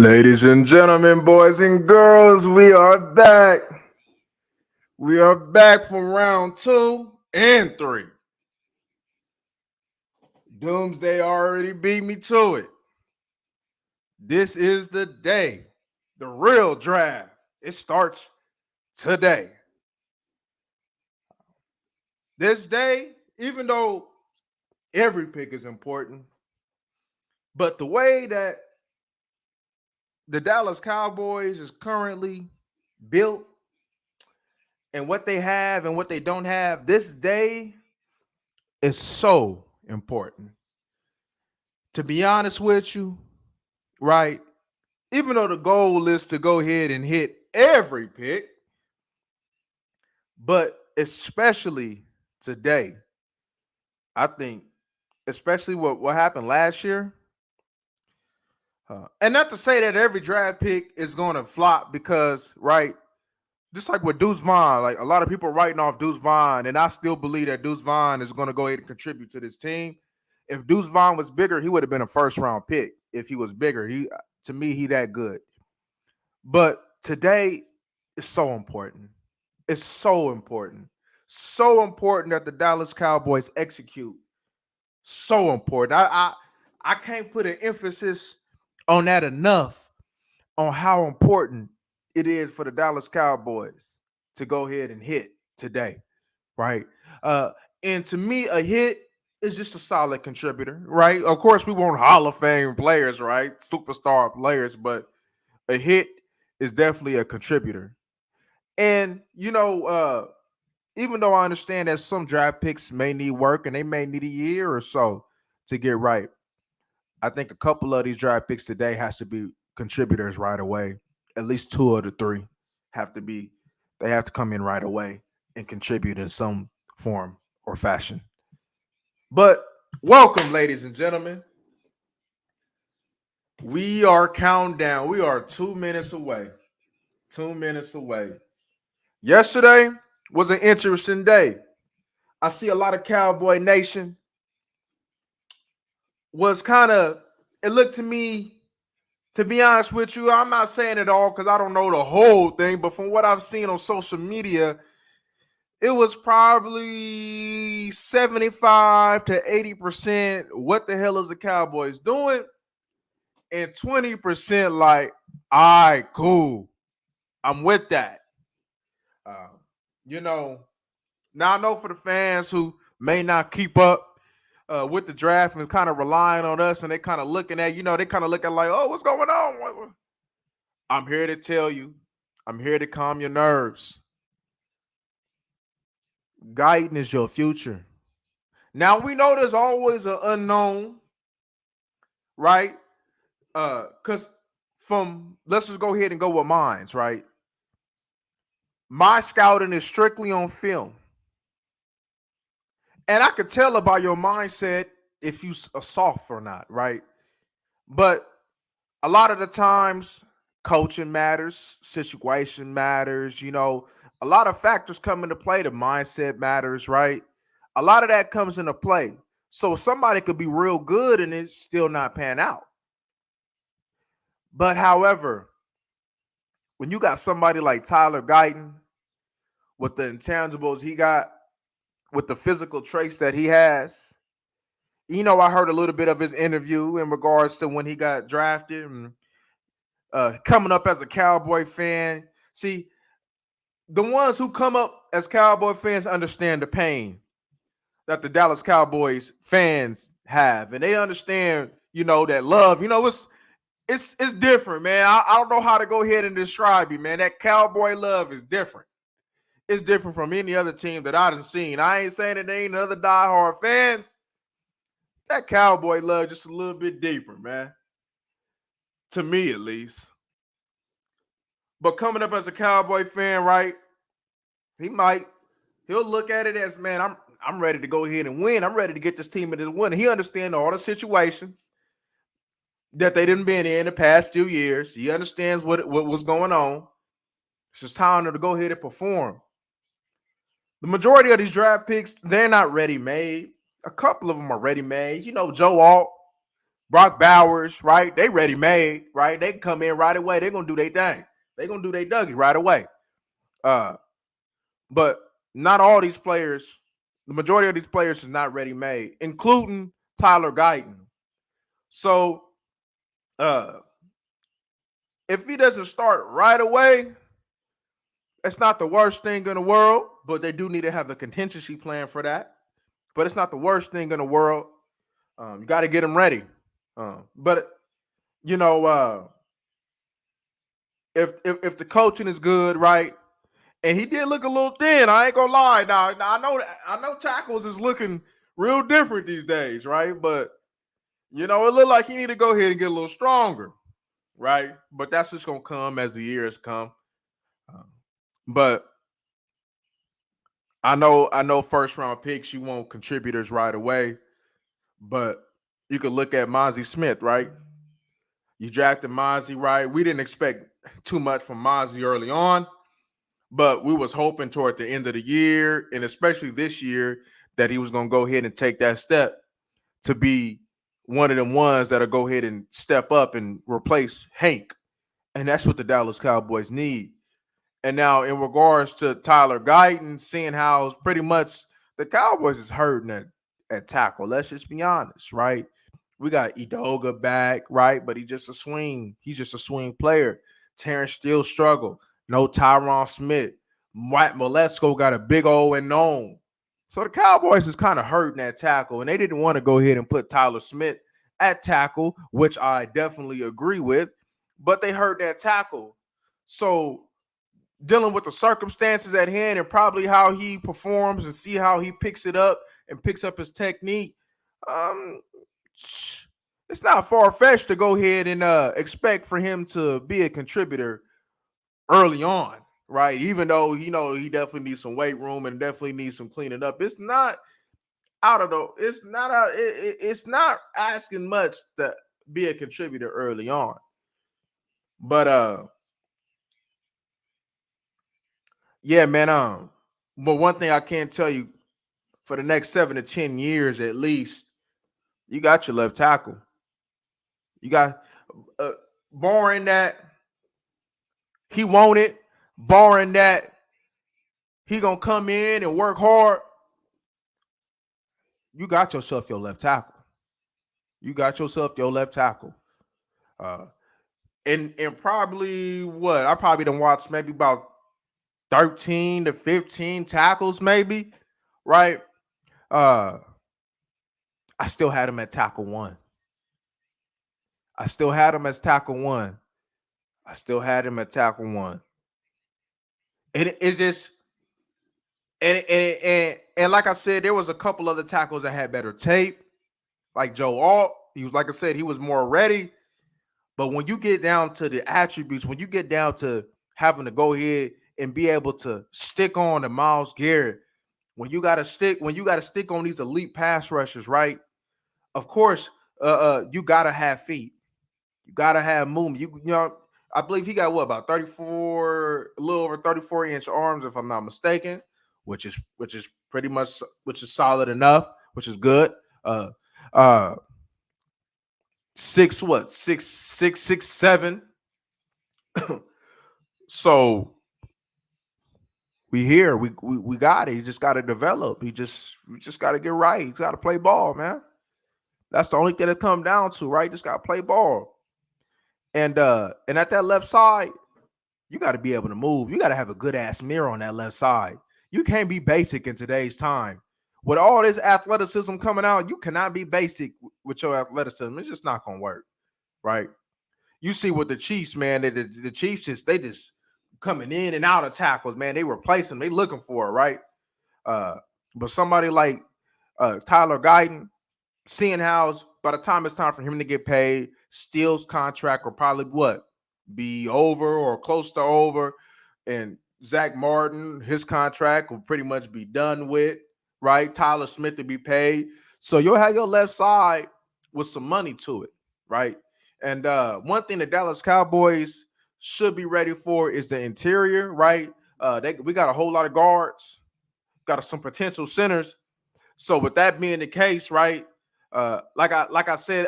Ladies and gentlemen, boys and girls, we are back. We are back from round 2 and 3. Doomsday already beat me to it. This is the day, the real draft. It starts today. This day, even though every pick is important, but the way that the Dallas Cowboys is currently built and what they have and what they don't have, this day is so important. To be honest with you, right? Even though the goal is to go ahead and hit every pick, but especially today, I think, especially what happened last year, and not to say that every draft pick is going to flop because, right, just like with Deuce Vaughn, like a lot of people are writing off Deuce Vaughn, and I still believe that Deuce Vaughn is going to go ahead and contribute to this team. If Deuce Vaughn was bigger, he would have been a first round pick. If he was bigger, to me, he that good. But today is so important. It's so important. So important that the Dallas Cowboys execute. So important. I can't put an emphasis on that enough on how important it is for the Dallas Cowboys to go ahead and hit today, right? Uh, and to me, a hit is just a solid contributor, right? Of course, we want Hall of Fame players, right? Superstar players, but a hit is definitely a contributor. And even though I understand that some draft picks may need work and they may need a year or so to get right, I think a couple of these draft picks today has to be contributors right away. At least two of the three have to be. They have to come in right away and contribute in some form or fashion. But welcome, ladies and gentlemen. We are counting down. We are 2 minutes away. 2 minutes away. Yesterday was an interesting day. I see a lot of Cowboy Nation was kind of, it looked to me, to be honest with you, I'm not saying it all because I don't know the whole thing, but from what I've seen on social media, it was probably 75 to 80% what the hell is the Cowboys doing? And 20% like, all right, cool. I'm with that. Uh, you know, Now I know for the fans who may not keep up with the draft and kind of relying on us, and they kind of looking at, they kind of look at like, oh, what's going on? I'm here to tell you, I'm here to calm your nerves. Guyton is your future. Now we know there's always an unknown, right? Because from let's just go ahead and go with mines, right? My scouting is strictly on film. And I could tell about your mindset if you are soft or not, right? But a lot of the times, coaching matters, situation matters, a lot of factors come into play. The mindset matters, right? A lot of that comes into play. So somebody could be real good and it's still not pan out. But however, when you got somebody like Tyler Guyton with the intangibles he got, with the physical traits that he has, I heard a little bit of his interview in regards to when he got drafted and coming up as a Cowboy fan. See, the ones who come up as Cowboy fans understand the pain that the Dallas Cowboys fans have, and they understand, that love. It's different, man. I don't know how to go ahead and describe you, man. That Cowboy love is different. It's different from any other team that I've seen. I ain't saying that there ain't other diehard fans. That Cowboy love just a little bit deeper, man. To me, at least. But coming up as a Cowboy fan, right? He'll look at it as, man, I'm ready to go ahead and win. I'm ready to get this team into the win. He understands all the situations that they didn't been in the past few years. He understands what was going on. It's just time to go ahead and perform. The majority of these draft picks, they're not ready made. A couple of them are ready made. Joe Alt, Brock Bowers, right? They ready made, right? They can come in right away. They're gonna do their thing. They're gonna do their Dougie right away. But not all these players, the majority of these players is not ready made, including Tyler Guyton. So if he doesn't start right away, it's not the worst thing in the world, but they do need to have a contingency plan for that. But it's not the worst thing in the world. You got to get him ready. But you know, if the coaching is good, right? And he did look a little thin. I ain't gonna lie. Now I know tackles is looking real different these days, right? But it looked like he need to go ahead and get a little stronger, right? But that's just gonna come as the years come. But I know first round picks, you want contributors right away. But you could look at Mozzie Smith, right? You drafted Mozzie, right? We didn't expect too much from Mozzie early on, but we was hoping toward the end of the year, and especially this year, that he was going to go ahead and take that step to be one of them ones that'll go ahead and step up and replace Hank. And that's what the Dallas Cowboys need. And now in regards to Tyler Guyton, seeing how pretty much the Cowboys is hurting at tackle. Let's just be honest, right? We got Edoga back, right? But he's just a swing player. Terrence Steele struggle. No Tyron Smith. Mike Molesko got a big O and known. So the Cowboys is kind of hurting at tackle, and they didn't want to go ahead and put Tyler Smith at tackle, which I definitely agree with, but they hurt that tackle. So dealing with the circumstances at hand and probably how he performs and see how he picks it up and picks up his technique, it's not far-fetched to go ahead and expect for him to be a contributor early on, right? Even though he definitely needs some weight room and definitely needs some cleaning up. It's not it's not asking much to be a contributor early on. But yeah, man. But one thing I can tell you, for the next 7 to 10 years at least, you got your left tackle. You got barring that he won't it, barring that he gonna come in and work hard. You got yourself your left tackle. You got yourself your left tackle. And probably what I probably done watched maybe about 13 to 15 tackles, maybe, right? I still had him at tackle one. I still had him as tackle one. And it's just and like I said, there was a couple other tackles that had better tape, like Joe Alt. He was, like I said, he was more ready. But when you get down to the attributes, when you get down to having to go ahead and be able to stick on to Myles Garrett, when you got to stick on these elite pass rushers, right? Of course, you got to have feet. You got to have movement. I believe he got about 34, a little over 34-inch arms, if I'm not mistaken, which is pretty much, which is solid enough, which is good. 6'7". So we here. We got it. You just got to develop. We just got to get right. You got to play ball, man. That's the only thing that come down to, right? Just got to play ball. And at that left side, you got to be able to move. You got to have a good ass mirror on that left side. You can't be basic in today's time. With all this athleticism coming out, you cannot be basic with your athleticism. It's just not gonna work, right? You see with the Chiefs, man, the Chiefs they just coming in and out of tackles, man. They replacing, they looking for it, right? But somebody like Tyler Guyton, seeing how by the time it's time for him to get paid, Steele's contract will probably be over or close to over, and Zach Martin, his contract will pretty much be done with, right? Tyler Smith to be paid. So you'll have your left side with some money to it, right? And one thing the Dallas Cowboys should be ready for is the interior, right? We got a whole lot of guards, got some potential centers. So with that being the case, right? Like I said,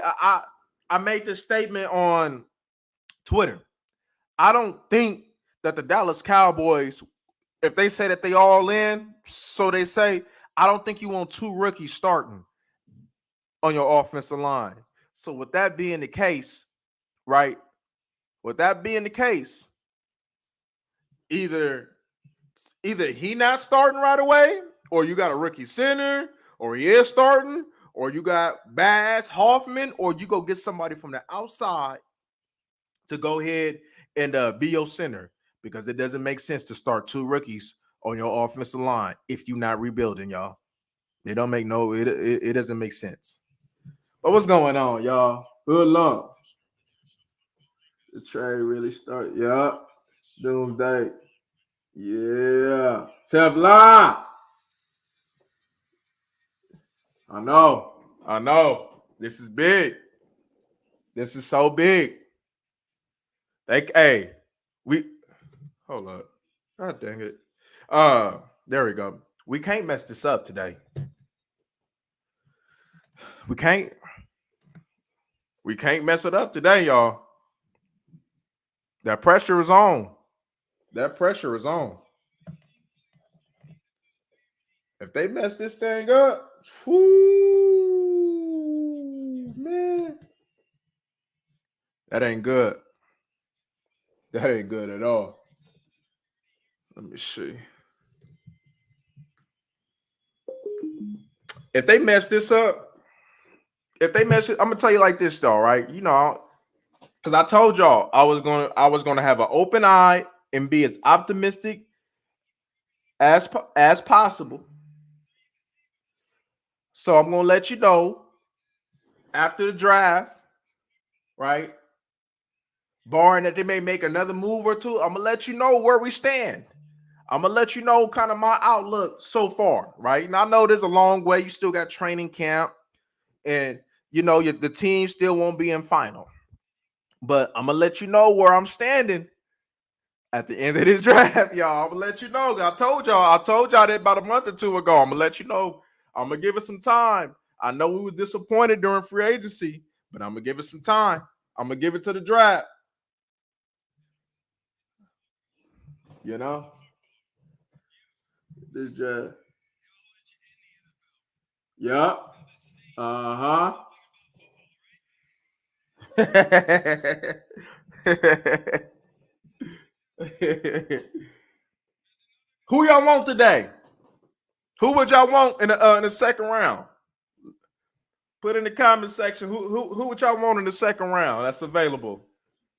I made this statement on Twitter. I don't think that the Dallas Cowboys, if they say that they all in, so they say, I don't think you want two rookies starting on your offensive line. So with that being the case, right? With that being the case, either he not starting right away, or you got a rookie center, or he is starting, or you got Bass Hoffman, or you go get somebody from the outside to go ahead and be your center, because it doesn't make sense to start two rookies on your offensive line if you're not rebuilding, y'all. It don't make it doesn't make sense. But what's going on, y'all? Good luck. The trade really start. Yeah. Doomsday. Yeah. Teflon. I know. This is big. This is so big. Hey, we hold up. God dang it. There we go. We can't mess this up today. We can't mess it up today, y'all. That pressure is on. That pressure is on. If they mess this thing up, whoo, man, that ain't good. That ain't good at all. Let me see. If they mess this up, I'm gonna tell you like this though, right? You know, because I told y'all I was gonna have an open eye and be as optimistic as possible. So I'm gonna let you know after the draft, right? Barring that they may make another move or two, I'm gonna let you know where we stand. I'm gonna let you know kind of my outlook so far, right? And I know there's a long way. You still got training camp, and you know the team still won't be in final. But I'm gonna let you know where I'm standing at the end of this draft, y'all. I'm gonna let you know. I told y'all that about a month or two ago. I'm gonna let you know. I'm gonna give it some time. I know we were disappointed during free agency, but I'm gonna give it some time. I'm gonna give it to the draft. You know, this draft. Yep. Uh huh. Who y'all want today? Who would y'all want in the second round? Put in the comment section who would y'all want in the second round that's available.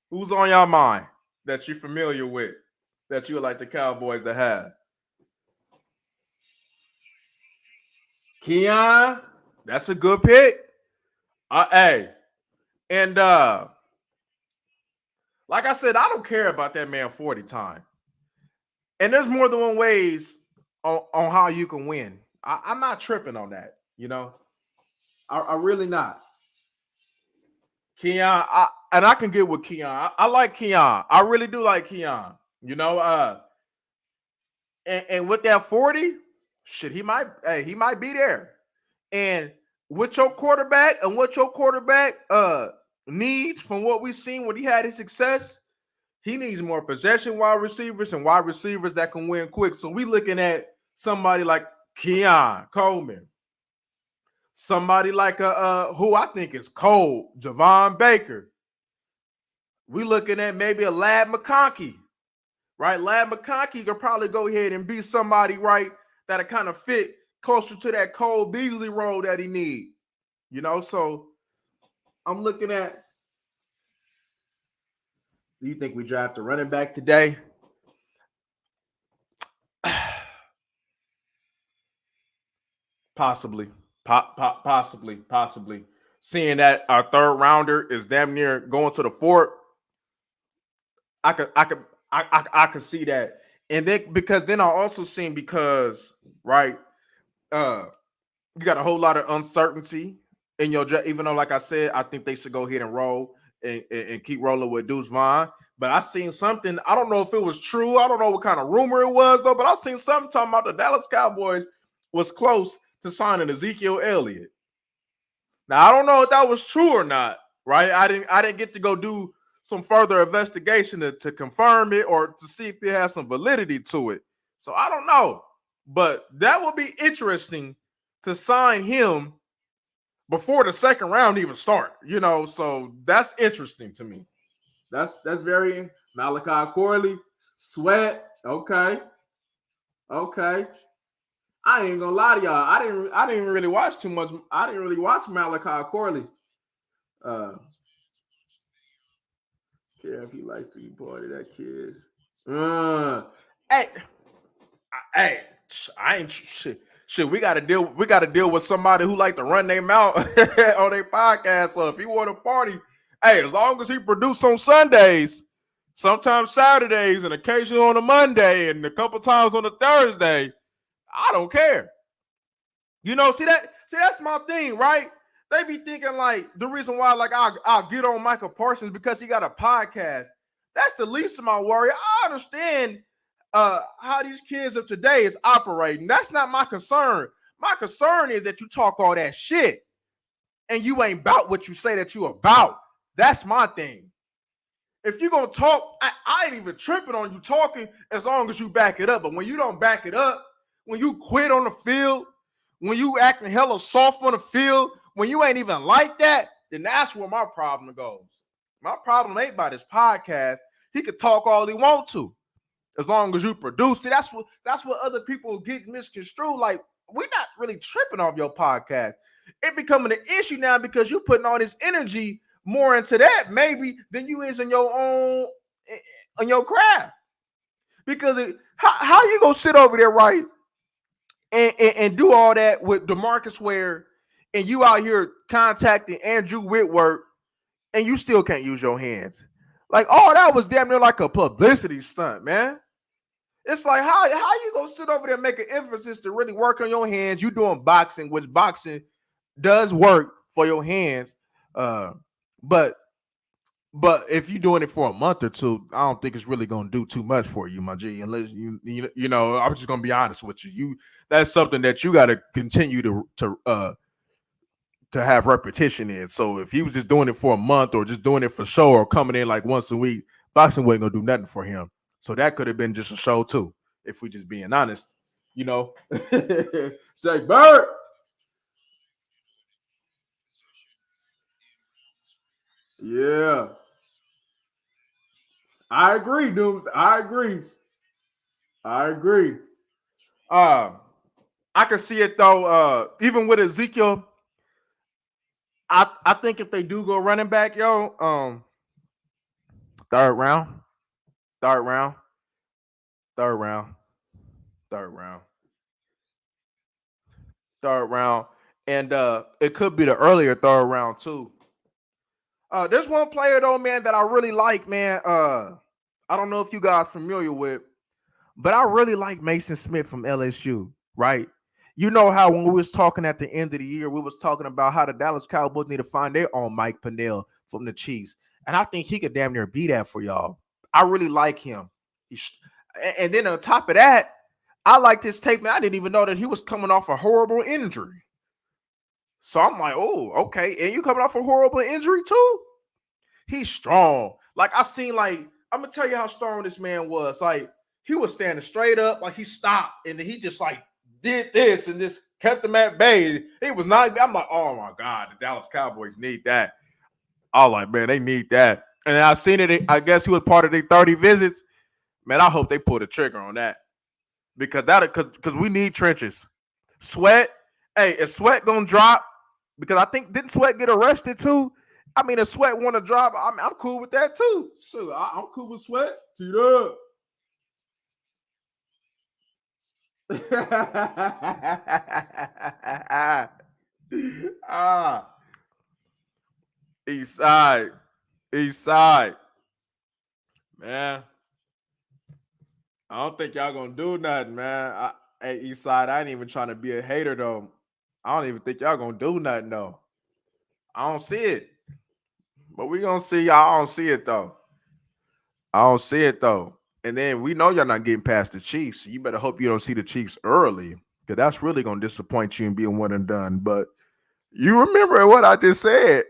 Who's on y'all mind that you're familiar with that you would like the Cowboys to have? Keon, that's a good pick. Hey, and like I said, I don't care about that man 40 time. And there's more than one ways on how you can win. I'm not tripping on that, you know. I really not. Keon, and I can get with Keon. I like Keon. I really do like Keon. You know, and with that 40, shit, he might be there. And with your quarterback and what your quarterback needs from what we've seen when he had his success, he needs more possession wide receivers and wide receivers that can win quick. So we looking at somebody like Keon Coleman, somebody like who I think is cold, Javon Baker. We looking at maybe a Ladd McConkey, right? Ladd McConkey could probably go ahead and be somebody, right, that'll kind of fit closer to that Cole Beasley role that he need. You know, so I'm looking at. Do you think we draft a running back today? Possibly. Possibly. Seeing that our third rounder is damn near going to the fourth, I could see that. And then because then I also seen because right, you got a whole lot of uncertainty in your draft. Even though, like I said, I think they should go ahead and roll and keep rolling with Deuce Vaughn. But I seen something. I don't know if it was true. I don't know what kind of rumor it was though. But I seen something talking about the Dallas Cowboys was close to signing Ezekiel Elliott. Now I don't know if that was true or not, right? I didn't get to go do some further investigation to confirm it or to see if there has some validity to it. So I don't know, but that would be interesting to sign him before the second round even start. So that's interesting to me. That's very Malachi Corley, Sweat. Okay, okay. I ain't gonna lie to y'all. I didn't really watch too much. I didn't really watch Malachi Corley. Uh, care if he likes to be part of that kid. Hey, hey, I ain't shit. Shit, we gotta deal. We gotta deal with somebody who like to run their mouth on their podcast. So if he want to party, hey, as long as he produce on Sundays, sometimes Saturdays, and occasionally on a Monday, and a couple times on a Thursday, I don't care. See that's my thing, right? They be thinking like the reason why like I'll get on Michael Parsons because he got a podcast. That's the least of my worry. I understand how these kids of today is operating. That's not my concern. My concern is that you talk all that shit and you ain't about what you say that you about. That's my thing. If you're gonna talk, I ain't even tripping on you talking as long as you back it up. But when you don't back it up, when you quit on the field, when you acting hella soft on the field, when you ain't even like that, then that's where my problem goes. My problem ain't by this podcast. He could talk all he want to, as long as you produce it. That's what other people get misconstrued. Like, we're not really tripping off your podcast. It becoming an issue now because you're putting all this energy more into that maybe than you is in your own on your craft. Because how you gonna sit over there, right? And do all that with DeMarcus Ware, and you out here contacting Andrew Whitworth, and you still can't use your hands. Like, oh, that was damn near like a publicity stunt, man. It's like how you gonna sit over there and make an emphasis to really work on your hands? You doing boxing, which boxing does work for your hands, but if you're doing it for a month or two, I don't think it's really gonna do too much for you, my G. Unless I'm just gonna be honest with you. That's something that you got to continue to have repetition in. So if he was just doing it for a month or just doing it for show or coming in like once a week, boxing wasn't gonna do nothing for him. So that could have been just a show too, if we just being honest. Jay Bird. Yeah. I agree, Dooms. I agree. I agree. I can see it though. Even with Ezekiel, I think if they do go running back, third round, third round, third round, third round, third round, and it could be the earlier third round too. There's one player though, man, that I really like, man. I don't know if you guys familiar with, but I really like Mason Smith from LSU, right? You know how when we was talking at the end of the year, we was talking about how the Dallas Cowboys need to find their own Mike Pennell from the Chiefs. And I think he could damn near be that for y'all. I really like him. And then on top of that, I liked his tape, man. I didn't even know that he was coming off a horrible injury. So I'm like, oh, okay. And you coming off a horrible injury too? He's strong. Like I seen, like, I'm gonna tell you how strong this man was. Like, he was standing straight up, like he stopped, and then he just like did this and just kept him at bay. He was not. I'm like, oh my God, the Dallas Cowboys need that. I was like, man, they need that. And I seen it. I guess he was part of their 30 visits. Man, I hope they pull the trigger on that because we need trenches. Sweat. Hey, if Sweat gonna drop, because I think didn't Sweat get arrested too? I mean, if Sweat want to drop, I'm cool with that too. Sure, I'm cool with Sweat. Teed up. ah, East side, East side, man. I don't think y'all gonna do nothing, man. Hey, East side, I ain't even trying to be a hater though. I don't even think y'all gonna do nothing though. I don't see it, but we gonna see. Y'all I don't see it though. I don't see it though. And then we know y'all not getting past the Chiefs. So you better hope you don't see the Chiefs early, because that's really gonna disappoint you and being one and done. But You remember what I just said.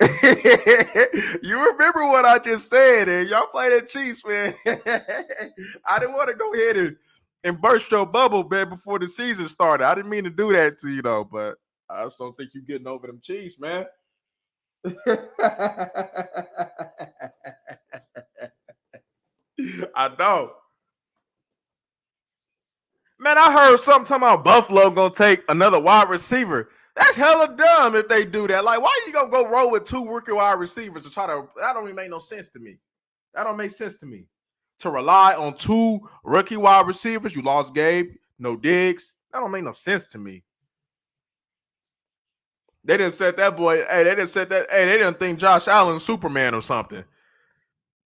You remember what I just said, and y'all play that Chiefs, man. I didn't want to go ahead and burst your bubble, man, before the season started. I didn't mean to do that to you, though, but I just don't think you're getting over them Chiefs, man. I know. Man, I heard something talking about Buffalo gonna take another wide receiver. That's hella dumb if they do that. Like, why are you gonna go roll with two rookie wide receivers to try to? That don't even make no sense to me. That don't make sense to me. To rely on two rookie wide receivers, you lost Gabe, no Diggs. That don't make no sense to me. They didn't set that boy. Hey, they didn't set that. Hey, they didn't think Josh Allen Superman or something.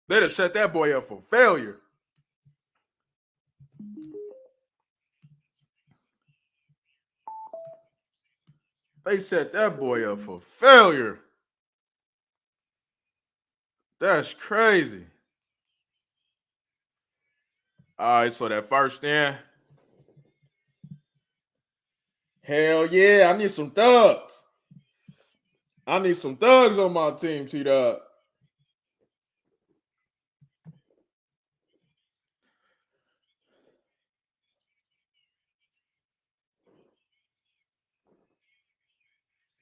They didn't set that boy up for failure. They set that boy up for failure. That's crazy. All right, so that first in. Hell yeah, I need some thugs. I need some thugs on my team, T-Dub.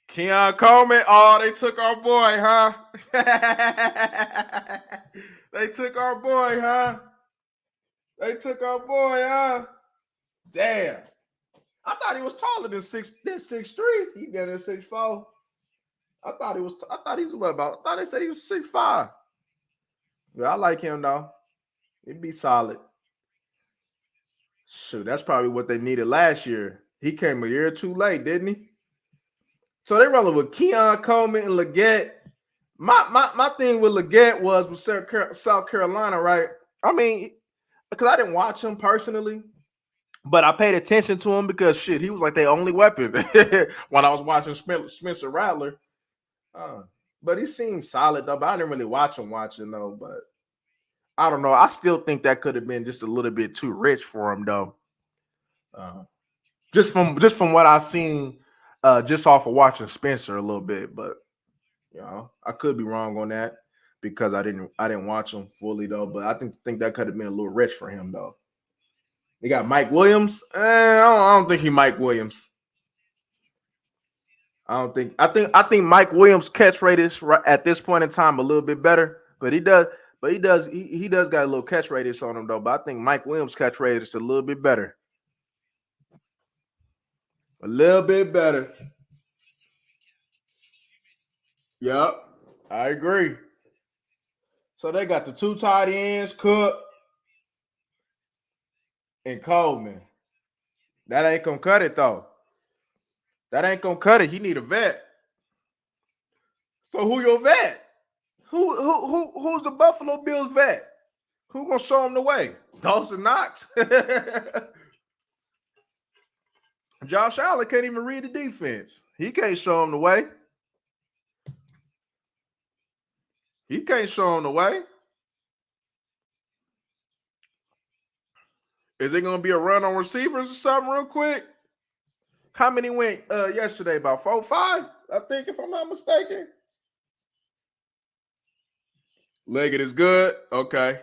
Keon Coleman. Oh, they took our boy, huh? They took our boy, huh? They took our boy, huh? Damn. I thought he was taller than 6'3". He got in 6'4". I thought he was what about? I thought they said he was 6'5". Yeah, I like him though. He'd be solid. Shoot, that's probably what they needed last year. He came a year too late, didn't he? So they rolling with Keon Coleman and Leggett. My thing with Leggett was with South Carolina, right? I mean, because I didn't watch him personally, but I paid attention to him because shit, he was like their only weapon when I was watching Spencer Rattler. But he seemed solid though. But I didn't really watch him though. But I don't know. I still think that could have been just a little bit too rich for him though. Just from what I've seen, just off of watching Spencer a little bit, but you know, I could be wrong on that because I didn't watch him fully though. But I think that could have been a little rich for him though. They got Mike Williams. I don't think he Mike Williams. I think Mike Williams' catch rate is at this point in time a little bit better, but he does got a little catch radius on him though. But I think Mike Williams' catch rate is a little bit better. A little bit better. Yep, I agree. So they got the two tight ends, Cook and Coleman. That ain't gonna cut it though. That ain't gonna cut it. He need a vet. So who your vet? Who's the Buffalo Bills vet? Who gonna show him the way? Dawson Knox. Josh Allen can't even read the defense. He can't show him the way. He can't show him the way. Is it gonna be a run on receivers or something real quick? How many went yesterday? About 4, 5, I think, if I'm not mistaken. Leggett is good. Okay.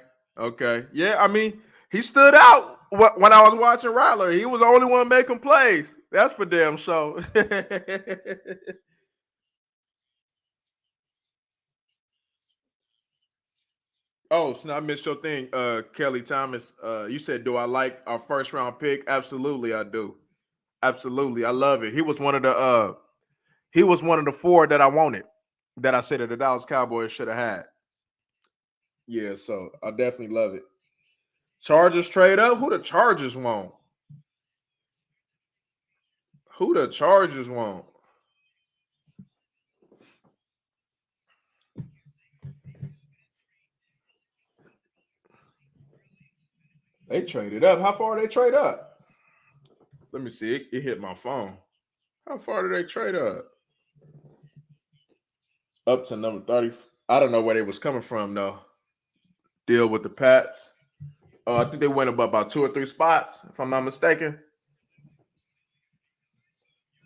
Yeah, I mean, he stood out when I was watching Rattler. He was the only one making plays. That's for damn sure. Oh, so I missed your thing, Kelly Thomas. You said, do I like our first round pick? Absolutely, I do. Absolutely. I love it. He was one of the four that I wanted, that I said that the Dallas Cowboys should have had. Yeah, so I definitely love it. Chargers trade up. Who the Chargers want? Who the Chargers want? They traded up. How far did they trade up? Let me see. It hit my phone. How far did they trade up? Up to number 30. I don't know where they was coming from though. Deal with the Pats. I think they went up about 2 or 3 spots, if I'm not mistaken.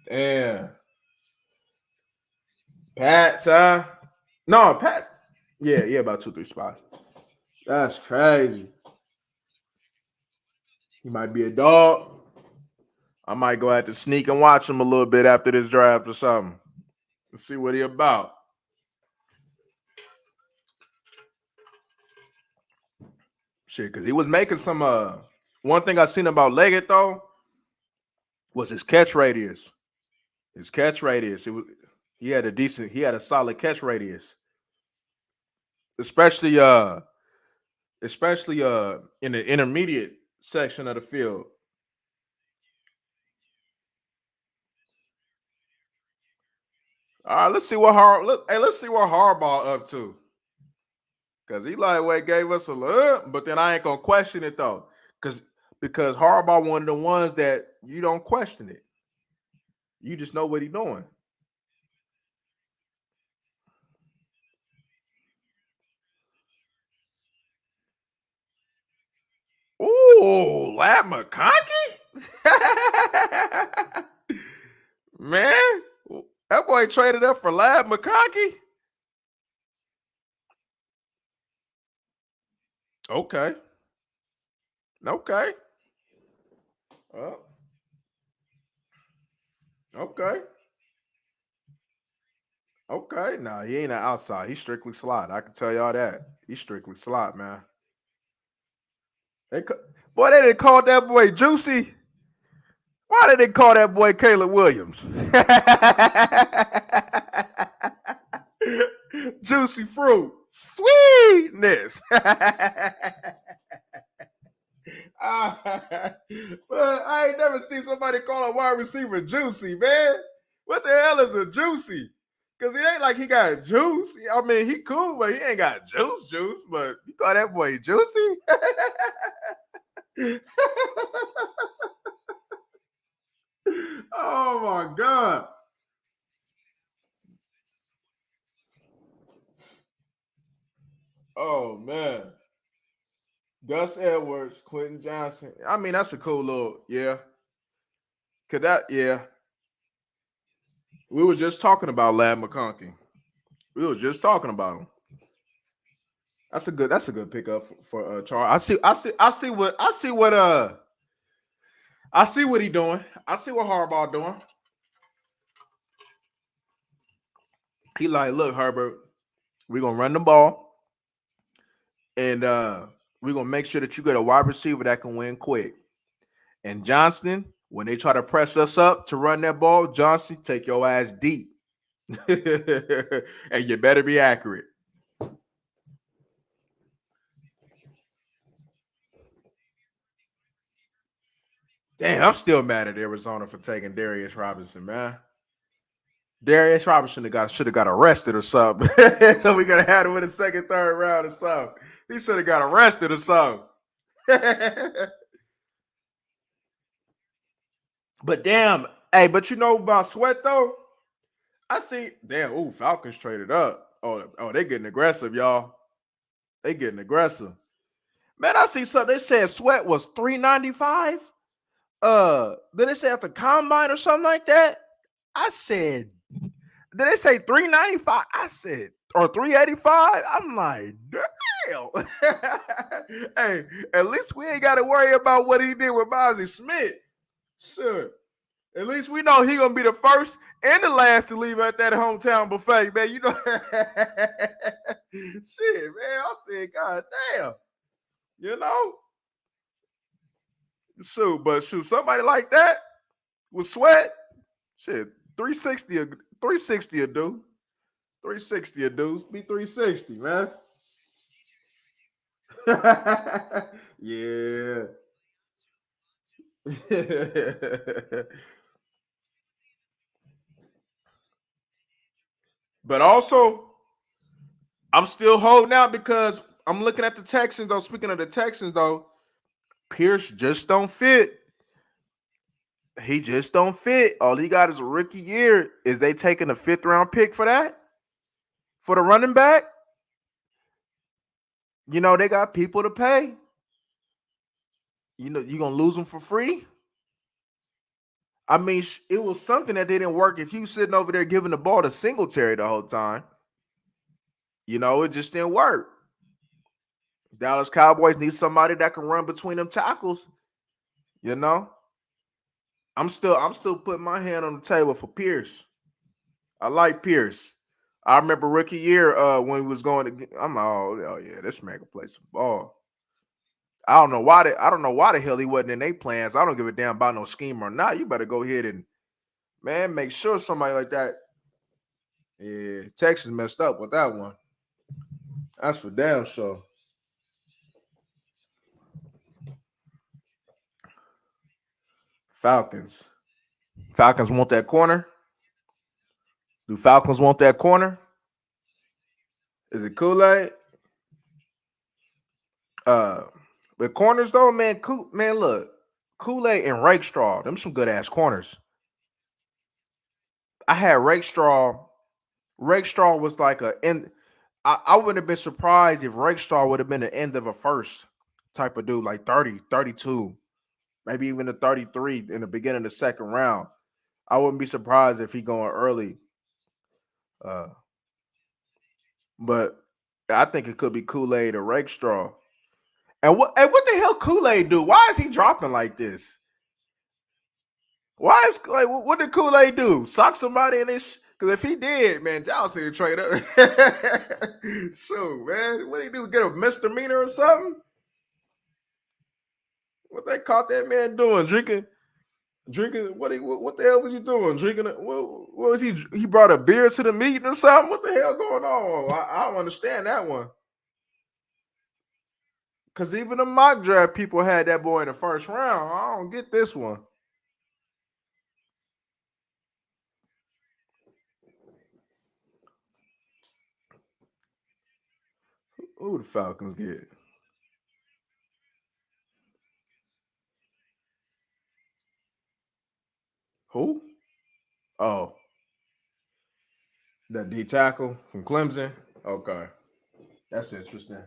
Damn. Pats, huh? No, Pats. Yeah, about 2, 3 spots. That's crazy. He might be a dog. I might go out to sneak and watch him a little bit after this draft or something. Let's see what he about. Shit, because he was making some. One thing I seen about Leggett though was his catch radius. His catch radius. He had a solid catch radius, especially in the intermediate section of the field. All right, let's see what Harbaugh up to. Cause he lightweight gave us a look, but then I ain't gonna question it though. Because Harbaugh one of the ones that you don't question it. You just know what he's doing. Ooh, Lab McConkey? Man, that boy traded up for Lab McConkey. Okay. Okay. Oh. Okay. Okay. Nah, he ain't an outside. He's strictly slot. I can tell y'all that. He's strictly slot, man. Boy, they didn't call that boy Juicy. Why did they call that boy Caleb Williams? Juicy fruit. Sweetness. But I ain't never seen somebody call a wide receiver juicy, man. What the hell is a juicy? Because it ain't like he got juice. I mean, he cool, but he ain't got juice. But you call that boy juicy? Oh my God. Oh man. Gus Edwards, Quentin Johnson. I mean, that's a cool little, yeah. Could that, yeah. We were just talking about Lad McConkey. We were just talking about him. That's a good pickup for Charles. I see what he doing. I see what Harbaugh doing. He like, look, Herbert, we're gonna run the ball and we're gonna make sure that you get a wide receiver that can win quick. And Johnston, when they try to press us up to run that ball, Johnson, take your ass deep. And you better be accurate. Damn, I'm still mad at Arizona for taking Darius Robinson, man. Darius Robinson should have got arrested or something. So we gotta have him in the second, third round or something. He should have got arrested or something. But damn, hey, but you know about Sweat though? I see. Damn, ooh, Falcons traded up. Oh, they getting aggressive, y'all. They getting aggressive. Man, I see something. They said Sweat was 395. Did they say at the combine or something like that? I said, did they say 395? I said, or 385? I'm like, damn. Hey, at least we ain't got to worry about what he did with Mozzie Smith. Sure. At least we know he gonna be the first and the last to leave at that hometown buffet, man. You know, shit, man. I said, God damn, you know. Shoot, somebody like that with Sweat, shit, 360 360 a dude. 360 a dude. Be 360, man. Yeah. But also, I'm still holding out because I'm looking at the Texans, though. Speaking of the Texans, though, Pierce just don't fit. He just don't fit. All he got is a rookie year. Is they taking a fifth round pick for that? For the running back? You know, they got people to pay. You know, you gonna lose them for free. I mean, it was something that didn't work if you sitting over there giving the ball to Singletary the whole time. It just didn't work. Dallas Cowboys need somebody that can run between them tackles. You know, I'm still putting my hand on the table for Pierce. I like Pierce. I remember rookie year when he was going to. I'm like, oh yeah, this man can play some ball. I don't know why the hell he wasn't in their plans. I don't give a damn about no scheme or not. You better go ahead and make sure somebody like that. Yeah, Texas messed up with that one. That's for damn sure. Falcons. Falcons want that corner. Do Falcons want that corner? Is it Kool-Aid? But corners though, man, look, Kool-Aid and Rakestraw, them some good ass corners. I had Rakestraw. Rakestraw was like a end. I wouldn't have been surprised if Rakestraw would have been the end of a first type of dude, like 30, 32, maybe even a 33 in the beginning of the second round. I wouldn't be surprised if he going early. But I think it could be Kool-Aid or Rakestraw. And what the hell Kool-Aid do? Why is he dropping like this? Why is like what did Kool-Aid do? Sock somebody in this? Because if he did, man, Dallas need to trade up. Shoot, man. What did he do? Get a misdemeanor or something? What they caught that man doing? Drinking. What the hell was you doing? Drinking what was he? He brought a beer to the meeting or something? What the hell going on? I don't understand that one. Because even the mock draft people had that boy in the first round. I don't get this one. Who the Falcons get? Who? Oh, that D tackle from Clemson. Okay, that's interesting.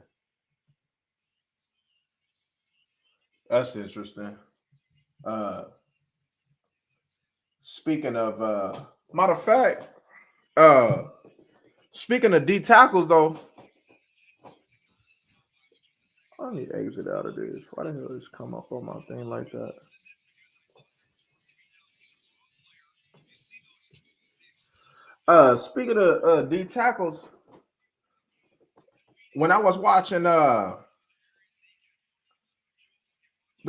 That's interesting. Uh, speaking of, matter of fact, uh, speaking of D tackles though, I need to exit out of this. Why the hell does this come up on my thing like that? Speaking of D tackles, when I was watching the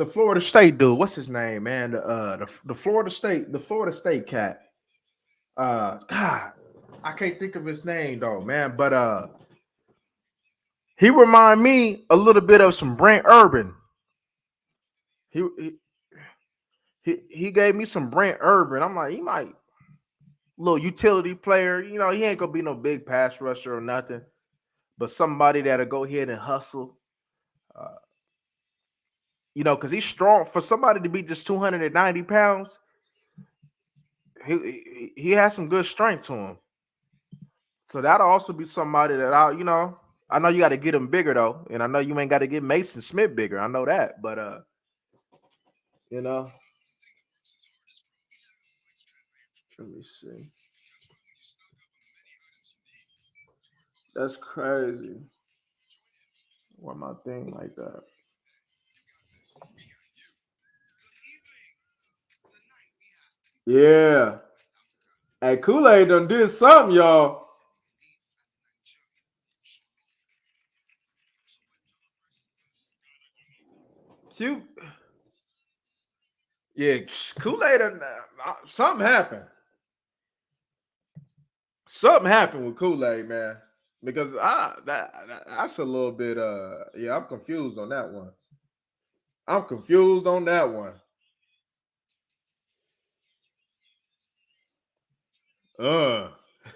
Florida State dude, what's his name, man? The Florida State cat. God, I can't think of his name though, man. But he remind me a little bit of some Brent Urban. He he gave me some Brent Urban. I'm like, he might little utility player. He ain't gonna be no big pass rusher or nothing, but somebody that'll go ahead and hustle. Uh, because he's strong for somebody to be just 290 pounds. He has some good strength to him. So that'll also be somebody that I know you got to get him bigger though, and I know you ain't got to get Mason Smith bigger. I know that, but you know, let me see. That's crazy. Why my thing like that? Yeah. Hey, Kool-Aid done did something, y'all. Q, yeah, Kool-Aid done, something happened. Something happened with Kool-Aid, man. Because that's a little bit yeah, I'm confused on that one. I'm confused on that one. Uh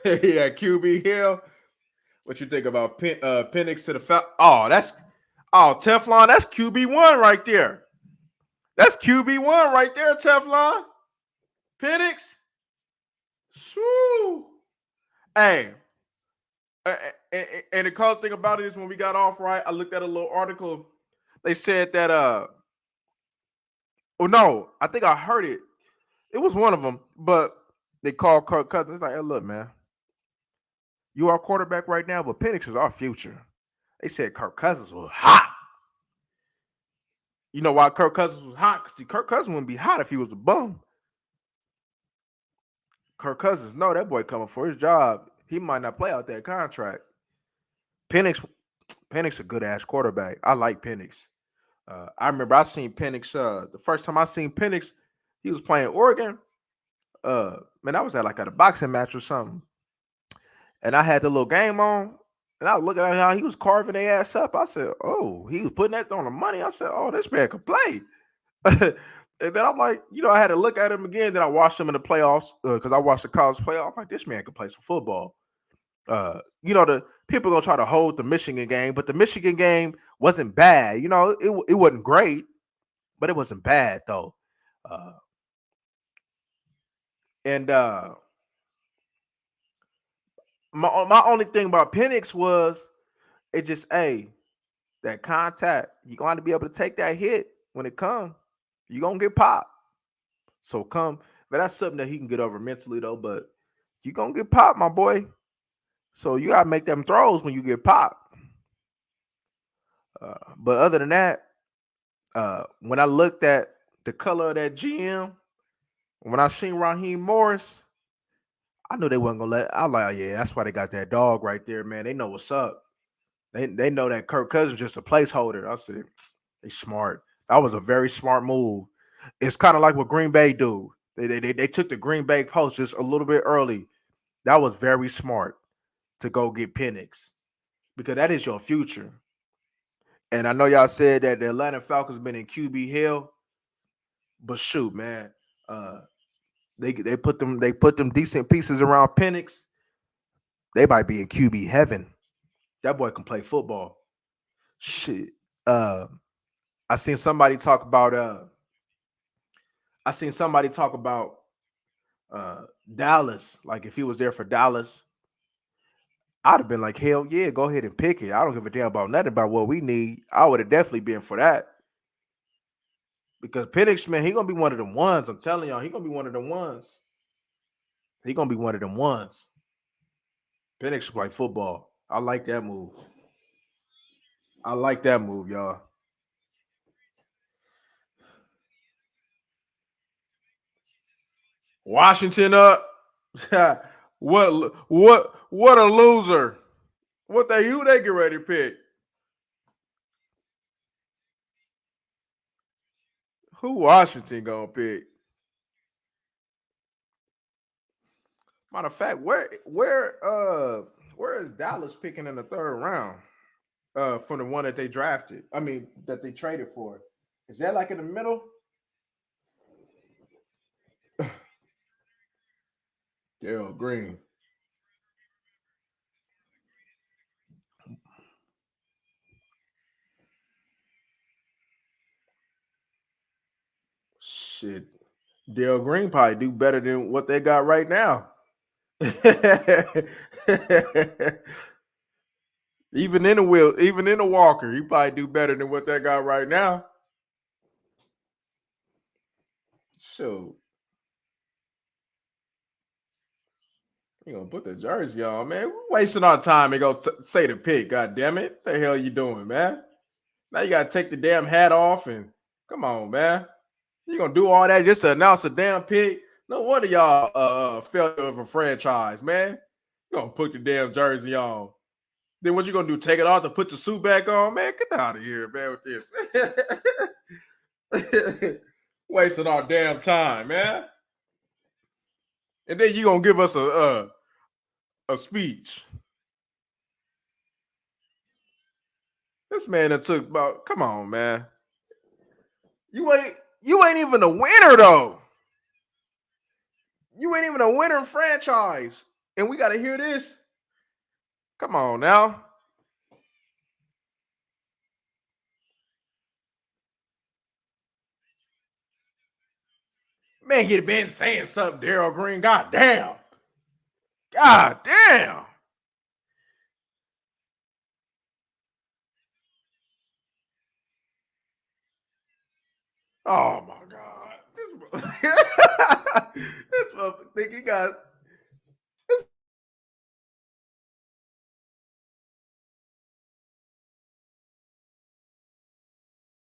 yeah, QB Hill. What you think about Penix to the Teflon, that's QB1 right there. That's QB1 right there, Teflon. Penix. Shoo. Hey, and the cool thing about it is when we got off, right, I looked at a little article. They said that oh no, I think I heard it. It was one of them, but they called Kirk Cousins. It's like, hey, look, man, you are quarterback right now, but Penix is our future. They said Kirk Cousins was hot. You know why Kirk Cousins was hot? Because Kirk Cousins wouldn't be hot if he was a bum. Kirk Cousins, no, that boy coming for his job. He might not play out that contract. Penix, Penix, a good ass quarterback. I like Penix. I remember I seen Penix. The first time I seen Penix, he was playing Oregon. Man, I was at a boxing match or something, and I had the little game on, and I was looking at how he was carving their ass up. I said, "Oh, he was putting that on the money." I said, "Oh, this man could play." And then I'm like, I had to look at him again. Then I watched him in the playoffs because I watched the college playoff. I'm like, this man could play some football. The people gonna try to hold the Michigan game, but the Michigan game wasn't bad. It wasn't great, but it wasn't bad though. Uh, and my only thing about Penix was it just that contact. You gonna have to be able to take that hit when it comes. You gonna get popped. So but that's something that he can get over mentally though. But you gonna get popped, my boy. So you gotta make them throws when you get popped. But other than that, when I looked at the color of that GM, when I seen Raheem Morris, I knew they wasn't gonna let. I was like, oh, yeah, that's why they got that dog right there, man. They know what's up. They know that Kirk Cousins just a placeholder. I said they smart. That was a very smart move. It's kind of like what Green Bay do. They took the Green Bay post just a little bit early. That was very smart to go get Penix because that is your future. And I know y'all said that the Atlanta Falcons been in QB hell, but shoot, man, uh, they put them decent pieces around Penix. They might be in QB heaven. That boy can play football. Shit. Uh, I seen somebody talk about I seen somebody talk about Dallas. Like if he was there for Dallas, I'd have been like, hell yeah, go ahead and pick it. I don't give a damn about nothing about what we need. I would have definitely been for that. Because Penix, man, he gonna be one of them ones. I'm telling y'all, he gonna be one of them ones. He gonna be one of them ones. Penix play football. I like that move. I like that move, y'all. Washington up. What a loser. Who they get ready to pick? Who Washington gonna pick? Matter of fact, where is Dallas picking in the third round? From the one that they drafted. I mean that they traded for. Is that like in the middle? Daryl Green. Shit. Daryl Green probably do better than what they got right now. even in the Walker, he probably do better than what they got right now. So you gonna put the jersey on, man? We wasting our time and say the pick. God damn it! What the hell you doing, man? Now you gotta take the damn hat off and come on, man. You gonna do all that just to announce a damn pick? No wonder y'all failure of a franchise, man. You gonna put the damn jersey on. Then what you gonna do? Take it off to put the suit back on, man? Get out of here, man, with this. Wasting our damn time, man. And then you gonna give us a speech. This man that took about. Come on, man. You ain't even a winner though. You ain't even a winner franchise, and we got to hear this. Come on now. Man, you'd been saying something, Daryl Green. God damn. God damn. Oh my God. think he got.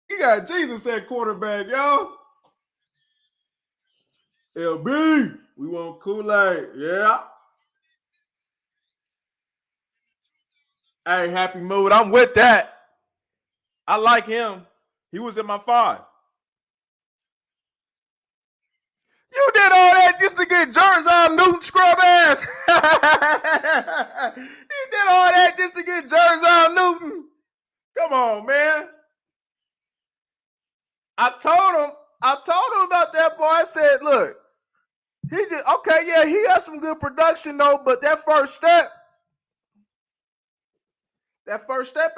He got Jesus at quarterback, yo. LB, we want Kool-Aid. Yeah. Hey, happy mood. I'm with that. I like him. He was in my 5. You did all that just to get Jerzon Newton scrub ass. He did all that just to get Jerzon Newton. Come on, man. I told him about that boy. I said, look, he did okay, yeah, he got some good production though, but that first step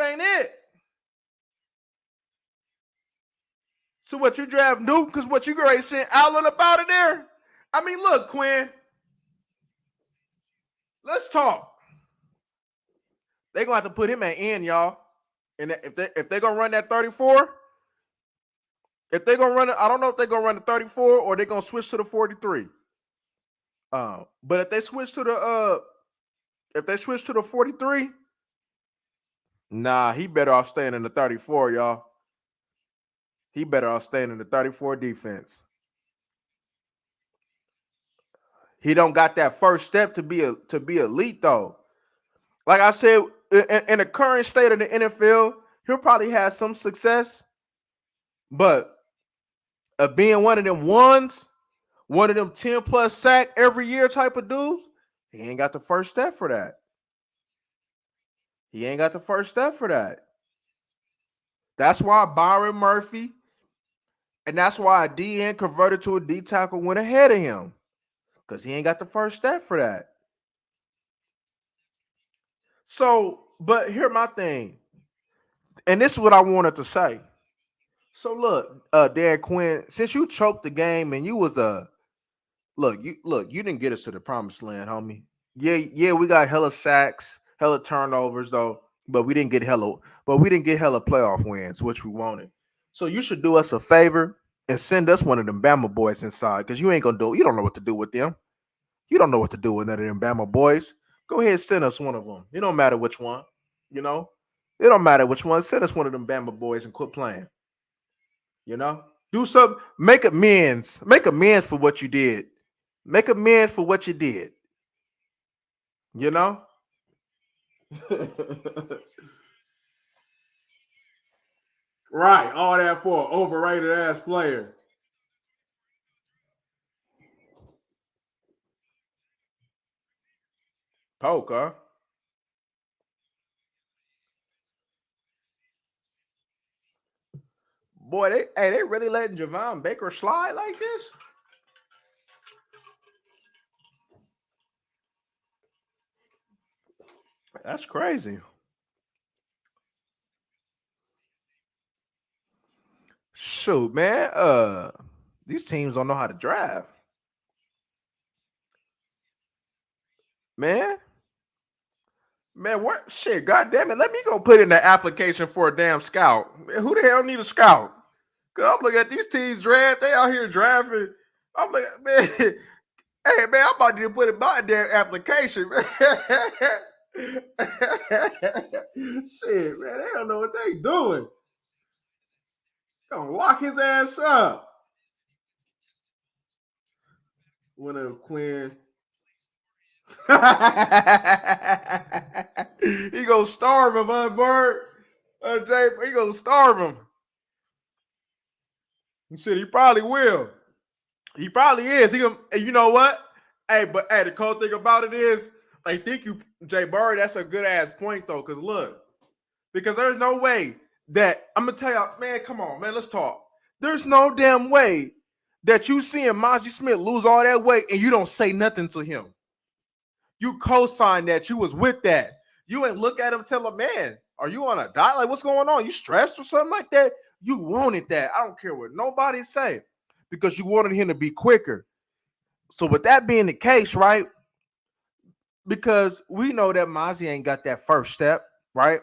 ain't it. So what, you draft Newton because what, you already sent Allen up out of there? I mean, look, Quinn, let's talk. They're gonna have to put him at end, y'all. And if they're gonna run that 34, if they're gonna run it, I don't know if they're gonna run the 34 or they're gonna switch to the 43. But if they switch to the 43, nah, he better off staying in the 34, y'all. He better off staying in the 34 defense. He don't got that first step to be elite though. Like I said, in the current state of the NFL, he'll probably have some success, but being one of them ones, one of them 10 plus sack every year type of dudes, he ain't got the first step for that. He ain't got the first step for that. That's why Byron Murphy, and that's why a DN converted to a D tackle went ahead of him, because he ain't got the first step for that. So, but here's my thing, and this is what I wanted to say. So look, Dan Quinn, since you choked the game and you was you didn't get us to the promised land, homie. Yeah, we got hella sacks, hella turnovers though, but we didn't get hella playoff wins, which we wanted. So you should do us a favor and send us one of them Bama boys inside, because you don't know what to do with them. You don't know what to do with none of them Bama boys. Go ahead, send us one of them. It don't matter which one, you know. It don't matter which one. Send us one of them Bama boys and quit playing. You know, do something. Make amends. Make amends for what you did. Make amends for what you did. You know. Right. All that for an overrated ass player. Poke, huh? Boy, they really letting Javon Baker slide like this? That's crazy. Shoot, man. These teams don't know how to draft. Man. Man, what shit? God damn it. Let me go put in the application for a damn scout. Man, who the hell need a scout? Cause I'm looking at these teams draft. They out here drafting. I'm like, man, hey man, I'm about to put in my damn application, man. Shit, man, they don't know what they doing. Gonna lock his ass up. One of them Quinn. He gonna starve him, Bird. Jay, he gonna starve him. He said he probably will. He probably is. He gonna, you know what? Hey, but hey, the cool thing about it is, I think you, Jay Bird, that's a good ass point though. Cause look, because there's no way that I'm gonna tell y'all, man, come on, man, let's talk. There's no damn way that you seeing Mazi Smith lose all that weight and you don't say nothing to him. You co-signed that. You was with that. You ain't look at him and tell him, man, are you on a diet? Like, what's going on? You stressed or something like that? You wanted that. I don't care what nobody say, because you wanted him to be quicker. So with that being the case, right? Because we know that Mazi ain't got that first step, right?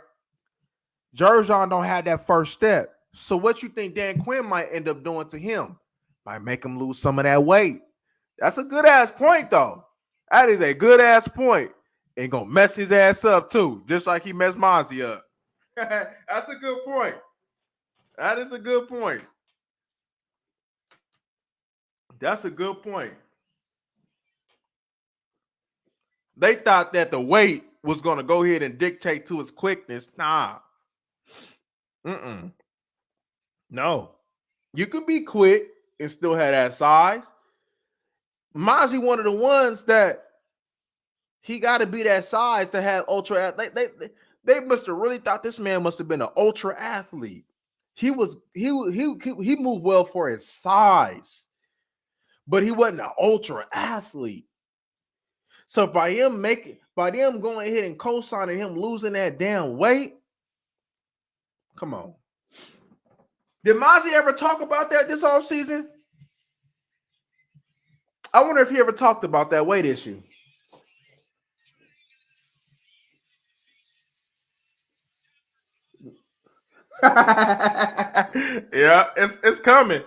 Jerzon don't have that first step. So what you think Dan Quinn might end up doing to him? Might make him lose some of that weight. That's a good ass point, though. That is a good ass point. And gonna mess his ass up too, just like he messed Mozzie up. That's a good point. That is a good point. That's a good point. They thought that the weight was gonna go ahead and dictate to his quickness. Nah. Mm-mm. No. You can be quick and still have that size. Mozzie one of the ones that he got to be that size to have ultra. They must have really thought this man must have been an ultra athlete. He moved well for his size, but he wasn't an ultra athlete. So by them going ahead and co-signing him losing that damn weight, come on. Did Mozzie ever talk about that this off season? I wonder if he ever talked about that weight issue. Yeah, it's coming.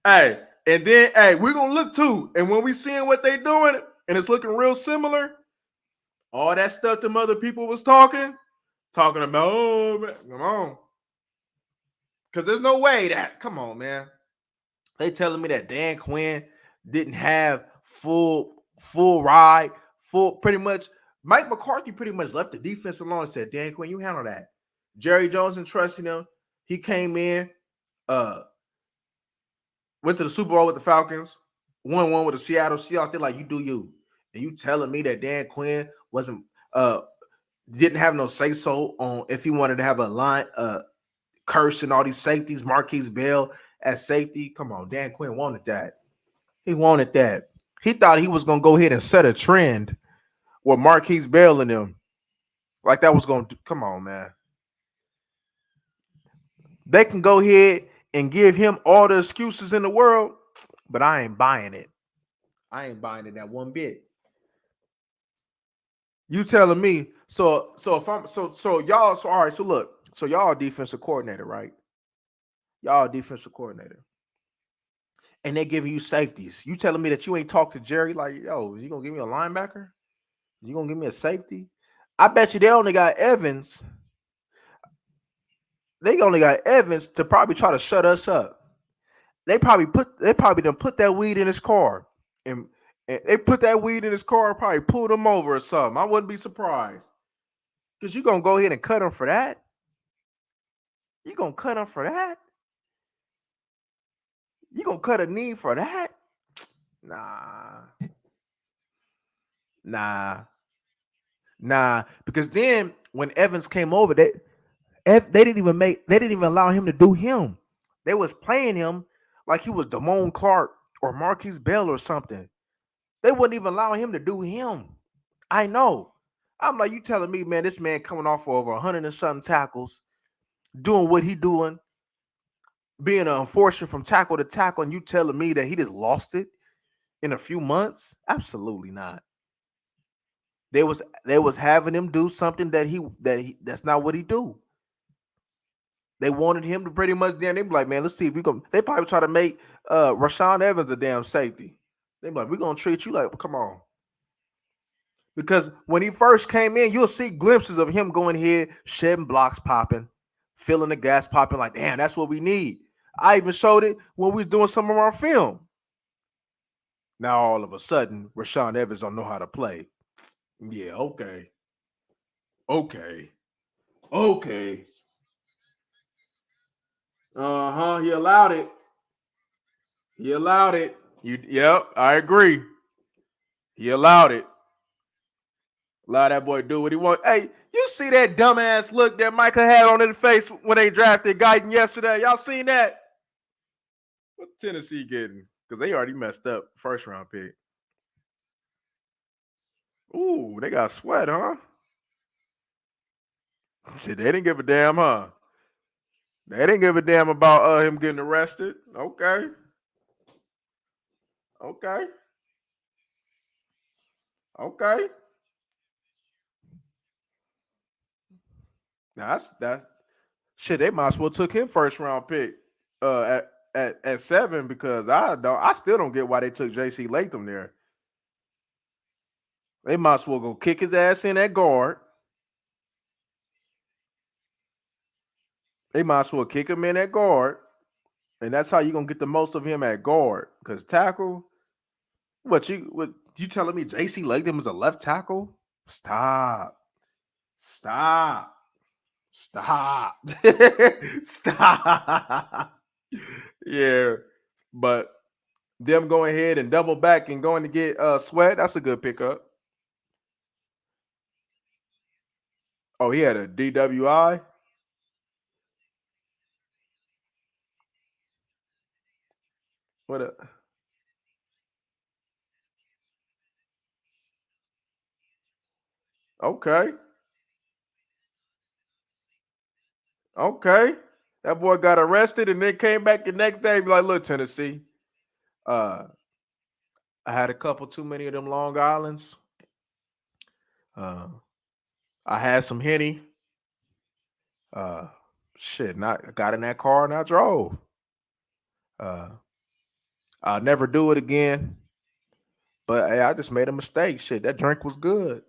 Hey, and then we're gonna look too. And when we seeing what they doing, and it's looking real similar, all that stuff them other people was talking about, oh man, come on. Because there's no way that, come on, man. They telling me that Dan Quinn didn't have full ride, pretty much. Mike McCarthy pretty much left the defense alone and said, Dan Quinn, you handle that. Jerry Jones entrusted him. He came in, went to the Super Bowl with the Falcons, won one with the Seattle Seahawks. They're like, you do you. And you telling me that Dan Quinn didn't have no say-so on if he wanted to have a line, curse and all these safeties, Marquise Bell at safety. Come on, Dan Quinn wanted that. He wanted that. He thought he was going to go ahead and set a trend with Marquise Bell in them. Like that was going to, come on, man. They can go ahead and give him all the excuses in the world, but I ain't buying it. I ain't buying it that one bit. You telling me, so if I'm so y'all, so all right, so look, so y'all are defensive coordinator, right? Y'all are defensive coordinator. And they giving you safeties. You telling me that you ain't talked to Jerry like, yo, is you gonna give me a linebacker? You gonna give me a safety? I bet you they only got Evans. They only got Evans to probably try to shut us up. They probably done put that weed in his car. And they put that weed in his car and probably pulled him over or something. I wouldn't be surprised. Because you're gonna go ahead and cut him for that? You gonna cut him for that? You gonna cut a knee for that? Nah. Because then when Evans came over, they didn't even allow him to do him. They was playing him like he was Damone Clark or Marquise Bell or something. They wouldn't even allow him to do him. I know. I'm like, you telling me, man, this man coming off for over 100 and something tackles, doing what he doing, being an enforcer from tackle to tackle, and you telling me that he just lost it in a few months? Absolutely not. They was having him do something that's not what he do. They wanted him to pretty much then they be like, man, let's see if we can. They probably try to make Rashaan Evans a damn safety. They be like, we're gonna treat you like, come on. Because when he first came in, you'll see glimpses of him going here, shedding blocks popping, filling the gas popping, like, damn, that's what we need. I even showed it when we was doing some of our film. Now all of a sudden, Rashaan Evans don't know how to play. Yeah, okay. Okay. Uh-huh. He allowed it. Yep, I agree. He allowed it. Allow that boy do what he wants. Hey, you see that dumbass look that Micah had on his face when they drafted Guyton yesterday? Y'all seen that? What Tennessee getting? Because they already messed up first round pick. Ooh, they got sweat, huh? Shit, they didn't give a damn, huh? They didn't give a damn about him getting arrested. Okay. Okay. Okay. That's shit. They might as well took him first round pick. at 7 because I still don't get why they took JC Latham there. They might as well go kick his ass in at guard. They might as well kick him in at guard, and that's how you're gonna get the most of him at guard. Because tackle, what you telling me? JC Latham is a left tackle? Stop! Stop! Stop! Stop! Yeah, but them going ahead and double back and going to get Sweat, that's a good pickup. Oh, he had a DWI. What a okay. Okay. That boy got arrested and then came back the next day. Be like, look, Tennessee. Uh, I had a couple too many of them Long Islands. Uh, I had some Henny. Uh, shit, not got in that car and I drove. Uh, I'll never do it again. But hey, I just made a mistake. Shit, that drink was good.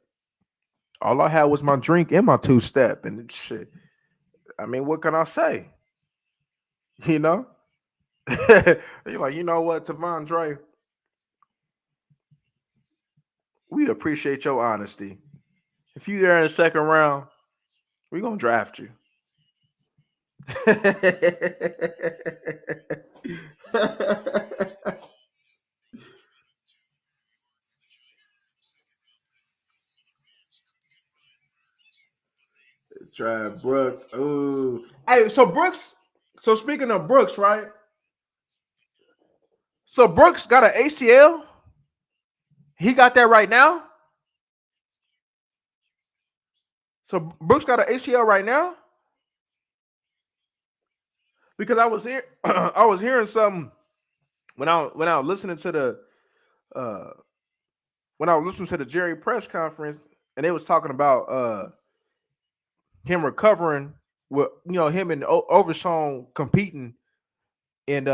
All I had was my drink and my two step, and shit. I mean, what can I say? You know, you're like, you know what, Tavon Dre, we appreciate your honesty. If you there in the second round, we're gonna draft you. Trav Brooks. Ooh. Hey, so Brooks. So speaking of Brooks, right? So Brooks got an ACL. He got that right now. So Brooks got an ACL right now. Because I was here, I was hearing something when I was listening to the uh when I was listening to the Jerry press conference, and they was talking about him recovering with him and Overshawn competing in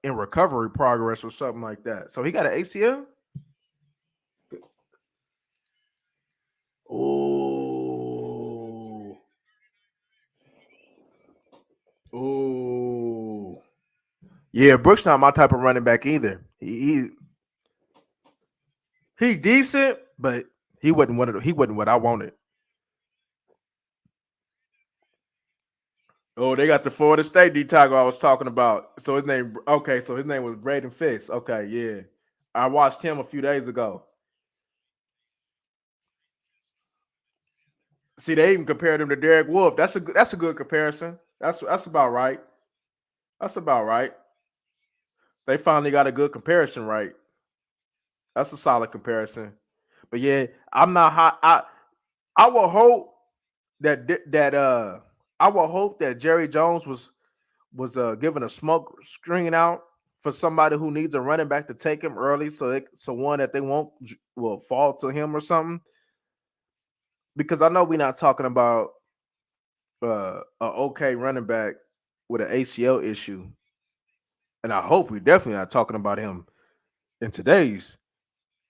recovery progress or something like that. So he got an ACL. Oh, oh, yeah. Brooks not my type of running back either. He decent, but he wasn't what I wanted. Oh, they got the Florida State D tackle I was talking about. So his name, okay, so his name was Braden Fitz. Okay, yeah, I watched him a few days ago. See, they even compared him to Derek Wolf. That's a good comparison. That's about right. That's about right. They finally got a good comparison right. That's a solid comparison. But yeah, I'm not hot. I will hope that I will hope that Jerry Jones was given a smoke screen out for somebody who needs a running back to take him early, so one that they won't will fall to him or something. Because I know we're not talking about a okay running back with an ACL issue, and I hope we definitely not talking about him in today's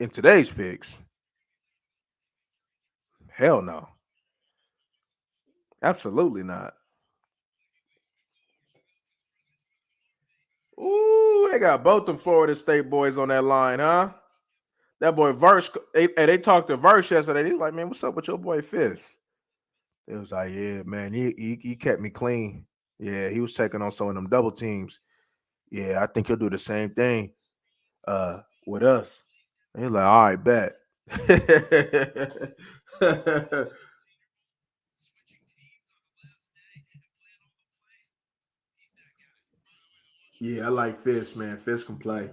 picks. Hell no, absolutely not. Ooh, they got both them Florida State boys on that line, huh? That boy Verse, they talked to Verse yesterday. He's like, man, what's up with your boy Fist? It was like, yeah, man, he kept me clean. Yeah, he was taking on some of them double teams. Yeah, I think he'll do the same thing with us. And he's like, all right, bet. Yeah, I like Fish, man. Fish can play.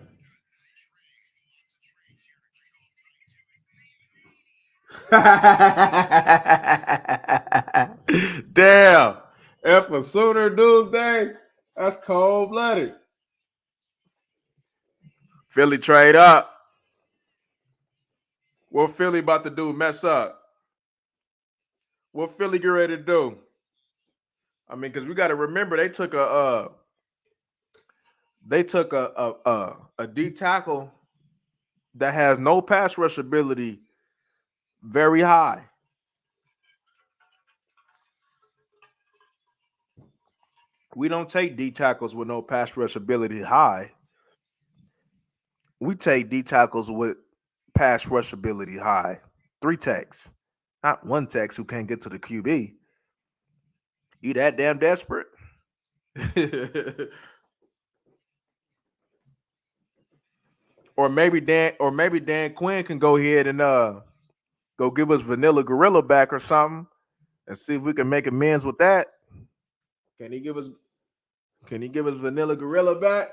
Damn. F for Sooner Doomsday. That's cold blooded. Philly trade up. What Philly about to do? Mess up. What Philly get ready to do? I mean, because we got to remember they took They took a D tackle that has no pass rush ability very high. We don't take D tackles with no pass rush ability high. We take D tackles with pass rush ability high. Three techs, not one techs who can't get to the QB. You that damn desperate? or maybe Dan Quinn can go ahead and go give us Vanilla Gorilla back or something and see if we can make amends with that. Can he give us Vanilla Gorilla back?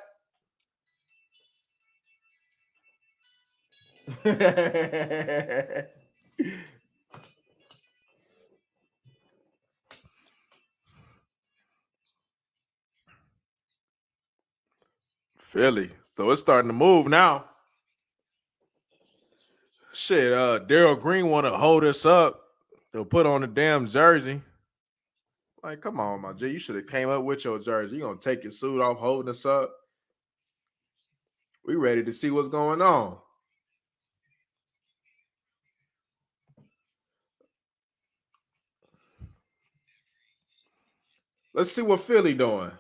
Philly. So it's starting to move now. Shit, Daryl Green want to hold us up. They'll put on the damn jersey. Like, come on, my G. You should have came up with your jersey. You gonna take your suit off, holding us up. We ready to see what's going on. Let's see what Philly doing.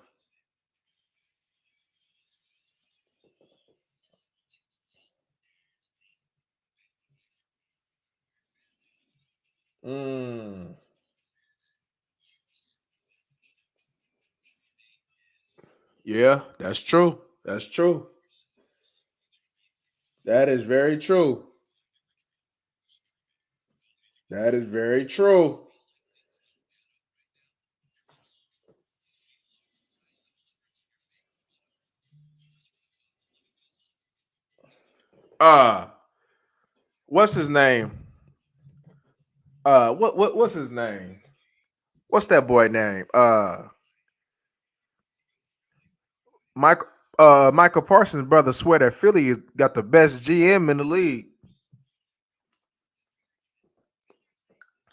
Mm. Yeah, that's true. That's true. That is very true. That is very true. Uh, what's his name? What's his name? What's that boy name? Mike Michael Parsons' brother swear that Philly has got the best GM in the league.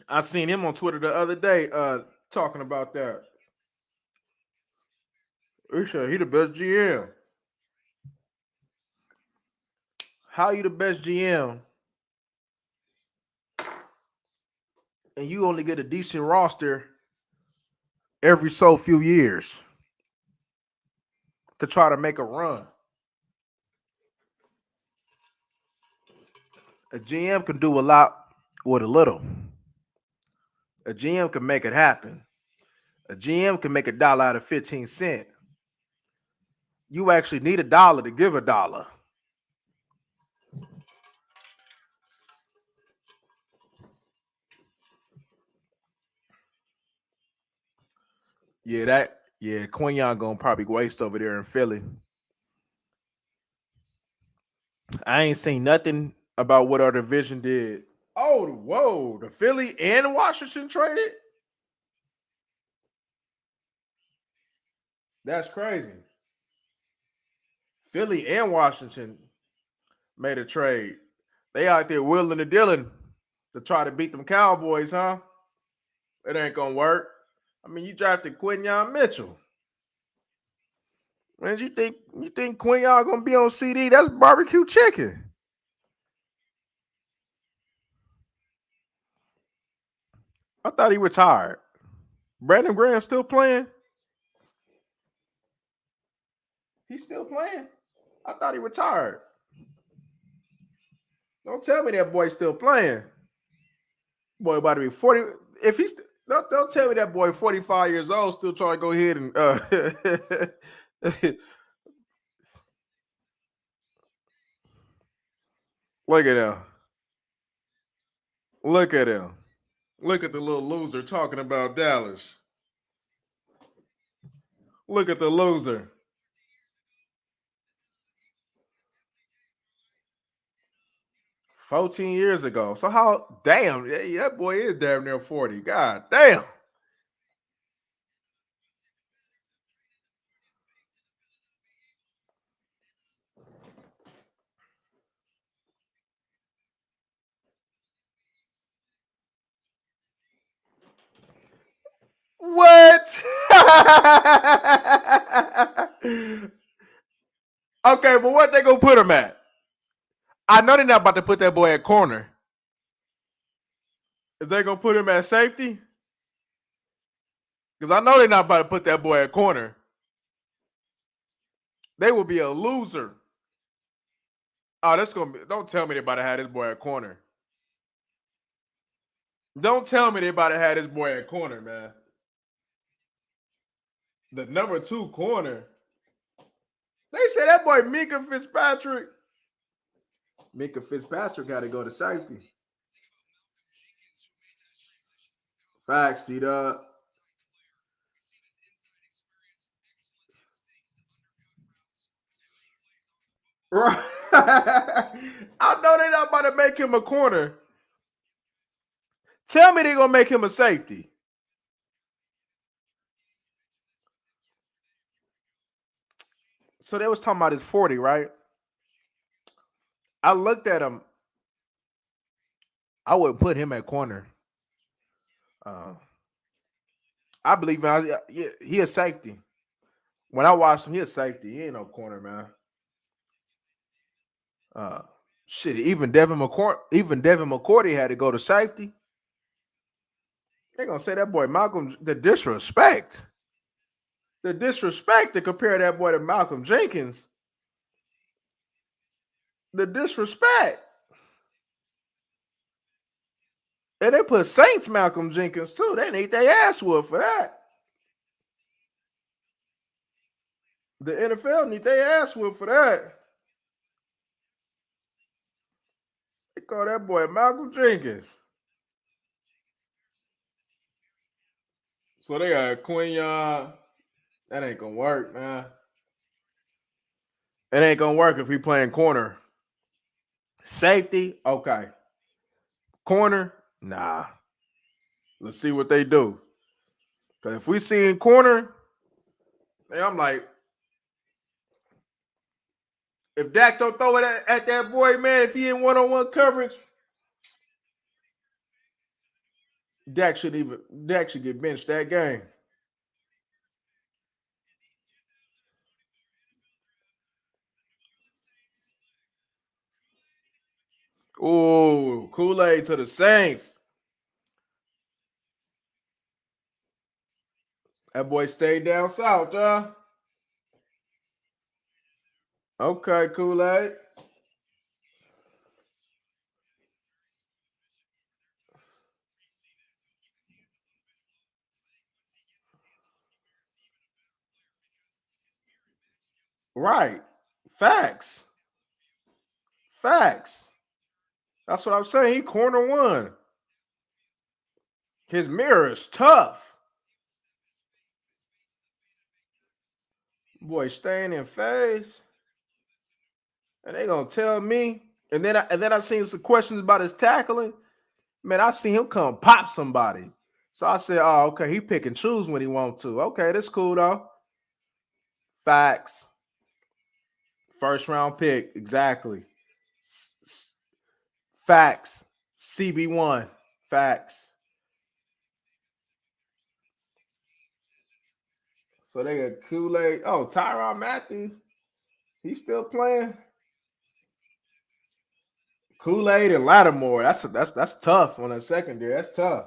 I seen him on Twitter the other day talking about that. He said he the best GM. How you the best GM and you only get a decent roster every so few years to try to make a run? A GM can do a lot with a little. A GM can make it happen. A GM can make $1 out of 15 cents. You actually need $1 to give $1. Quinyon gonna probably waste over there in Philly. I ain't seen nothing about what our division did. Oh, whoa, the Philly and Washington traded? That's crazy. Philly and Washington made a trade. They out there willing and dealing to try to beat them Cowboys, huh? It ain't gonna work. I mean, you drafted Quinyon Mitchell. Man, you think Quinyon gonna be on CD? That's barbecue chicken. I thought he retired. Brandon Graham still playing? He's still playing? I thought he retired. Don't tell me that boy's still playing. Boy about to be 40. If he's don't tell me that boy 45 years old still trying to go ahead and look at him. Look at him. Look at the little loser talking about Dallas. Look at the loser. 14 years ago. So how damn that boy is damn near 40. God damn. What? Okay, but what they gonna put him at? I know they're not about to put that boy at corner. Is they gonna put him at safety? Because I know they're not about to put that boy at corner. They will be a loser. Oh, that's gonna be. Don't tell me they about to have this boy at corner. Don't tell me they about to have this boy at corner, man. The number 2 corner. They say that boy Minkah Fitzpatrick. Minkah Fitzpatrick got to go to safety. Facts, C-Dub. Right. I know they're not about to make him a corner. Tell me they're gonna make him a safety. So they was talking about his 40, right? I looked at him. I wouldn't put him at corner. I believe he a safety. When I watched him, he a safety. He ain't no corner, man. Shit, even Devin McCourty had to go to safety. They're gonna say that boy Malcolm, the disrespect to compare that boy to Malcolm Jenkins. The disrespect. And they put Saints Malcolm Jenkins too. They need their ass whooped for that. The NFL need their ass whooped for that. They call that boy Malcolm Jenkins. So they got Quinion. That ain't gonna work, man. It ain't gonna work if he playing corner. Safety, okay. Corner, nah. Let's see what they do. Because if we see in corner, man, I'm like, if Dak don't throw it at that boy, man, if he in one-on-one coverage, Dak should get benched that game. Ooh, Kool-Aid to the Saints. That boy stayed down south, huh? Okay, Kool-Aid. Right. Facts. Facts. That's what I'm saying. He corner one. His mirror is tough. Boy, staying in phase. And they gonna tell me. And then I seen some questions about his tackling. Man, I seen him come pop somebody. So I said, oh, okay, he pick and choose when he want to. Okay, that's cool though. Facts. First round pick, exactly. Facts. CB1. Facts. So they got Kool-Aid. Oh, Tyrann Mathieu. He's still playing. Kool-Aid and Lattimore. That's tough on that secondary. That's tough.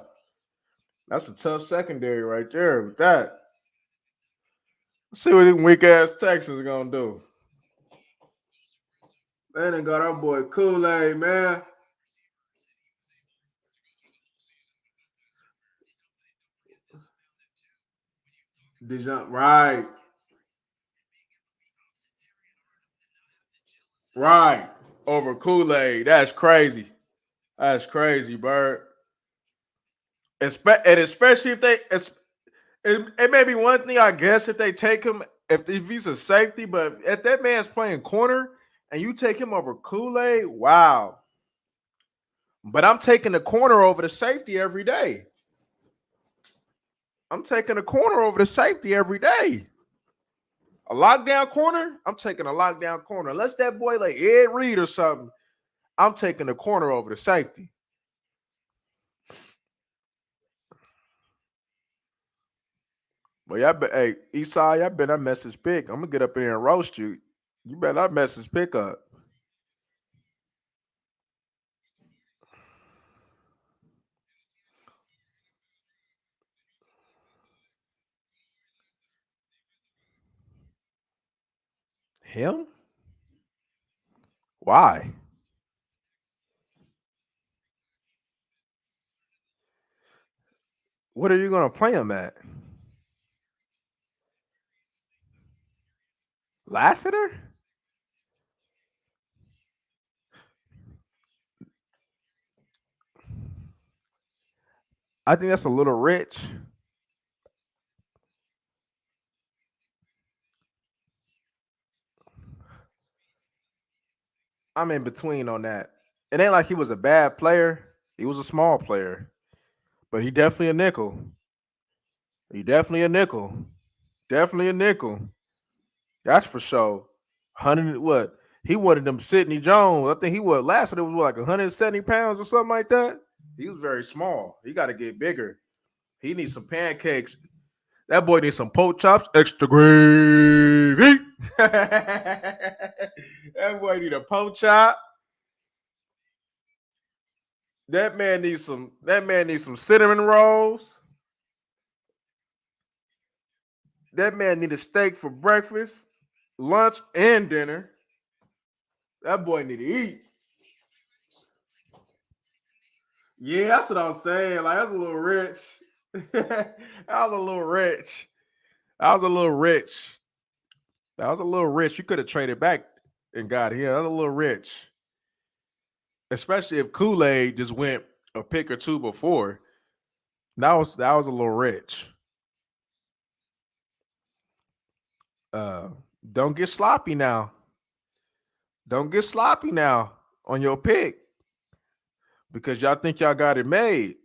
That's a tough secondary right there with that. Let's see what these weak ass Texans are gonna do. They done got our boy Kool-Aid, man. Dijon, right. Right. Over Kool-Aid. That's crazy. That's crazy, Bird. And especially if they it may be one thing, I guess, if they take him, if he's a safety, but if that man's playing corner and you take him over Kool-Aid, wow. But I'm taking the corner over the safety every day. I'm taking the corner over the safety every day. A lockdown corner, I'm taking a lockdown corner. Unless that boy like Ed Reed or something, I'm taking the corner over the safety. But yeah, hey, Esai, I bet I mess his pick. I'm gonna get up in here and roast you. You better not mess his pickup. Him? Why? What are you gonna play him at? Lassiter? I think that's a little rich. I'm in between on that. It ain't like he was a bad player. He was a small player, but he definitely a nickel. He definitely a nickel. Definitely a nickel. That's for sure. 100 what? He wanted them Sidney Jones. I think he was last year it was what, like 170 pounds or something like that. He was very small. He got to get bigger. He needs some pancakes. That boy needs some pork chops, extra gravy. That boy need a pork chop. That man needs some cinnamon rolls. That man need a steak for breakfast, lunch, and dinner. That boy need to eat. Yeah, that's what I'm saying. Like that's a little rich. That was a little rich. That was a little rich. That was a little rich. You could have traded back and got him. That was a little rich. Especially if Kool-Aid just went a pick or two before. That was a little rich. Uh don't get sloppy now. Don't get sloppy now on your pick because y'all think y'all got it made.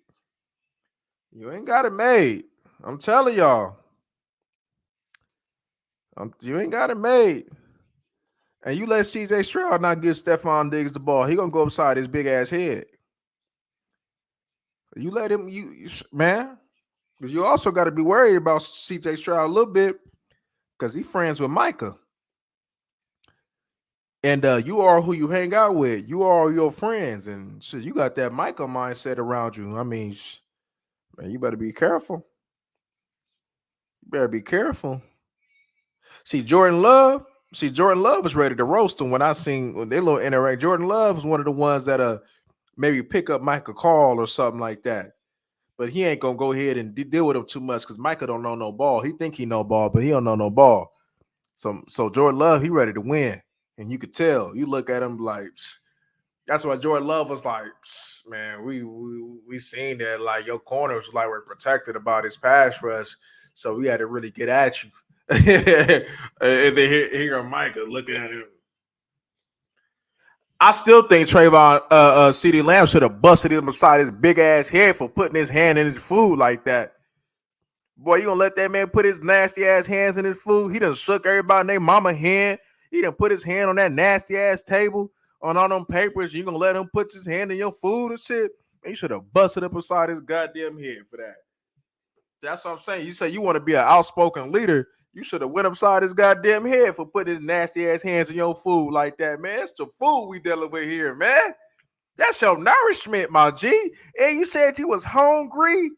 You ain't got it made. I'm telling y'all. You ain't got it made. And you let CJ Stroud not give Stephon Diggs the ball. He gonna go upside his big ass head. You let him, man. Because you also got to be worried about CJ Stroud a little bit because he's friends with Micah. And you are who you hang out with. You are your friends. And shit, you got that Micah mindset around you. I mean, man, you better be careful. You better be careful. See, Jordan Love. See, Jordan Love was ready to roast him when I seen when they little interact. Jordan Love was one of the ones that maybe pick up Micah Call or something like that. But he ain't gonna go ahead and deal with him too much because Micah don't know no ball. He think he know ball, but he don't know no ball. So Jordan Love, he ready to win, and you could tell. You look at him like that's why Jordan Love was like, man, we seen that like your corners like were protected about his pass rush, so we had to really get at you. And then here Micah looking at him. I still think Trayvon CeeDee Lamb should have busted him beside his big ass head for putting his hand in his food like that. Boy, you gonna let that man put his nasty ass hands in his food? He done shook everybody in their mama hand. He done put his hand on that nasty ass table on all them papers. You gonna let him put his hand in your food and shit? Man, you should have busted up beside his goddamn head for that. That's what I'm saying. You say you want to be an outspoken leader. You should have went upside his goddamn head for putting his nasty ass hands in your food like that, man. It's the food we dealing with here, man. That's your nourishment, my G. And you said you was hungry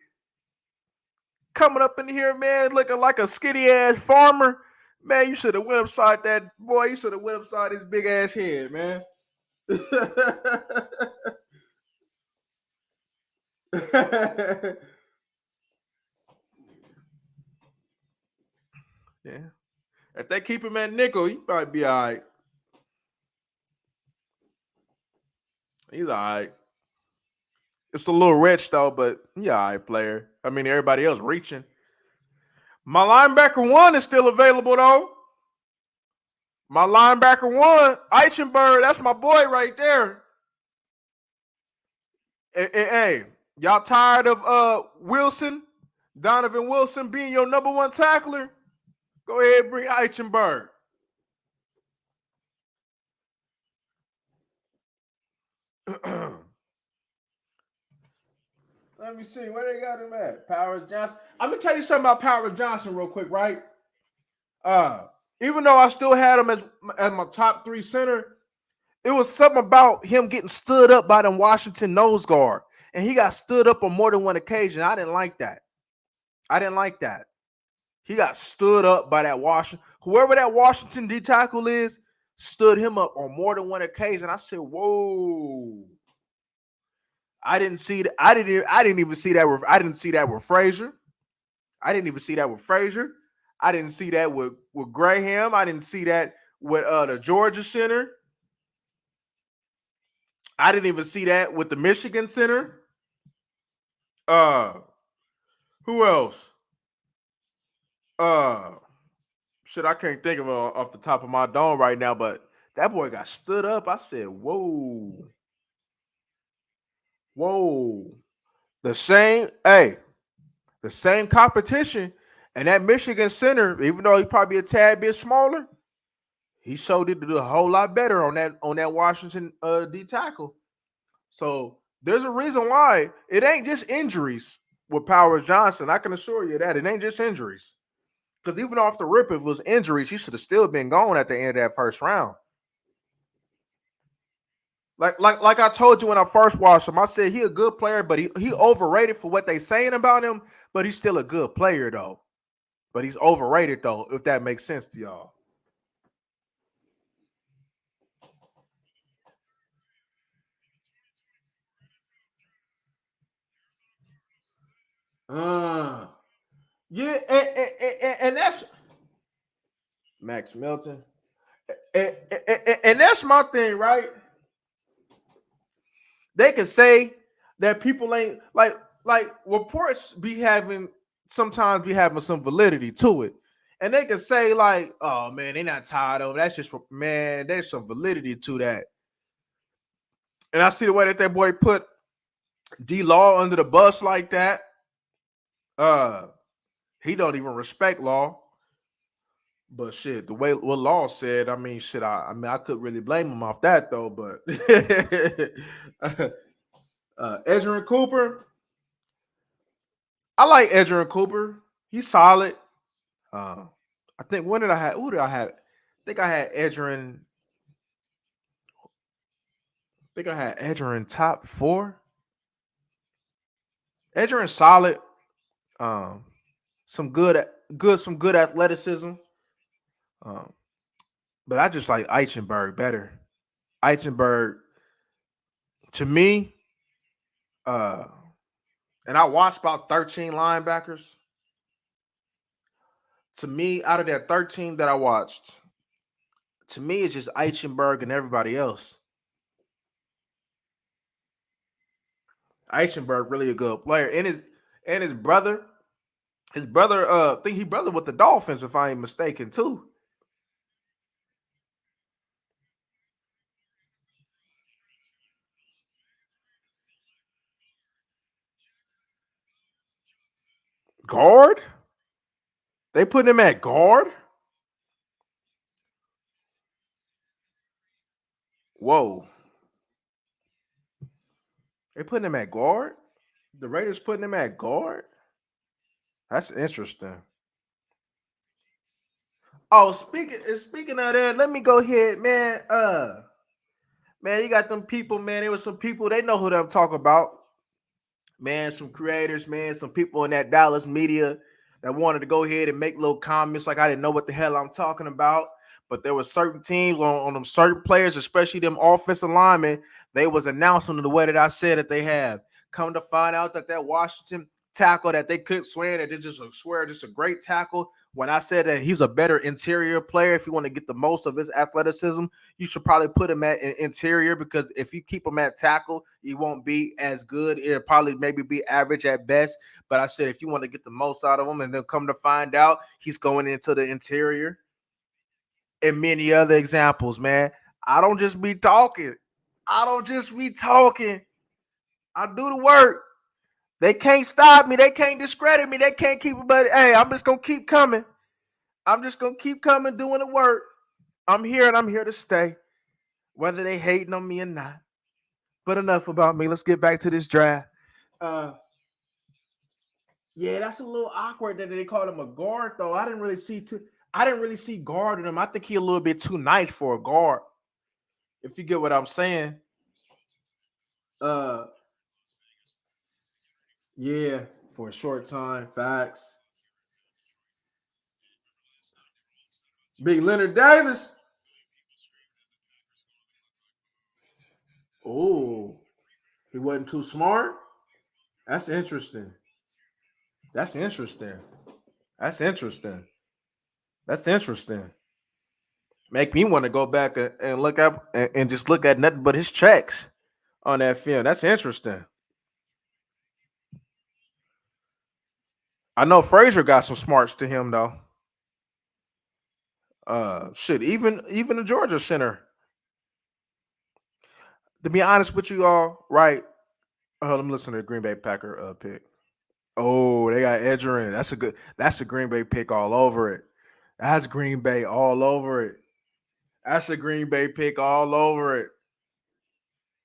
coming up in here, man, looking like a skinny ass farmer. Man, you should have went upside that boy. You should have went upside his big ass head, man. Yeah. If they keep him at nickel, he might be all right. He's all right. It's a little rich though, but yeah, all right, player. I mean, everybody else reaching. My linebacker one is still available though. My linebacker one, Eichenberg, that's my boy right there. Hey, y'all tired of Wilson, Donovan Wilson being your number one tackler? Go ahead and bring Eichenberg. Let me see where they got him at. Power Johnson. I'm gonna tell you something about Power Johnson real quick, right? Uh Even though I still had him as my top 3 center, it was something about him getting stood up by them Washington nose guard. And he got stood up on more than one occasion. I didn't like that. I didn't like that. He got stood up by that Washington. Whoever that Washington D tackle is, stood him up on more than one occasion. I said, "Whoa!" I didn't see that. I didn't even see that. I didn't see that with Frazier. I didn't even see that with Frazier. I didn't see that with Graham. I didn't see that with the Georgia center. I didn't even see that with the Michigan center. Who else? Uh, Shit, I can't think of it off the top of my dome right now, but that boy got stood up. I said, "Whoa, whoa." The same competition, and that Michigan center, even though he probably a tad bit smaller, he showed it to do a whole lot better on that Washington D tackle. So there's a reason why it ain't just injuries with Powers Johnson. I can assure you that it ain't just injuries. Because even off the rip, if it was injuries, he should have still been gone at the end of that first round. Like I told you when I first watched him, I said he a good player, but he overrated for what they saying about him. But he's still a good player though. But he's overrated though, if that makes sense to y'all. Uh, yeah, and that's Max Milton. And that's my thing, right? They can say that people ain't like reports be having sometimes be having some validity to it. And they can say, like, oh man, they not tired of it. That's just man, there's some validity to that. And I see the way that boy put D Law under the bus like that. Uh he don't even respect Law. But shit, the way what Law said, I mean, shit, I mean, I couldn't really blame him off that though. But Edgerrin Cooper, I like Edgerrin Cooper. He's solid. Uh, I think when did I have? Who did I have? I think I had Edgerrin. I think I had Edgerrin top 4. Edgerrin solid. Um, some some good athleticism. Um, but I just like Eichenberg better. Eichenberg, to me, uh, and I watched about 13 linebackers. To me, out of that 13 that I watched, to me, it's just Eichenberg and everybody else. Eichenberg really a good player, and his brother, I think he brother with the Dolphins, if I ain't mistaken, too. Guard? They put him at guard? Whoa. They putting him at guard? The Raiders putting him at guard? That's interesting. Oh, speaking of that, let me go ahead, man. Man, you got them people, man. There was some people, they know who I'm talking about. Man, some creators, man, some people in that Dallas media that wanted to go ahead and make little comments like I didn't know what the hell I'm talking about. But there were certain teams on them certain players, especially them offensive linemen, they was announcing the way that I said that they have. Come to find out that Washington tackle that they could swear that they just swear just a great tackle. When I said that he's a better interior player, if you want to get the most of his athleticism, you should probably put him at interior, because if you keep him at tackle, he won't be as good. It'll probably maybe be average at best. But I said if you want to get the most out of him, and then come to find out he's going into the interior. And many other examples, man. I don't just be talking. I don't just be talking. I do the work. They can't stop me. They can't discredit me. They can't keep it. But hey, I'm just gonna keep coming. I'm just gonna keep coming, doing the work. I'm here and I'm here to stay, whether they hating on me or not. But enough about me. Let's get back to this draft. Uh, yeah, that's a little awkward that they called him a guard, though. I didn't really see too. I didn't really see guard in him. I think he a little bit too nice for a guard. If you get what I'm saying. Uh yeah, for a short time. Facts. Big Leonard Davis. Oh, he wasn't too smart. That's interesting. That's interesting. That's interesting. That's interesting. Make me want to go back and look up and just look at nothing but his checks on that film. That's interesting. I know Frazier got some smarts to him though. Shit, even the Georgia center. To be honest with you all, right? Let me listen to the Green Bay Packer pick. Oh, they got Edgerrin. That's a Green Bay pick all over it. That's Green Bay all over it. That's a Green Bay pick all over it.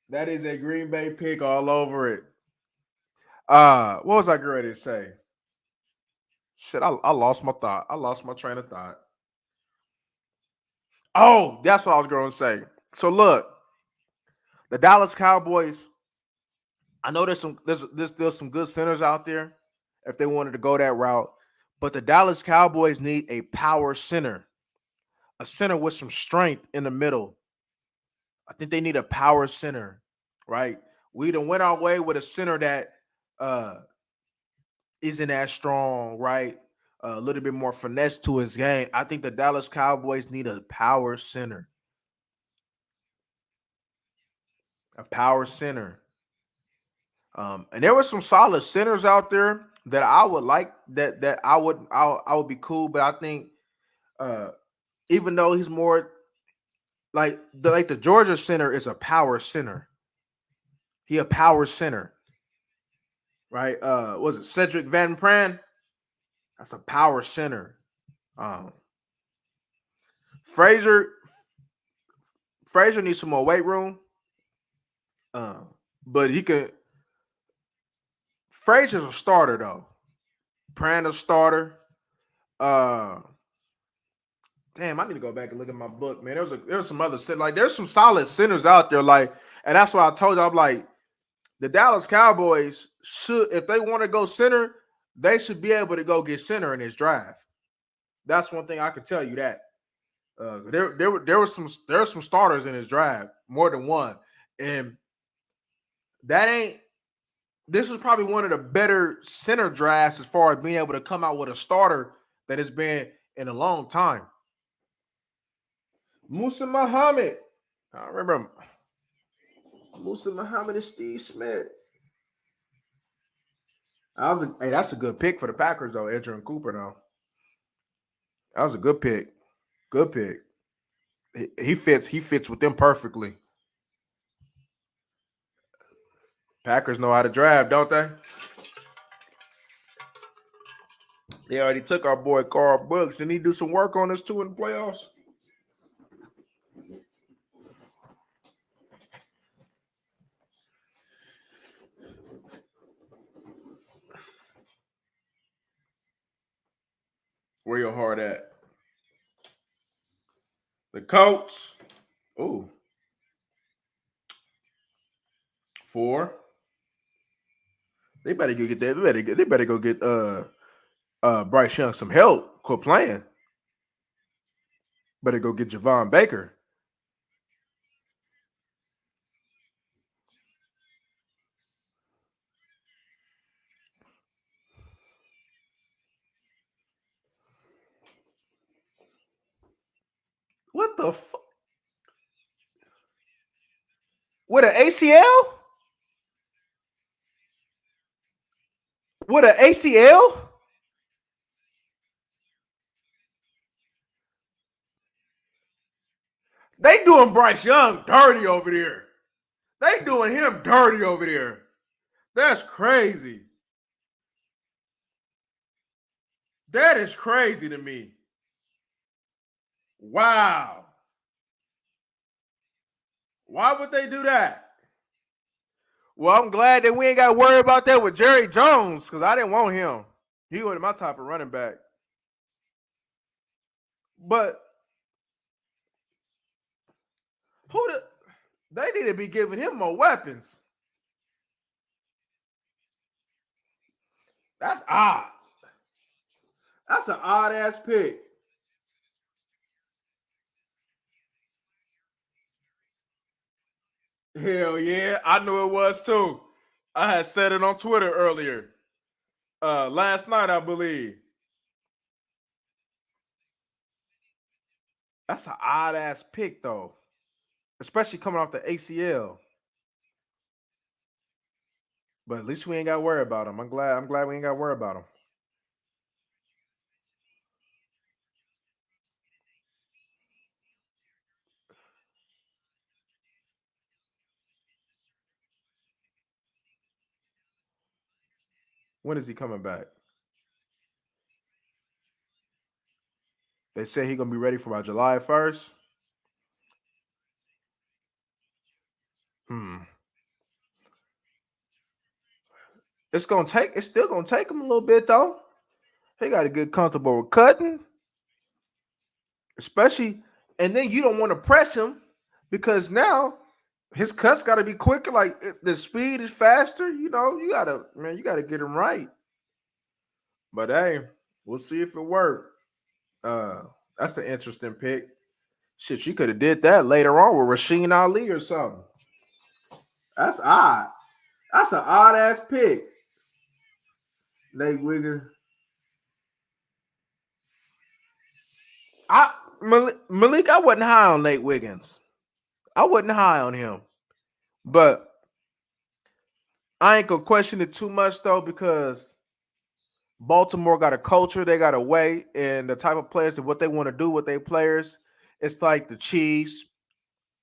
That is a Green Bay pick all over it. What was I getting ready to say? Shit, I lost my thought. I lost my train of thought. Oh, that's what I was going to say. So look, the Dallas Cowboys. I know there's still some good centers out there if they wanted to go that route, but the Dallas Cowboys need a power center, a center with some strength in the middle. I think they need a power center, right? We done went our way with a center that uh isn't as strong, right? A little bit more finesse to his game. I think the Dallas Cowboys need a power center. A power center. And there were some solid centers out there that I would like that I would be cool, but I think uh even though he's more like the Georgia center is a power center. He a power center, right? Was it Cedric Van Pran? That's a power center. Um Frazier Frazier needs some more weight room. But he could Frazier's a starter though. Pran a starter. Uh Damn, I need to go back and look at my book, man. There was some other there's some solid centers out there, and that's why I told you I'm like the Dallas Cowboys should, if they want to go center, they should be able to go get center in this draft. That's one thing I can tell you that. There were some starters in his draft, more than one, and that ain't. This is probably one of the better center drafts as far as being able to come out with a starter that has been in a long time. Musa Muhammad. I remember Musa Muhammad and Steve Smith. That's a good pick for the Packers though, Edgerrin Cooper though. That was a good pick. Good pick. He fits with them perfectly. Packers know how to draft, don't they? They already took our boy Carl Brooks. Didn't he do some work on us too in the playoffs? Where your heart at? The Colts. Ooh. 4. They better go get that. They better go get Bryce Young some help. Quit playing. Better go get Javon Baker. What the fuck? With an ACL? With an ACL? They doing Bryce Young dirty over there. They doing him dirty over there. That's crazy. That is crazy to me. Wow. Why would they do that? Well, I'm glad that we ain't got to worry about that with Jerry Jones because I didn't want him. He was my type of running back. But who the they need to be giving him more weapons. That's odd. That's an odd ass pick. Hell yeah, I knew it was too. I had said it on Twitter earlier. Last night, I believe. That's an odd ass pick though, especially coming off the ACL. But at least we ain't got to worry about him. I'm glad we ain't got to worry about him. When is he coming back? They say he gonna be ready for by July 1st. Hmm. It's still gonna take him a little bit though. He got to get comfortable with cutting, especially, and then you don't want to press him because now his cuts got to be quicker. Like the speed is faster. You gotta get him right. But hey, we'll see if it works. Uh, that's an interesting pick. Shit, you could have did that later on with Rasheen Ali or something. That's odd. That's an odd ass pick. Nate Wiggins. Malik, I wasn't high on Nate Wiggins. I wasn't high on him, but I ain't gonna question it too much though because Baltimore got a culture, they got a way, and the type of players and what they want to do with their players. It's like the Chiefs,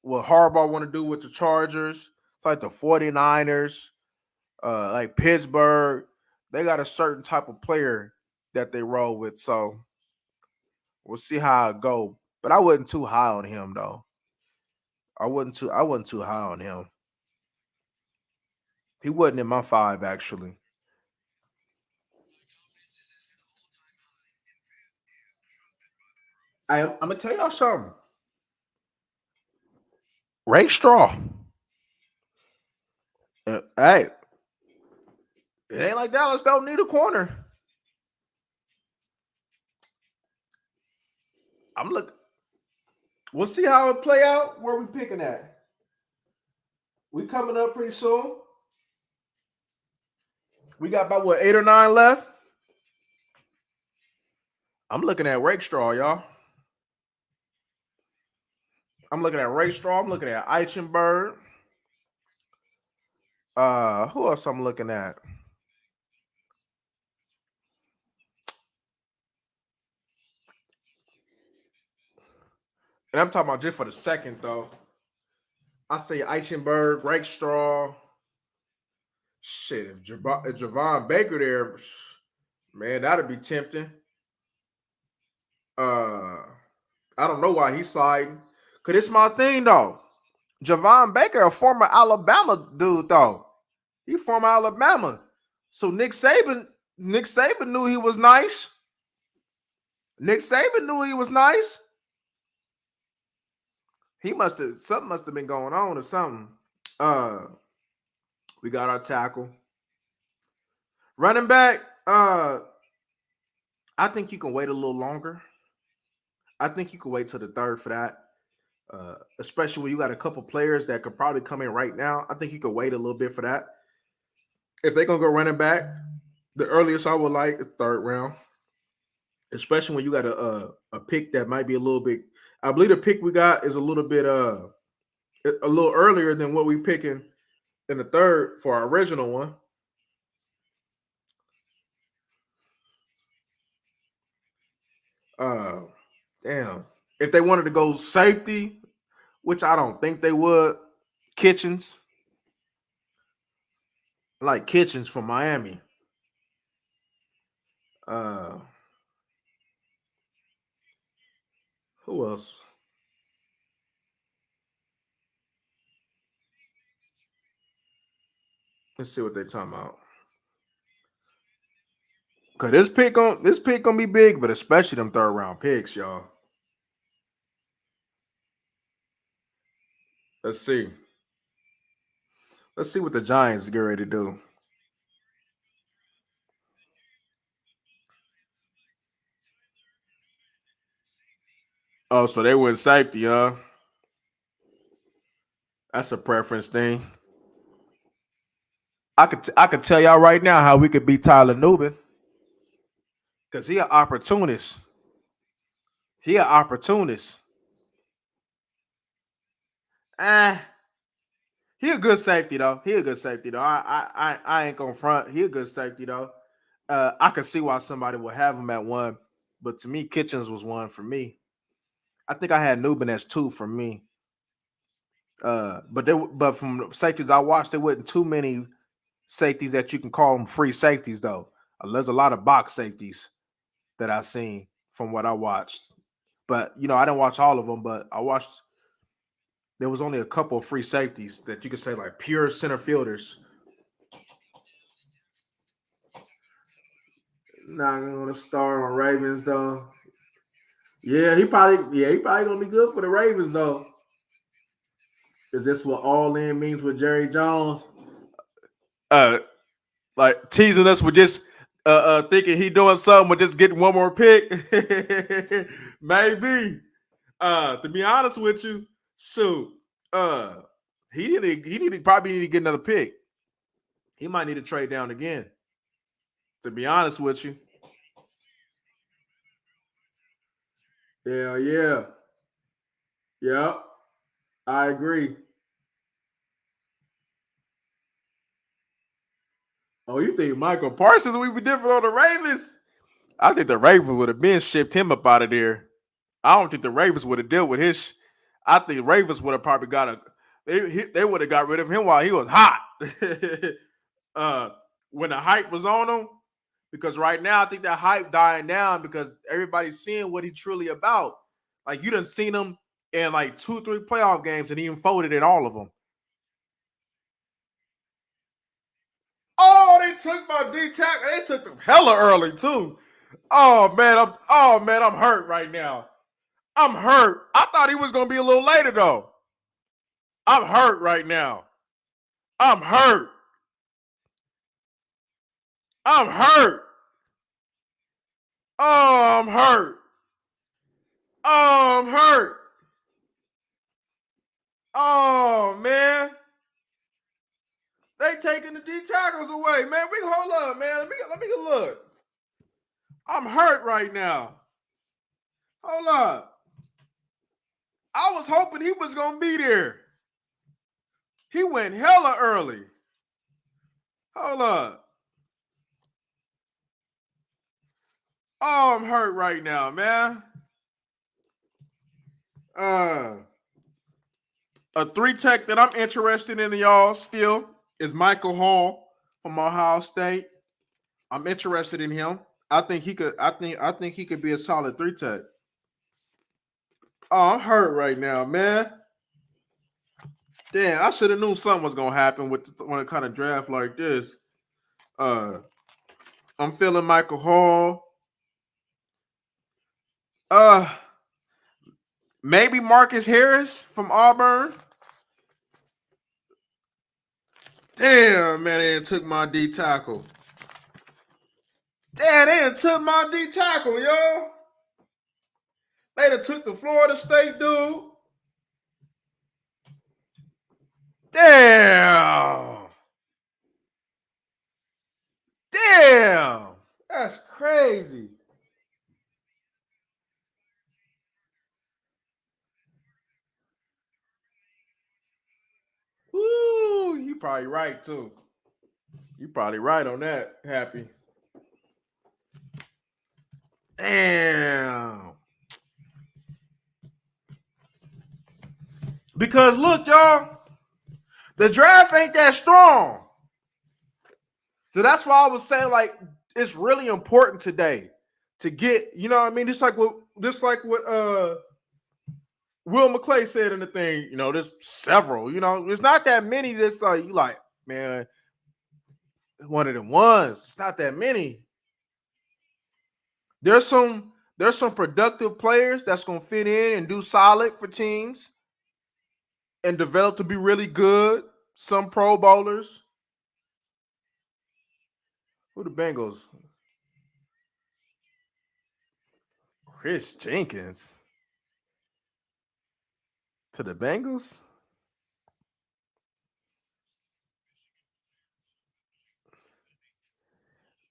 what Harbaugh want to do with the Chargers. It's like the 49ers, like Pittsburgh. They got a certain type of player that they roll with. So we'll see how it go. But I wasn't too high on him though. I wasn't too high on him. He wasn't in my five actually. I'm gonna tell y'all something. Ray Straw. Hey, it ain't like Dallas don't need a corner. I'm look. We'll see how it play out. Where we picking at? We coming up pretty soon. We got about what 8 or 9 left. I'm looking at Rakestraw, y'all. I'm looking at Rakestraw. I'm looking at Eichenberg. Who else I'm looking at? And I'm talking about just for the second though. I say Eichenberg, Rakestraw. Shit, if Javon Baker there, man, that'd be tempting. Uh, I don't know why he's sliding. Cause it's my thing though. Javon Baker, a former Alabama dude though. He from Alabama. So Nick Saban knew he was nice. Nick Saban knew he was nice. He something must have been going on or something. Uh we got our tackle. Running back, I think you can wait a little longer. I think you can wait till the third for that. Especially when you got a couple players that could probably come in right now. I think you could wait a little bit for that. If they're gonna go running back, the earliest I would like is third round, especially when you got a pick that might be a little bit. I believe the pick we got is a little bit a little earlier than what we picking in the third for our original one. Uh, damn. If they wanted to go safety, which I don't think they would, Kitchens, like Kitchens from Miami. Uh, who else? Let's see what they talking about. Cause this pick gonna be big, but especially them third round picks, y'all. Let's see. Let's see what the Giants get ready to do. Oh, so they went safety, huh? That's a preference thing. I could tell y'all right now how we could beat Tyler Nubin. Because he an opportunist. He an opportunist. Ah, he a good safety though. He a good safety though. I ain't gonna front. He a good safety though. I could see why somebody would have him at one, but to me, Kitchens was one for me. I think I had Nubin as two for me. But from the safeties I watched, there wasn't too many safeties that you can call them free safeties though. There's a lot of box safeties that I seen from what I watched. But I didn't watch all of them, but I watched. There was only a couple of free safeties that you could say like pure center fielders. Not gonna start on Ravens though. He probably gonna be good for the Ravens though. Is this what all in means with Jerry Jones? Uh, like teasing us with just thinking he doing something with just getting one more pick. Maybe. To be honest with you, shoot. He probably need to get another pick. He might need to trade down again. To be honest with you. Hell yeah. Yep. I agree. Oh, you think Michael Parsons would be different on the Ravens? I think the Ravens would have been shipped him up out of there. I don't think the Ravens would have dealt with his. I think the Ravens would have probably got a. They would have got rid of him while he was hot. uh, when the hype was on him, because right now I think that hype dying down because everybody's seeing what he's truly about. Like you done seen him in like 2-3 playoff games and he unfolded in all of them. Oh, they took my D tackle. They took them hella early too. Oh man, I'm hurt right now. I'm hurt. I thought he was gonna be a little later though. I'm hurt right now. I'm hurt. I'm hurt. Oh, I'm hurt. Oh, I'm hurt. Oh man, they taking the D tackles away, man. We hold up, man. Let me look. I'm hurt right now. Hold up. I was hoping he was gonna be there. He went hella early. Hold up. Oh, I'm hurt right now, man. A three tech that I'm interested in, y'all, still is Michael Hall from Ohio State. I'm interested in him. I think he could. I think he could be a solid three tech. Oh, I'm hurt right now, man. Damn, I should have known something was gonna happen when it kind of draft like this. Uh, I'm feeling Michael Hall. Uh, maybe Marcus Harris from Auburn. Damn, man, they took my D tackle. Damn, they took my D tackle, yo. They done took the Florida State dude. Damn. Damn. That's crazy. Woo, you probably right too. You probably right on that, Happy. Damn. Because look, y'all, the draft ain't that strong. So that's why I was saying, like, it's really important today to get, you know what I mean? Just like what Will McClay said in the thing, there's several, there's not that many that's like you like, man, one of them ones. It's not that many. There's some productive players that's gonna fit in and do solid for teams. and developed to be really good. Some Pro Bowlers. Who the Bengals? Chris Jenkins to the Bengals?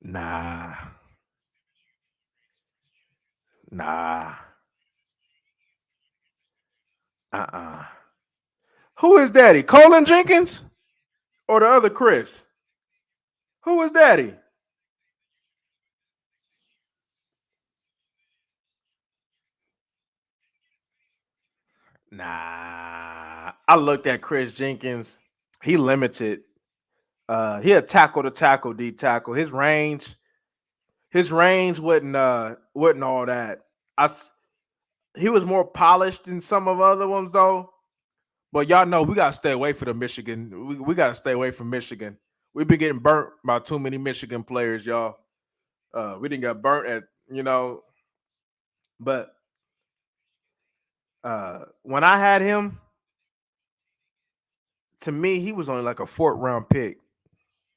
Nah, nah. Uh-uh. Who is daddy? Colin Jenkins or the other Chris? Who is daddy? Nah. I looked at Chris Jenkins. He limited. He had tackle to tackle, D tackle. His range wasn't all that. He was more polished than some of the other ones though. But y'all know we gotta stay away from the Michigan. We gotta stay away from Michigan. We've been getting burnt by too many Michigan players, y'all. We didn't get burnt but when I had him, to me, he was only like a fourth round pick.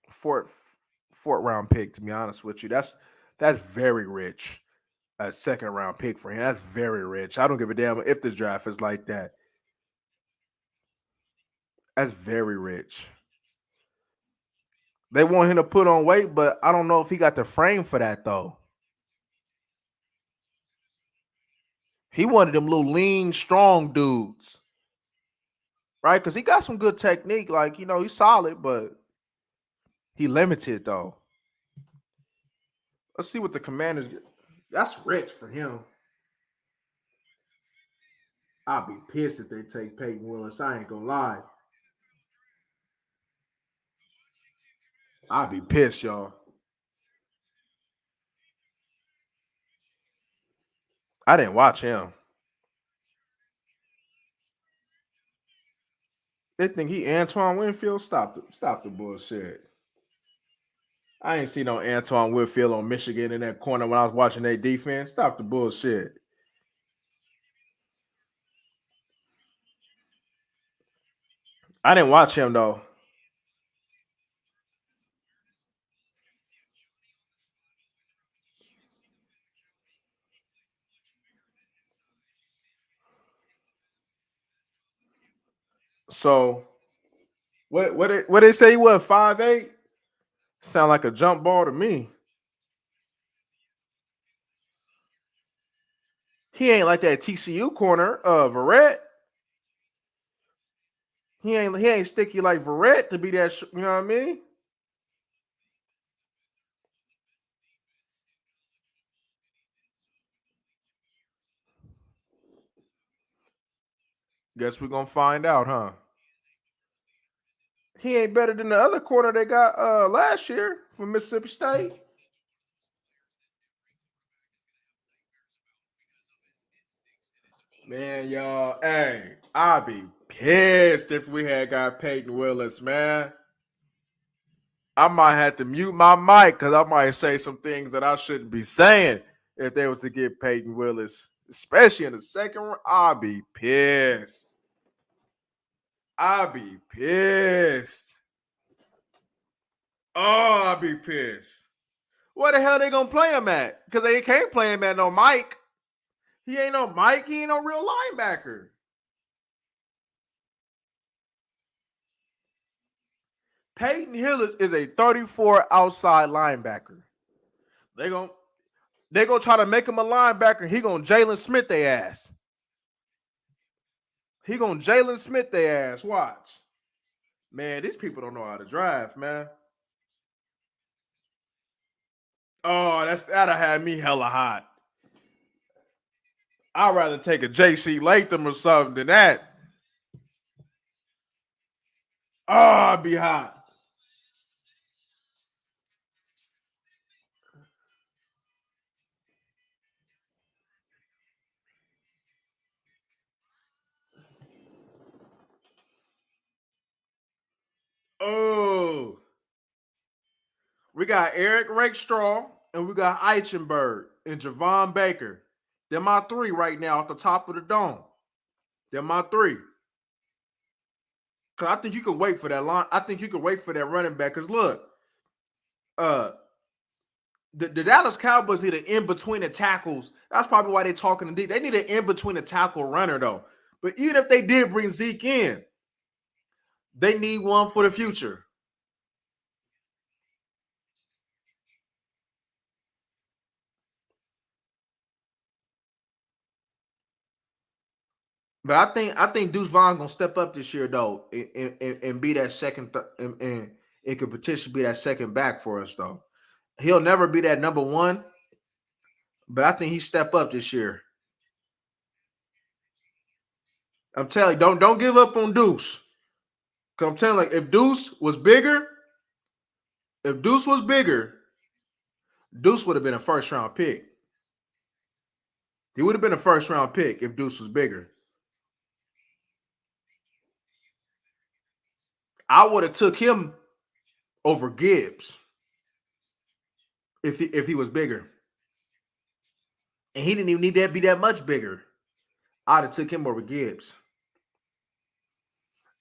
Fourth fourth round pick, to be honest with you. That's very rich. A second round pick for him. That's very rich. I don't give a damn if the draft is like that. That's very rich. They want him to put on weight, but I don't know if he got the frame for that though. He wanted them little lean, strong dudes, right? Because he got some good technique. Like, he's solid, but he limited though. Let's see what the Commanders get. That's rich for him. I'll be pissed if they take Peyton Willis. I ain't gonna lie. I'll be pissed, y'all. I didn't watch him. They think he Antoine Winfield. Stop the bullshit. I ain't see no Antoine Winfield on Michigan in that corner when I was watching their defense. Stop the bullshit. I didn't watch him though. So what they say he was 5'8"? Sound like a jump ball to me. He ain't like that TCU corner, Verrett. He ain't sticky like Verrett to be that. You know what I mean? Guess we're gonna find out, huh? He ain't better than the other corner they got last year from Mississippi State. Man, y'all, hey, I'd be pissed if we had got Peyton Willis, man. I might have to mute my mic because I might say some things that I shouldn't be saying if they was to get Peyton Willis, especially in the second round. I'd be pissed. I'd be pissed. Oh, I'd be pissed. Where the hell they gonna play him at? Because they can't play him at no Mike. He ain't no Mike. He ain't no real linebacker. Peyton Hill is a 34 outside linebacker. They gon' they gonna try to make him a linebacker. He gonna Jalen Smith their ass. He gonna Jalen Smith their ass. Watch, man. These people don't know how to drive, man. Oh, that'll have me hella hot. I'd rather take a JC Latham or something than that. Oh, I'd be hot. Oh, we got Eric Rakestraw and we got Eichenberg and Javon Baker. They're my three right now at the top of the dome. They're my three. Because I think you could wait for that line. I think you could wait for that running back. Because look, uh, the Dallas Cowboys need an in between the tackles. That's probably why they're talking to D. They need an in between the tackle runner though. But even if they did bring Zeke in, they need one for the future. But I think Deuce Vaughn gonna step up this year though, and be that second, and it could potentially be that second back for us though. He'll never be that number one, but I think he step up this year. I'm telling you, don't give up on Deuce. Cause I'm telling you, like if Deuce was bigger, Deuce would have been a first round pick. He would have been a first round pick if Deuce was bigger. I would have took him over Gibbs if he was bigger, and he didn't even need to be that much bigger. I'd have took him over Gibbs.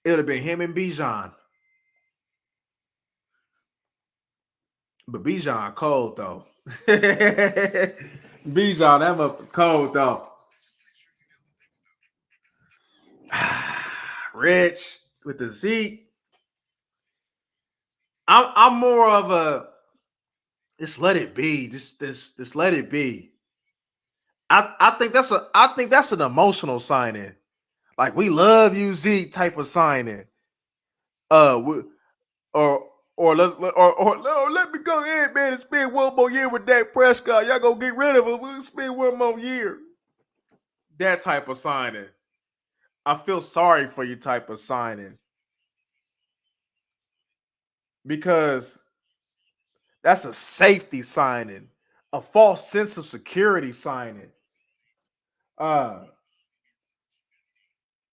It would have been him and Bijan. But Bijan cold though. Bijan, that motherfucker cold though. Rich with the Zeke. I'm more of a just let it be. Just let it be. I think that's an emotional signing. Like we love you, Zeke type of signing. We, or let me go ahead, man, and spend one more year with Dak Prescott. Y'all gonna get rid of him. We'll spend one more year. That type of signing. I feel sorry for you type of signing because that's a safety signing, a false sense of security signing. Uh,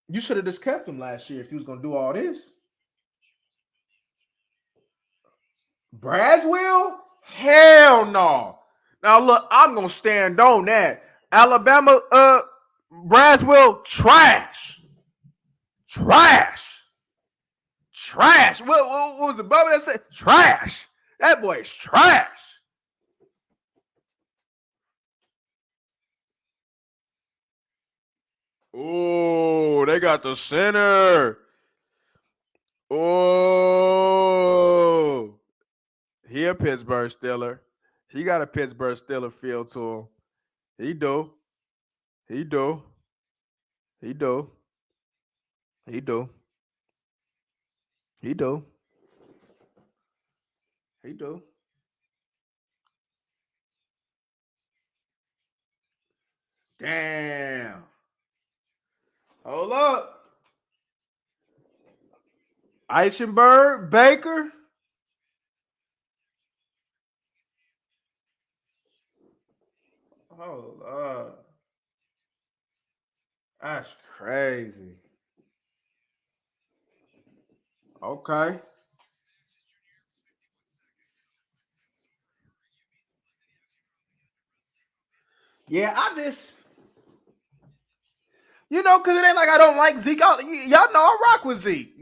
you should have just kept him last year if he was gonna do all this. Braswell? Hell no. Now look, I'm gonna stand on that. Alabama, Braswell, trash. Trash. Trash. What was the Bubba that said? Trash. That boy is trash. Oh, they got the center. Oh, he a Pittsburgh Steeler. He got a Pittsburgh Steeler feel to him. He do. He do. He do. He do. He do. He do. Damn. Hold up. Eichenberg, Baker. Hold up. That's crazy. Okay. Yeah, because it ain't like I don't like Zeke. Y'all know I rock with Zeke.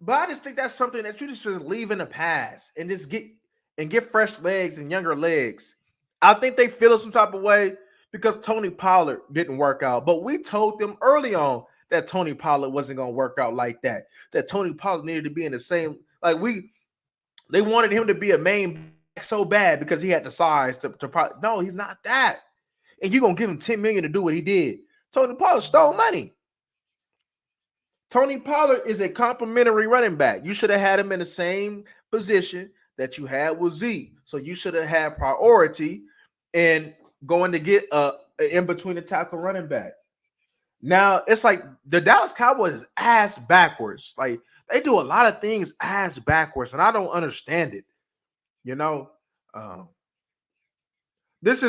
But I just think that's something that you just should leave in the past and just get fresh legs and younger legs. I think they feel some type of way because Tony Pollard didn't work out. But we told them early on that Tony Pollard wasn't going to work out like that. That Tony Pollard needed to be in the same they wanted him to be a main back so bad because he had the size to no, he's not that. And you're gonna give him 10 million to do what he did. Tony Pollard stole money. Tony Pollard is a complimentary running back. You should have had him in the same position that you had with Zeke. So you should have had priority in going to get a in between the tackle running back. Now it's like the Dallas Cowboys is ass backwards. Like they do a lot of things ass backwards, and I don't understand it. You know, um, this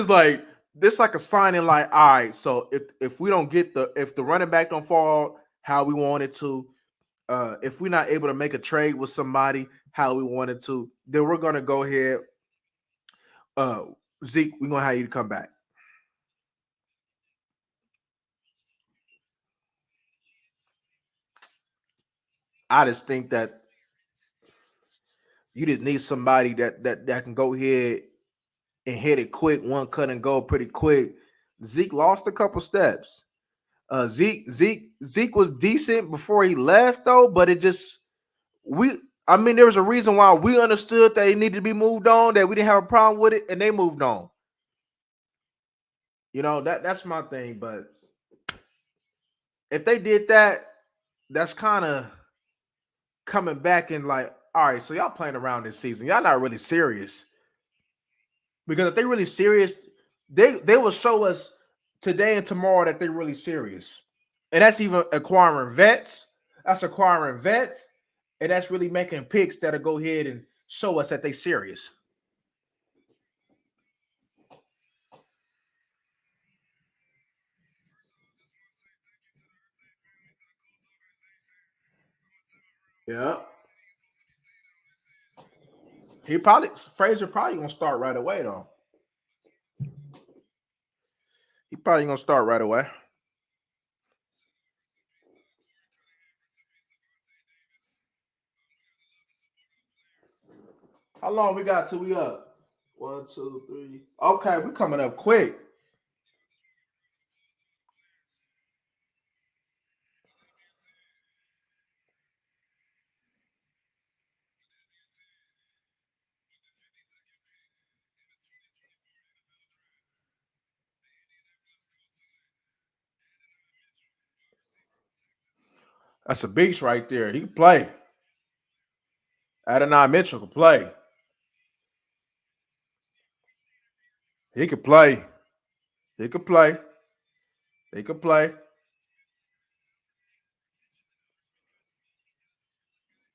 like a signing. Like, all right, so if we don't get if the running back don't fall how we want it to, if we're not able to make a trade with somebody how we wanted to, then we're gonna go ahead. Uh, Zeke, we're gonna have you to come back. I just think that you just need somebody that can go ahead and hit it quick, one cut and go pretty quick. Zeke lost a couple steps. Zeke was decent before he left though, but it just we. I mean, there was a reason why we understood that it needed to be moved on, that we didn't have a problem with it, and they moved on. You know that's my thing. But if they did that, that's kind of coming back and like, all right, so y'all playing around this season. Y'all not really serious. Because if they really serious, they will show us today and tomorrow that they're really serious. And that's even acquiring vets. That's acquiring vets, and that's really making picks that'll go ahead and show us that they serious. Yeah. He probably Frazier probably gonna start right away though. He probably gonna start right away. How long we got till we up? One, two, three. Okay, we coming up quick. That's a beast right there. He can play. Adonai Mitchell can play. He can play. He can play. He can play.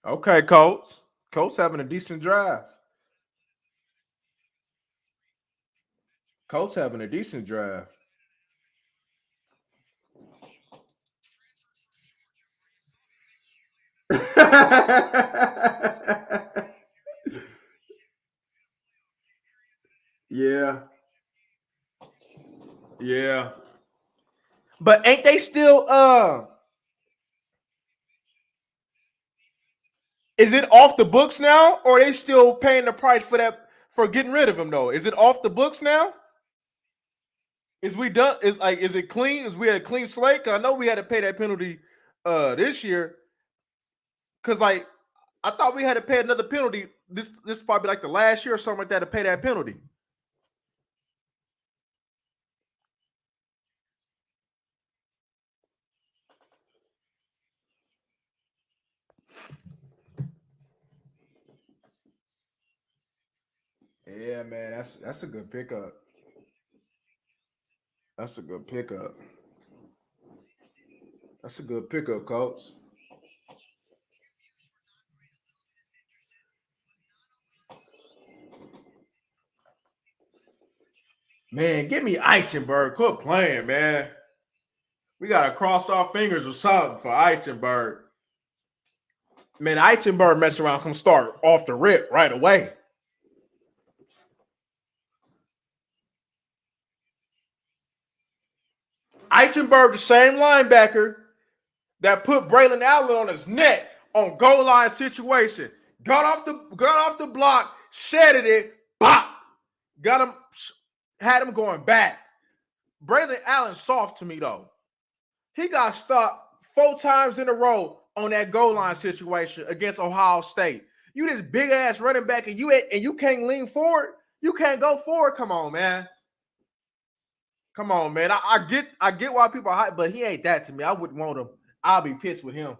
Okay, Colts. Colts having a decent drive. Colts having a decent drive. Yeah, yeah. But ain't they still is it off the books now, or are they still paying the price for that for getting rid of him though? Is it off the books now? Is we done? Is it clean? Is we had a clean slate? 'Cause I know we had to pay that penalty this year. Cause like I thought we had to pay another penalty. This is probably like the last year or something like that to pay that penalty. Yeah, man, that's a good pickup. That's a good pickup. That's a good pickup, coach. Man, give me Eichenberg. Quit playing, man. We gotta cross our fingers or something for Eichenberg. Man, Eichenberg mess around, come start off the rip right away. Eichenberg, the same linebacker that put Braylon Allen on his neck on goal line situation. Got off the block, shedded it, bop. Got him, had him going back. Braylon Allen soft to me though. He got stopped 4 times in a row on that goal line situation against Ohio State. You this big ass running back and you can't lean forward. You can't go forward. Come on, man. Come on, man. I get why people are hype, but he ain't that to me. I wouldn't want him. I'll be pissed with him.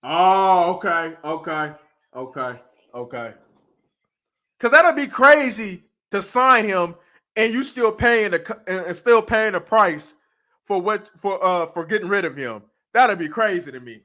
Oh, okay, okay, okay, okay. Because that'd be crazy to sign him and you still paying and still paying the price for getting rid of him. That'd be crazy to me.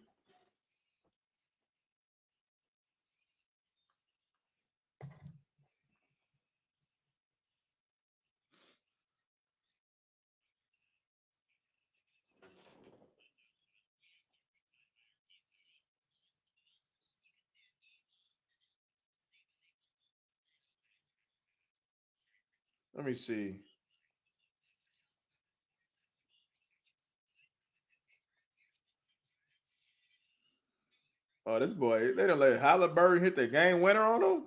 Let me see. Oh, this boy, they done let Halliburton hit the game winner on them.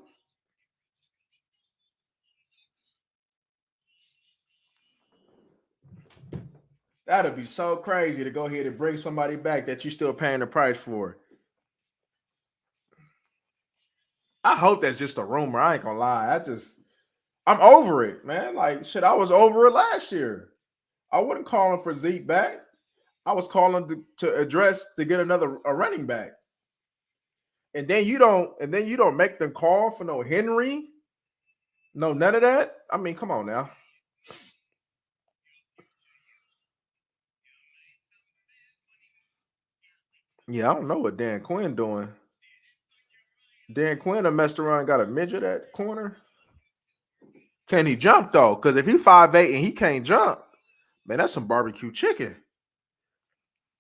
That'd be so crazy to go ahead and bring somebody back that you still paying the price for. I hope that's just a rumor. I ain't gonna lie. I'm over it, man. Like shit, I was over it last year. I wasn't calling for Zeke back. I was calling to address to get another a running back. And then you don't make them call for no Henry, no none of that. I mean, come on now. Yeah, I don't know what Dan Quinn doing. Dan Quinn have messed around and got a midget at corner. Can he jump though? Because if he 5'8" and he can't jump, man, that's some barbecue chicken.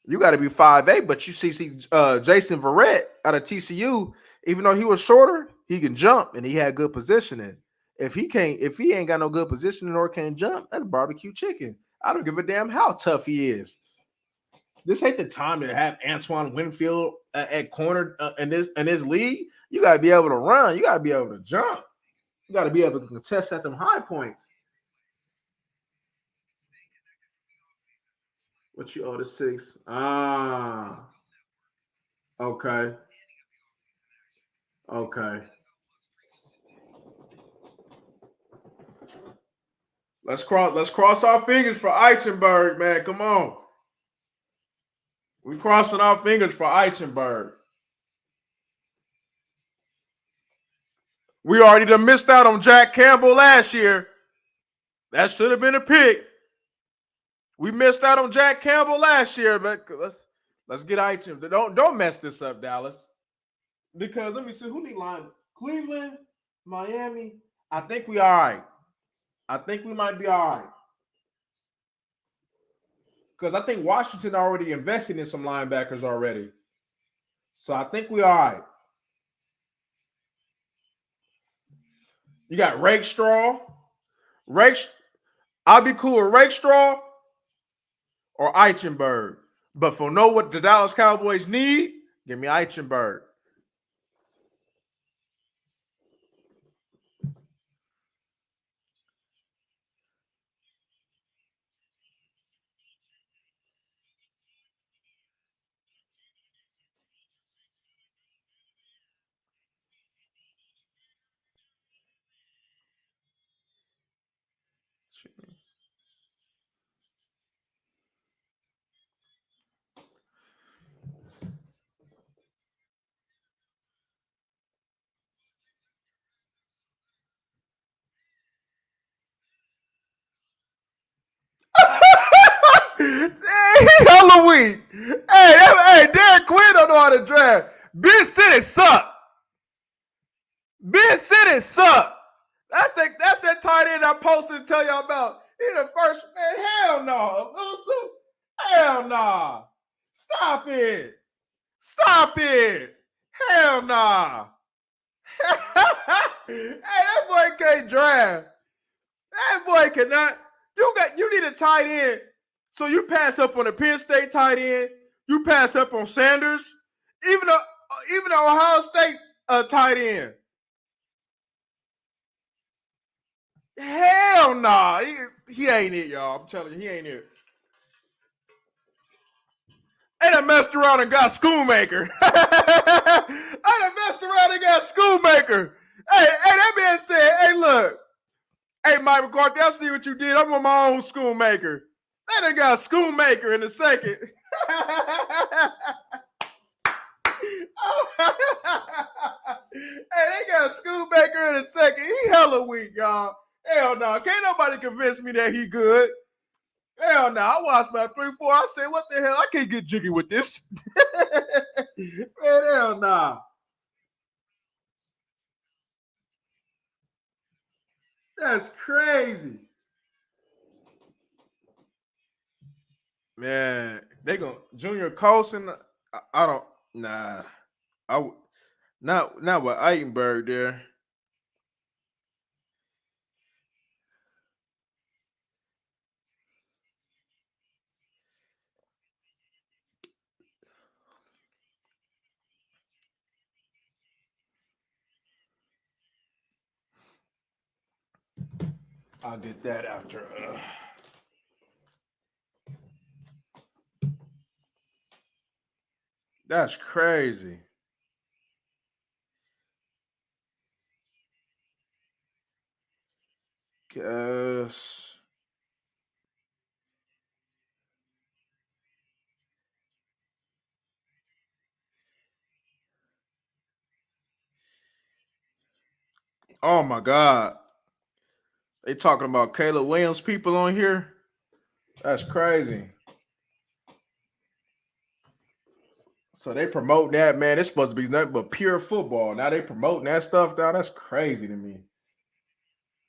You got to be 5'8", but you see Jason Verrett out of TCU, even though he was shorter, he can jump and he had good positioning. If he ain't got no good positioning or can't jump, that's barbecue chicken. I don't give a damn how tough he is. This ain't the time to have Antoine Winfield at corner in this league. You got to be able to run. You got to be able to jump. You got to be able to contest at them high points. What you owe the six? Ah, okay, okay. Let's cross our fingers for Eichenberg, man. Come on. We crossing our fingers for Eichenberg. We already done missed out on Jack Campbell last year. That should have been a pick. We missed out on Jack Campbell last year, but let's get Eichenberg. Don't mess this up, Dallas. Because let me see who need line. Cleveland, Miami. I think we all right. I think we might be all right. Because I think Washington already invested in some linebackers already. So I think we all right. You got Rakestraw. Rake, I'll be cool with Rakestraw or Eichenberg. But for know what the Dallas Cowboys need, give me Eichenberg. Hey, Halloween. Hey, Derek Quinn don't know how to draft. Ben City suck. Ben City suck. That's that tight end I posted to tell y'all about. He the first man. Hell no. Elusive. Hell no. Stop it. Stop it. Hell no. Hey, that boy can't draft. That boy cannot. You need a tight end. So you pass up on the Penn State tight end. You pass up on Sanders. Even the Ohio State tight end. Hell nah. He ain't it, y'all. I'm telling you, he ain't it. I done messed around and got Schoolmaker. I done messed around and got Schoolmaker. Hey, that man said, hey, look. Hey, Mike McCarthy, I see what you did. I'm on my own Schoolmaker. They done got Schoolmaker in a second. Hey, they got Schoolmaker in a second. He hella weak, y'all. Hell no. Can't nobody convince me that he good. Hell no. I watched about 3-4. I said, what the hell? I can't get jiggy with this. Man, hell no. That's crazy. Man, they gonna Junior Colson. I don't nah. I not with Eichenberg there. I'll get that after. That's crazy. Guess. Oh my God. They talking about Caleb Williams people on here. That's crazy. So they promoting that, man. It's supposed to be nothing but pure football. Now they promoting that stuff now. That's crazy to me.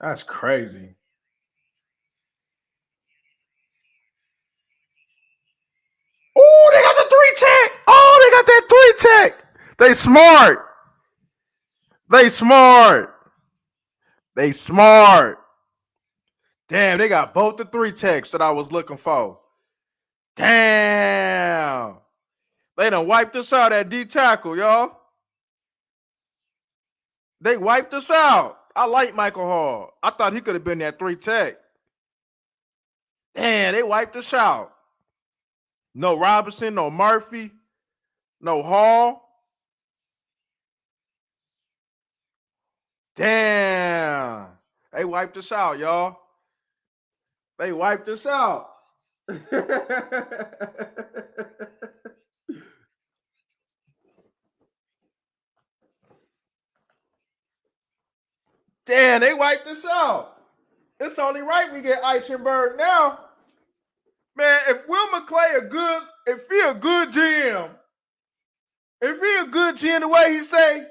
That's crazy. Oh, they got the three tech. Oh, they got that three tech. They smart. They smart. They smart. Damn, they got both the three techs that I was looking for. Damn. They done wiped us out at D tackle, y'all. They wiped us out. I like Michael Hall. I thought he could have been that three tech. Damn, they wiped us out. No Robinson, no Murphy, no Hall. Damn. They wiped us out, y'all. They wiped us out. Damn, they wiped us out. It's only right we get Eichenberg now. Man, if Will McClay if he a good GM, if he a good GM the way he say,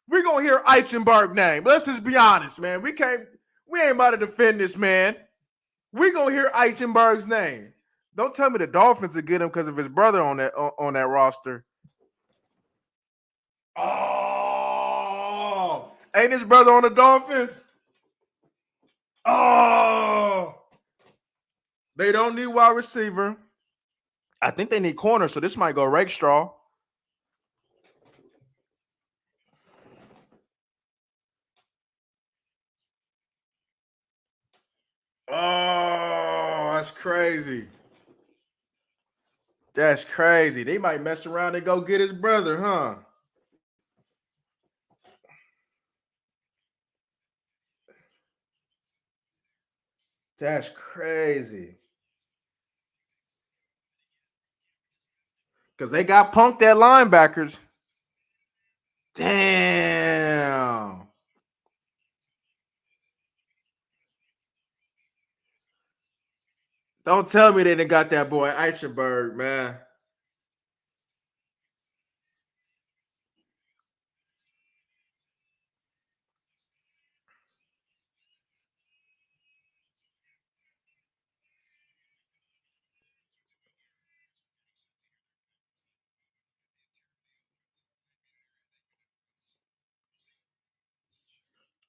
we gonna hear Eichenberg name. Let's just be honest, man. We ain't about to defend this man. We gonna hear Eichenberg's name. Don't tell me the Dolphins will get him because of his brother on that roster. Oh, ain't his brother on the Dolphins? Oh, they don't need wide receiver. I think they need corner, so this might go Rakestraw. Oh, that's crazy. That's crazy. They might mess around and go get his brother, huh? That's crazy. Because they got punked at linebackers. Damn. Don't tell me they done got that boy Eichenberg, man.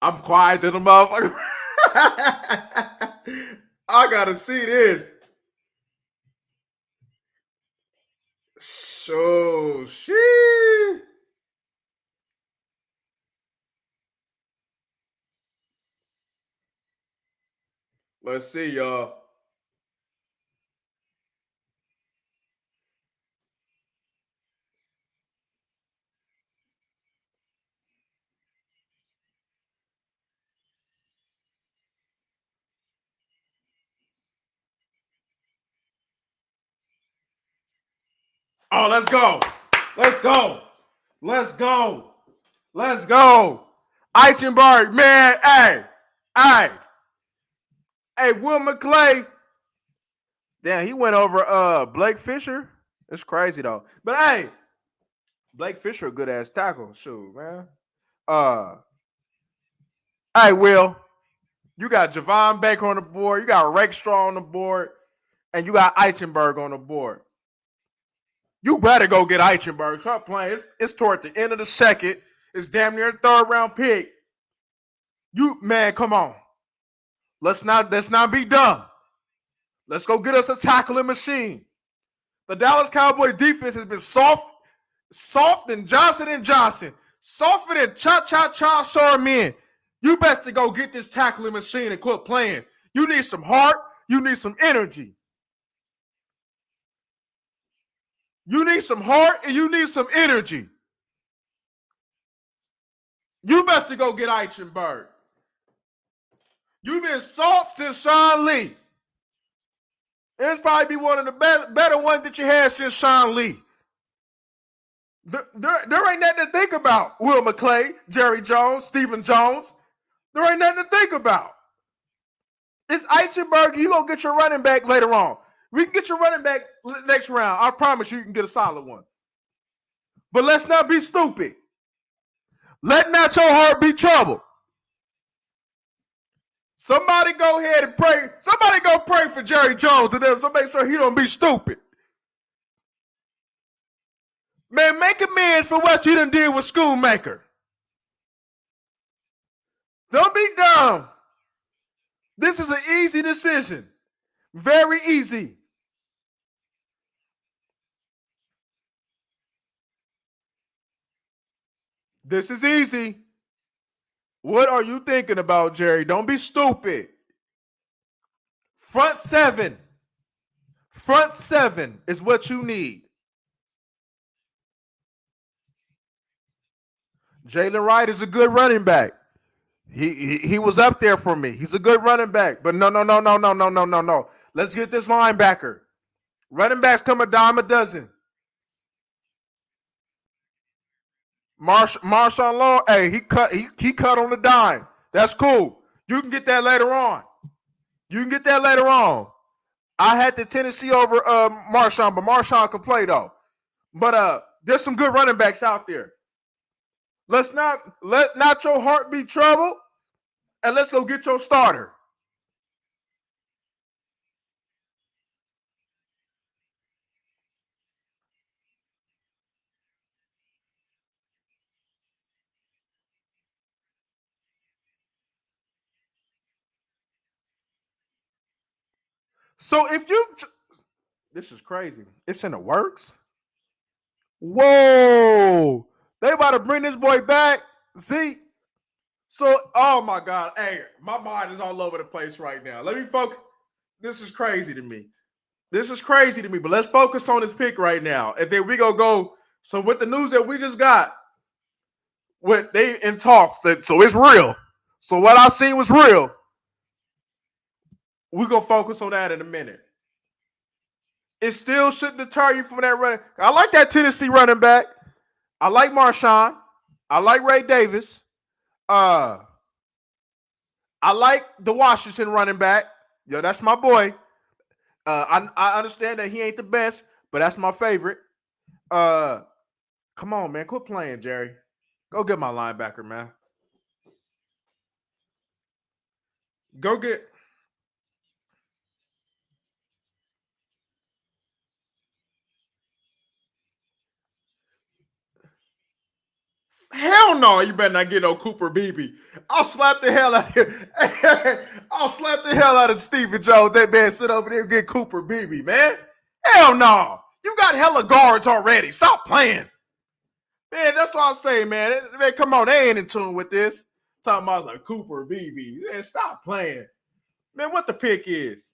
I'm quiet to the motherfucker. I gotta see this. So shit. Let's see, y'all. Oh, let's go. Let's go. Let's go. Let's go. Eichenberg, man. Hey, Will McClay. Damn, he went over Blake Fisher. It's crazy though. But hey, Blake Fisher, a good ass tackle. Shoot, man. Uh hey, Will. You got Javon Baker on the board, you got Rakestraw on the board, and you got Eichenberg on the board. You better go get Eichenberg. Stop playing. It's toward the end of the second. It's damn near a third round pick. You man, come on. Let's not be dumb. Let's go get us a tackling machine. The Dallas Cowboys defense has been soft and Johnson, softer than cha cha cha Charmin. You best to go get this tackling machine and quit playing. You need some heart. You need some energy. You need some heart and you need some energy. You best to go get Eichenberg. You've been soft since Sean Lee. It's probably be one of the better ones that you had since Sean Lee. There ain't nothing to think about. Will McClay, Jerry Jones, Stephen Jones. There ain't nothing to think about. It's Eichenberg. You gonna get your running back later on. We can get your running back next round. I promise you can get a solid one. But let's not be stupid. Let not your heart be troubled. Somebody go ahead and pray. Somebody go pray for Jerry Jones and then so make sure he don't be stupid. Man, make amends for what you done did with Schoonmaker. Don't be dumb. This is an easy decision. Very easy. This is easy. What are you thinking about, Jerry? Don't be stupid. Front seven. Front seven is what you need. Jalen Wright is a good running back. He was up there for me. He's a good running back. But no. Let's get this linebacker. Running backs come a dime a dozen. Marshawn Law, hey, he cut on the dime. That's cool. You can get that later on. I had the Tennessee over Marshawn, but Marshawn can play though. But there's some good running backs out there. Let not your heart be troubled, and let's go get your starter. So if you, this is crazy. It's in the works. Whoa! They about to bring this boy back. See? So, oh my God. Hey, my mind is all over the place right now. Let me focus. This is crazy to me. But let's focus on this pick right now. And then we go. So with the news that we just got, what they in talks, so it's real. So what I seen was real. We're going to focus on that in a minute. It still shouldn't deter you from that running. I like that Tennessee running back. I like Marshawn. I like Ray Davis. I like the Washington running back. Yo, that's my boy. I understand that he ain't the best, but that's my favorite. Come on, man. Quit playing, Jerry. Go get my linebacker, man. Go get. Hell no, you better not get no Cooper Beebe. I'll slap the hell out of I'll slap the hell out of Stephen Jones. That man sit over there and get Cooper Beebe, man. Hell no. You got hella guards already. Stop playing. Man, that's what I'm saying, man. Man, come on, they ain't in tune with this. Talking about like Cooper Beebe. Man, stop playing. Man, what the pick is?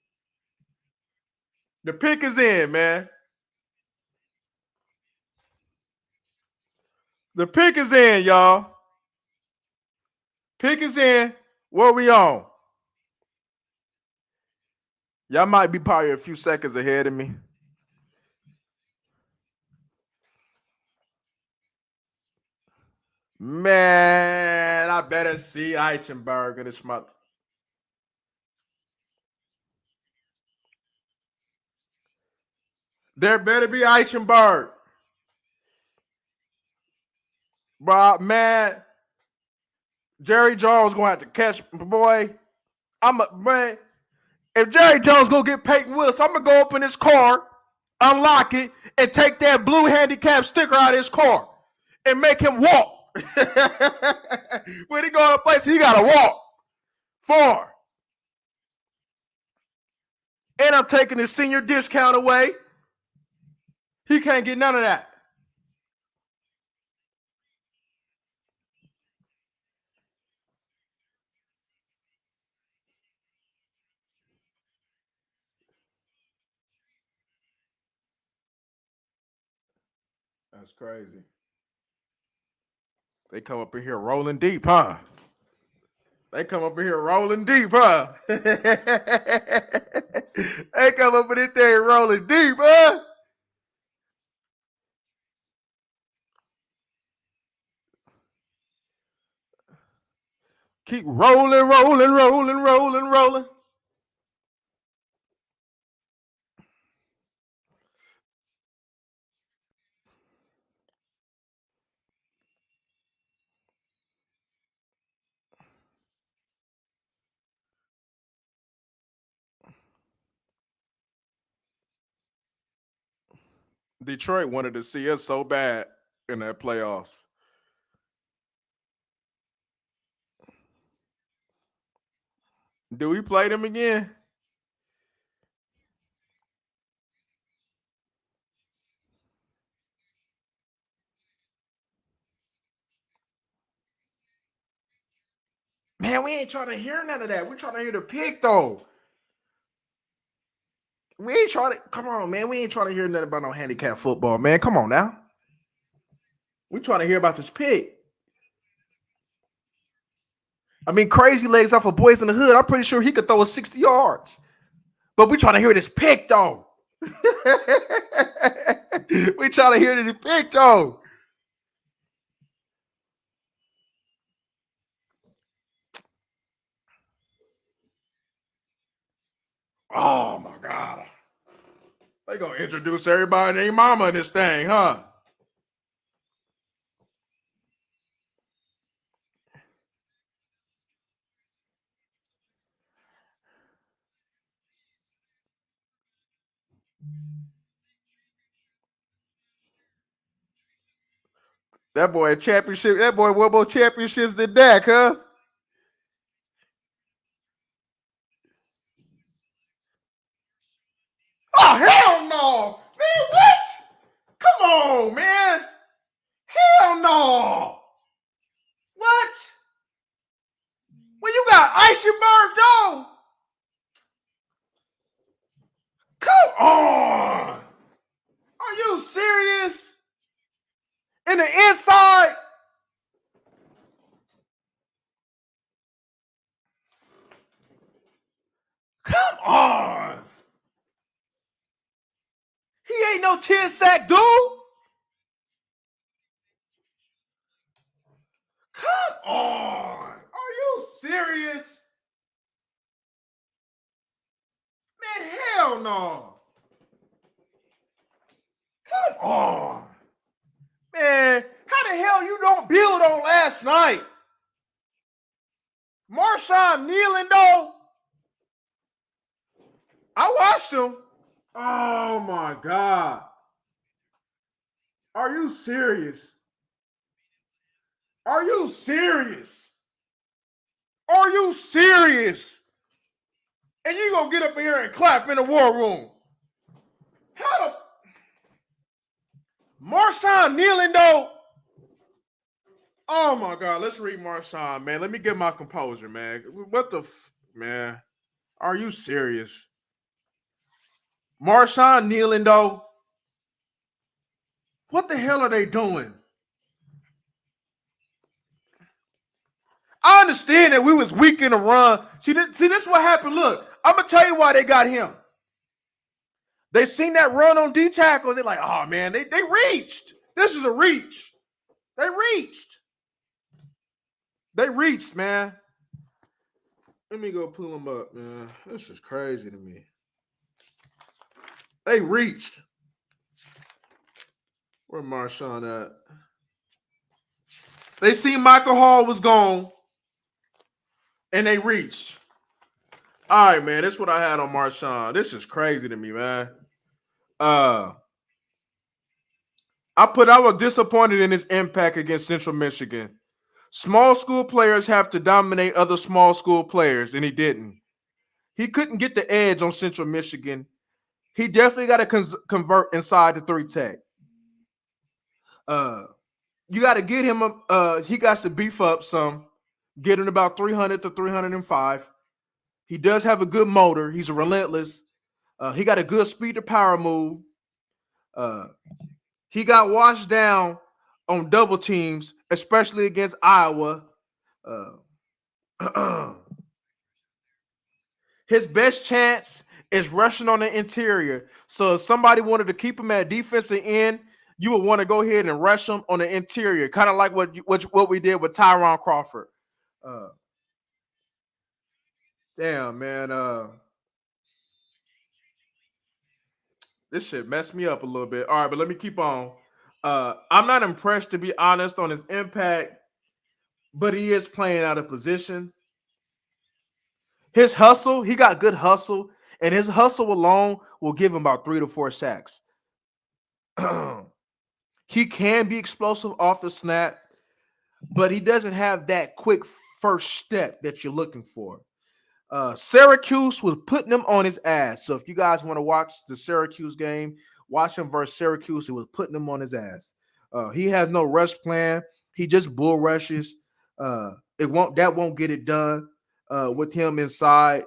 The pick is in, man. The pick is in, y'all. Pick is in. What we on? Y'all might be probably a few seconds ahead of me. Man, I better see Eichenberg in this month. There better be Eichenberg. Bro, man. Jerry Jones gonna have to catch boy. Man. If Jerry Jones gonna get Peyton Willis, I'm gonna go up in his car, unlock it, and take that blue handicap sticker out of his car and make him walk. When he go to a place, he gotta walk far. And I'm taking his senior discount away. He can't get none of that. That's crazy. They come up in here rolling deep, huh? They come up in here rolling deep, huh? They come up in this thing rolling deep, huh? Keep rolling, rolling, rolling, rolling, rolling. Detroit wanted to see us so bad in that playoffs. Do we play them again? Man, we ain't trying to hear none of that. We're trying to hear the pick, though. We ain't trying to. Come on, man. We ain't trying to hear nothing about no handicap football, man. Come on now. We trying to hear about this pick. I mean, crazy legs off of Boys in the Hood. I'm pretty sure he could throw a 60 yards. But we trying to hear this pick, though. We trying to hear this pick, though. Oh my God. They gonna introduce everybody and their mama in this thing, huh? That boy championship. That boy won more championships than Dak, huh? Oh hell no, man! What? Come on, man! Hell no! What? Well, you got Eichenberg, though. Come on! Are you serious? In the inside? Come on! He ain't no 10-sack dude. Come on! Are you serious? Man, hell no! Come on! Man, how the hell you don't build on last night? Marshawn kneeling though. I watched him. Oh my God. Are you serious? Are you serious? Are you serious? And you gonna get up in here and clap in the war room? How the Marshawn kneeling though? Oh my God, let's read Marshawn, man. Let me get my composure, man. What the man? Are you serious? Marshawn kneeling though? What the hell are they doing? I understand that we was weak in the run. See, this is what happened. Look, I'm gonna tell you why they got him. They seen that run on D tackle. They're like, oh man, they reached. This is a reach. They reached. They reached, man. Let me go pull them up, man. This is crazy to me. They reached. Where Marshawn at? They seen Michael Hall was gone, and they reached. All right, man. That's what I had on Marshawn. This is crazy to me, man. I was disappointed in his impact against Central Michigan. Small school players have to dominate other small school players, and he didn't. He couldn't get the edge on Central Michigan. He definitely got to convert inside the 3 tech. You got to get him he got to beef up some, get him about 300 to 305. He does have a good motor. He's relentless. He got a good speed to power move. He got washed down on double teams, especially against Iowa. His best chance is rushing on the interior. So if somebody wanted to keep him at defensive end, you would want to go ahead and rush him on the interior, kind of like what we did with Tyron Crawford. Uh, damn, man. This shit messed me up a little bit. All right, but let me keep on. I'm not impressed, to be honest, on his impact, but he is playing out of position. His hustle, he got good hustle, and his hustle alone will give him about 3 to 4 sacks. He can be explosive off the snap, but he doesn't have that quick first step that you're looking for. Syracuse was putting him on his ass. So if you guys want to watch the Syracuse game, watch him versus Syracuse. It was putting him on his ass. He has no rush plan. He just bull rushes. That won't get it done with him inside.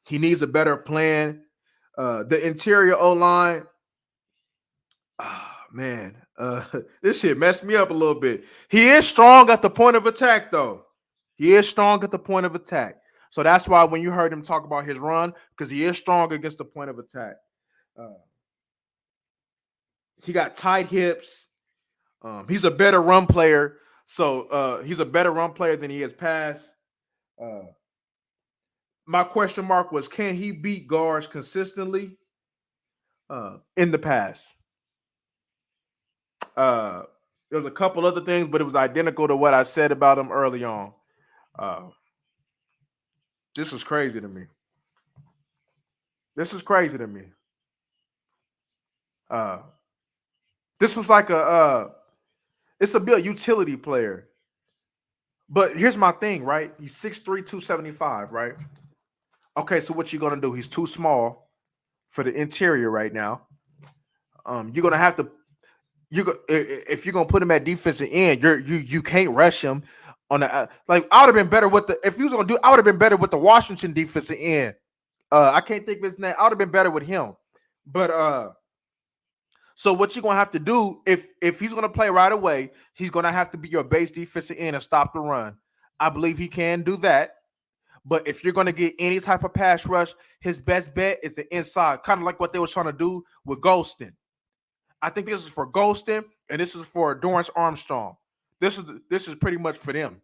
He needs a better plan. The interior O-line, man, this shit messed me up a little bit. He is strong at the point of attack, though. He is strong at the point of attack. So that's why when you heard him talk about his run, because he is strong against the point of attack. He got tight hips. He's a better run player. So he's a better run player than he has passed. My question mark was, can he beat guards consistently in the past? There was a couple other things, but it was identical to what I said about him early on. This is crazy to me. This was like it's a bit utility player. But here's my thing, right? He's 6'3", 275, right? Okay, so what you gonna do? He's too small for the interior right now. You're gonna have to if you're gonna put him at defensive end, you can't rush him on the like. I would have been better with the if he was gonna do. I would have been better with the Washington defensive end. I can't think of his name. I would have been better with him. But so what you're gonna have to do if he's gonna play right away, he's gonna have to be your base defensive end and stop the run. I believe he can do that. But if you're gonna get any type of pass rush, his best bet is the inside, kind of like what they were trying to do with Golston. I think this is for Golston and this is for Dorrance Armstrong. This is pretty much for them,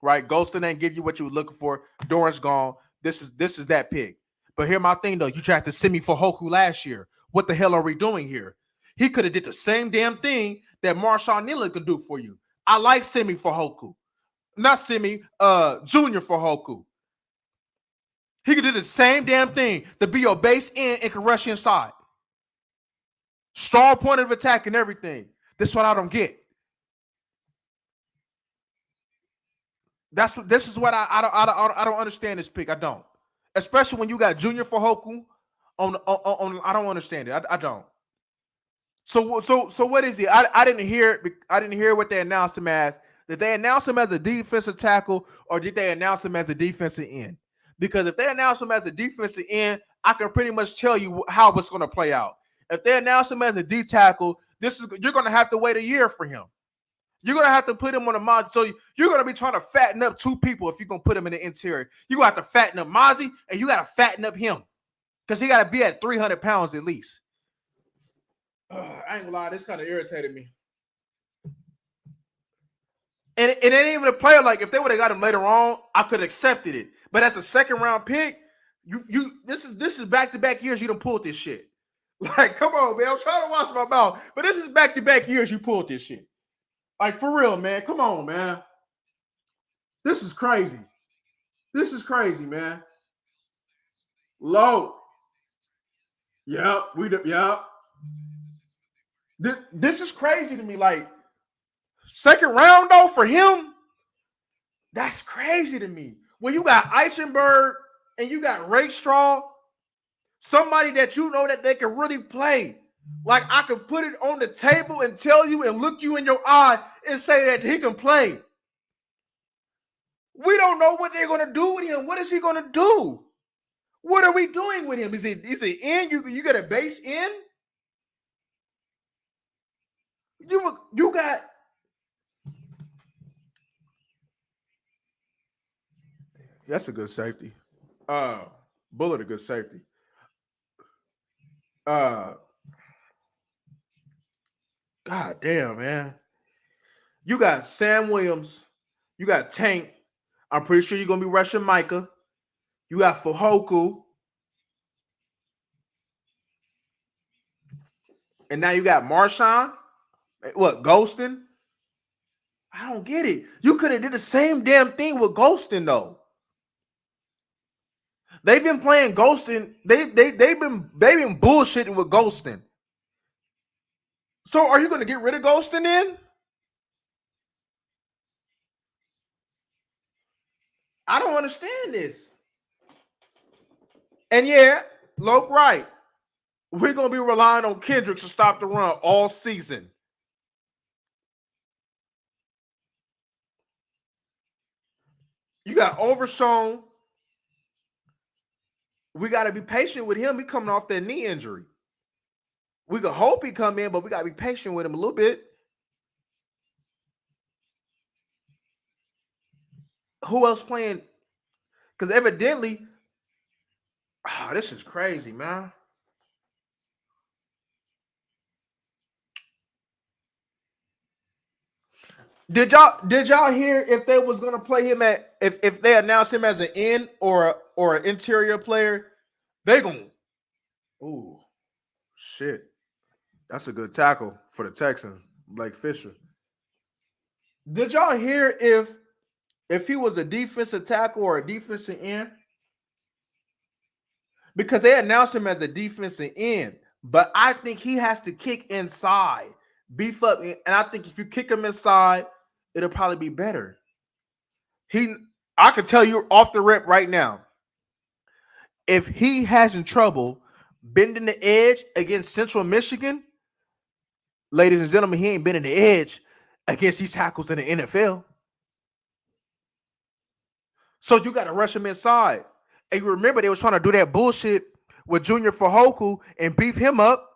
right? Golston ain't give you what you were looking for. Dorrance gone. This is that pick. But here my thing though, you tried to send me for Hoku last year. What the hell are we doing here? He could have did the same damn thing that Marshawn Nealon could do for you. I like Semi for Hoku, not Semi, Junior for Hoku. He could do the same damn thing to be your base end and can rush inside. Strong point of attack and everything. This is what I don't get. This is what I don't understand this pick. I don't, especially when you got Junior for Hoku on. I don't understand it. I don't. So what is he? I didn't hear it. I didn't hear what they announced him as. Did they announce him as a defensive tackle or did they announce him as a defensive end? Because if they announce him as a defensive end, I can pretty much tell you how it's going to play out. If they announce him as a D tackle, you're going to have to wait a year for him. You're going to have to put him on a Mozzie. So you're going to be trying to fatten up two people if you're going to put him in the interior. You're going to have to fatten up Mozzie and you got to fatten up him because he got to be at 300 pounds at least. I ain't gonna lie, this kind of irritated me. And it ain't even a player like if they would have got him later on, I could have accepted it. But as a second round pick, this is back-to-back years you done pulled this shit. Like, come on, man. I'm trying to watch my mouth, but this is back-to-back years you pulled this shit. Like, for real, man. Come on, man. This is crazy. This is crazy, man. Low. Yep. Yep. This is crazy to me. Like, second round, though, for him, that's crazy to me. When you got Eichenberg and you got Rakestraw, somebody that you know that they can really play. Like, I can put it on the table and tell you and look you in your eye and say that he can play. We don't know what they're going to do with him. What is he going to do? What are we doing with him? Is it in? You get a base in? You got that's a good safety. Bullet a good safety. Uh, God damn, man. You got Sam Williams. You got Tank. I'm pretty sure you're gonna be rushing Micah. You got Fahoku. And now you got Marshawn. What, Ghostin? I don't get it. You could have did the same damn thing with Ghostin, though. They've been playing Ghostin. They've been bullshitting with Ghostin. So are you gonna get rid of Ghostin then? I don't understand this. And yeah, Loke right. We're gonna be relying on Kendricks to stop the run all season. You got Overshown. We got to be patient with him. He coming off that knee injury. We could hope he come in, but we got to be patient with him a little bit. Who else playing? Because evidently, this is crazy, man. Did y'all hear if they was gonna play him at if they announced him as an end or an interior player? They gonna ooh shit. That's a good tackle for the Texans, Blake Fisher. Did y'all hear if he was a defensive tackle or a defensive end? Because they announced him as a defensive end, but I think he has to kick inside, beef up, and I think if you kick him inside, it'll probably be better. I can tell you off the rip right now, if he has in trouble bending the edge against Central Michigan, ladies and gentlemen, he ain't bending the edge against these tackles in the NFL. So you got to rush him inside. And you remember they were trying to do that bullshit with Junior Fahoku and beef him up.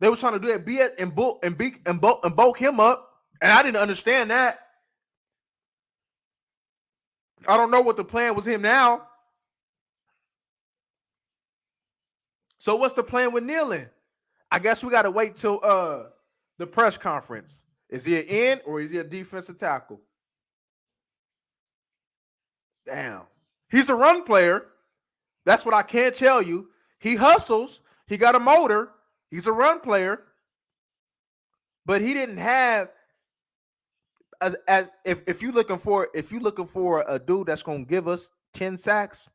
They were trying to do that BS and bulk him up. And I didn't understand that. I don't know what the plan was him now. So what's the plan with Nealon? I guess we got to wait till the press conference. Is he an end or is he a defensive tackle? Damn. He's a run player. That's what I can tell you. He hustles. He got a motor. He's a run player. But he didn't have as if you're looking for a dude that's gonna give us 10 sacks,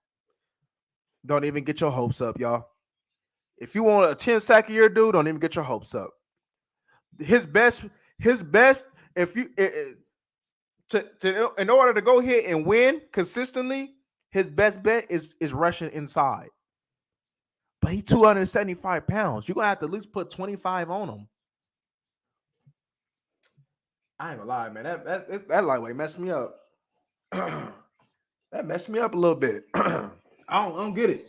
don't even get your hopes up, y'all. If you want a 10 sack a year dude, don't even get your hopes up. His best, if you in order to go ahead and win consistently, his best bet is rushing inside. But he's 275 pounds. You're gonna have to at least put 25 on him. I ain't gonna lie, man. That lightweight messed me up. That messed me up a little bit. I don't get it.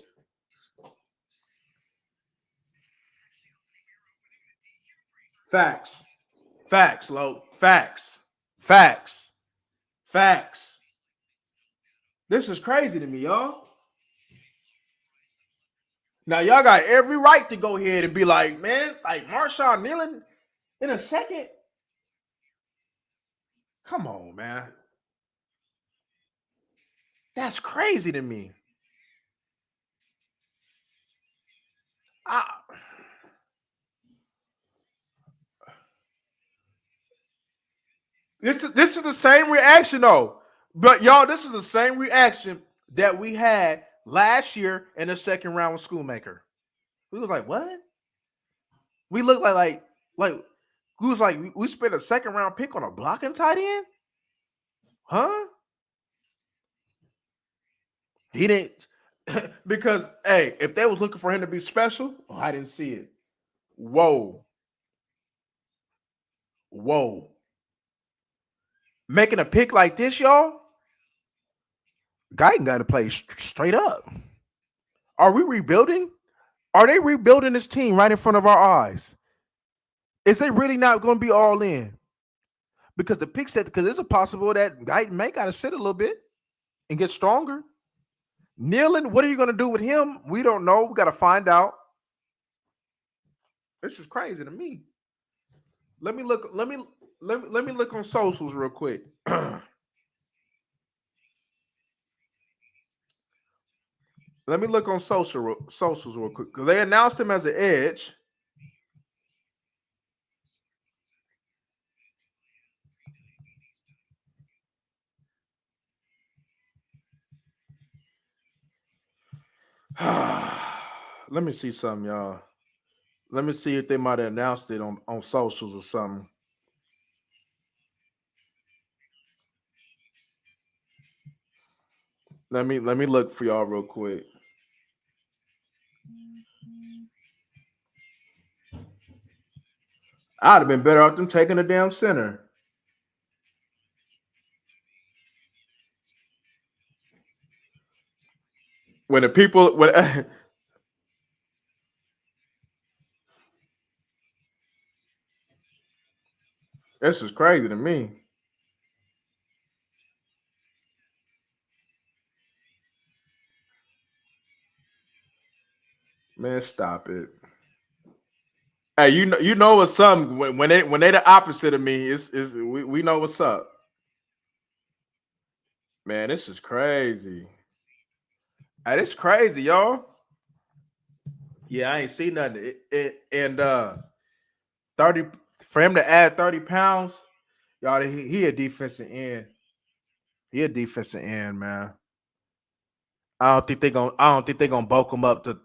Facts. Facts, Lo. Facts. Facts. Facts. This is crazy to me, y'all. Now, y'all got every right to go ahead and be like, man, like Marshawn Nealon in a second. Come on, man. That's crazy to me. This is the same reaction though. But y'all, this is the same reaction that we had last year in the second round with Schoolmaker. We was like, what? We looked like we was like we spent a second round pick on a blocking tight end? Huh? He didn't because hey, if they was looking for him to be special, I didn't see it. Whoa. Whoa. Making a pick like this, y'all, Guyton got to play straight up. Are we rebuilding? Are they rebuilding this team right in front of our eyes? Is they really not going to be all in? Because the pick set, because it's a possible that Guyton may got to sit a little bit and get stronger. Nealon, what are you going to do with him? We don't know. We got to find out. This is crazy to me. Let me look. Let me look on socials real quick. Let me look on socials real quick because they announced him as an edge. Let me see something, y'all. Let me see if they might have announced it on socials or something. Let me look for y'all real quick. I'd have been better off them taking a damn center. When the people when this is crazy to me. Man, stop it. Hey, you know what's up when they the opposite of me. Is we know what's up. Man, this is crazy. Hey, this crazy, y'all. Yeah, I ain't seen nothing. And 30 for him to add 30 pounds, y'all, he a defensive end. He a defensive end, man. I don't think they're gonna bulk him up to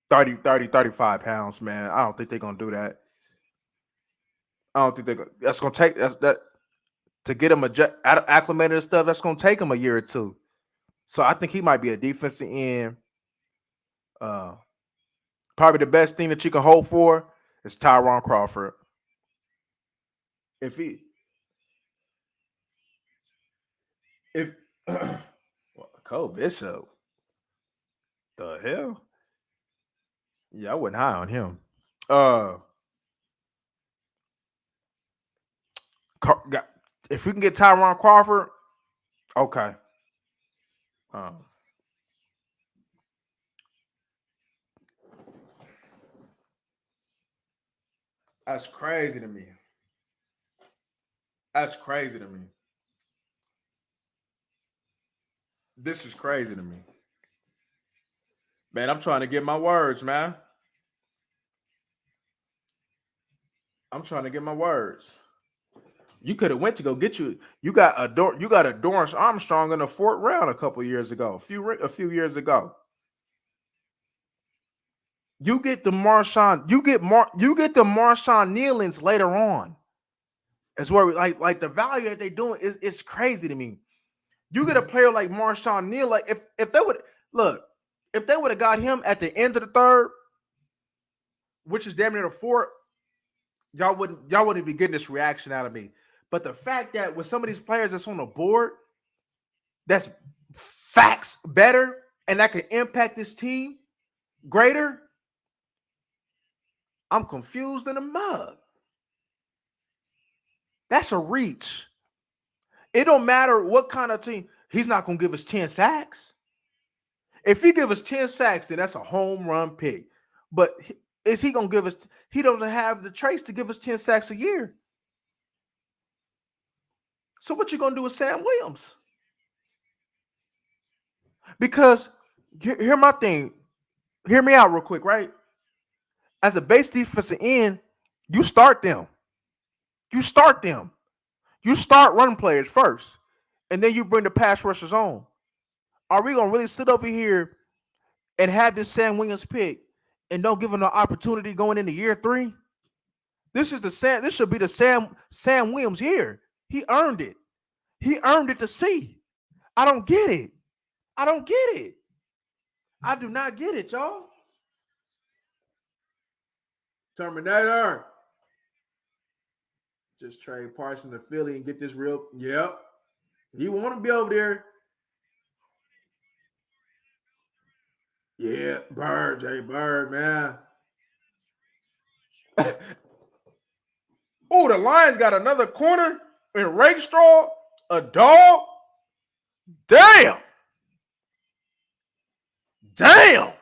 35 pounds, man. I don't think they're gonna do that. I don't think that's gonna take that to get him acclimated and stuff. That's gonna take him a year or two. So I think he might be a defensive end. Uh, Probably the best thing that you can hope for is Tyron Crawford. If he if Cole Bishop, the hell? Yeah, I wasn't high on him. Uh, if we can get Tyron Crawford, okay. Um, that's crazy to me. That's crazy to me. This is crazy to me. Man, I'm trying to get my words, man. I'm trying to get my words. You could have went to go get you. You got a Dorrance Armstrong in the fourth round a couple years ago. A few years ago. You get the Marshawn. You get the Marshawn Nealons later on. It's where like the value that they're doing is crazy to me. You get a player like Marshawn Neal. Like if they would look, if they would have got him at the end of the third, which is damn near the fourth, y'all wouldn't be getting this reaction out of me. But the fact that with some of these players that's on the board, that's facts better and that can impact this team greater, I'm confused in a mug. That's a reach. It don't matter what kind of team. He's not going to give us 10 sacks. If he give us 10 sacks, then that's a home run pick. But is he going to give us? He doesn't have the traits to give us 10 sacks a year. So what you going to do with Sam Williams? Because hear my thing. Hear me out real quick, right? As a base defensive end, you start them. You start them. You start run players first, and then you bring the pass rushers on. Are we gonna really sit over here and have this Sam Williams pick and don't give him an opportunity going into year 3? This is the Sam. This should be the Sam Williams year. He earned it. He earned it to see. I don't get it. I don't get it. I do not get it, y'all. Terminator. Just trade Parsons to Philly and get this real. Yep. You want to be over there. Yeah, Bird, Jay Bird, man. Oh, the Lions got another corner in Rakestraw, a dog. Damn. Damn.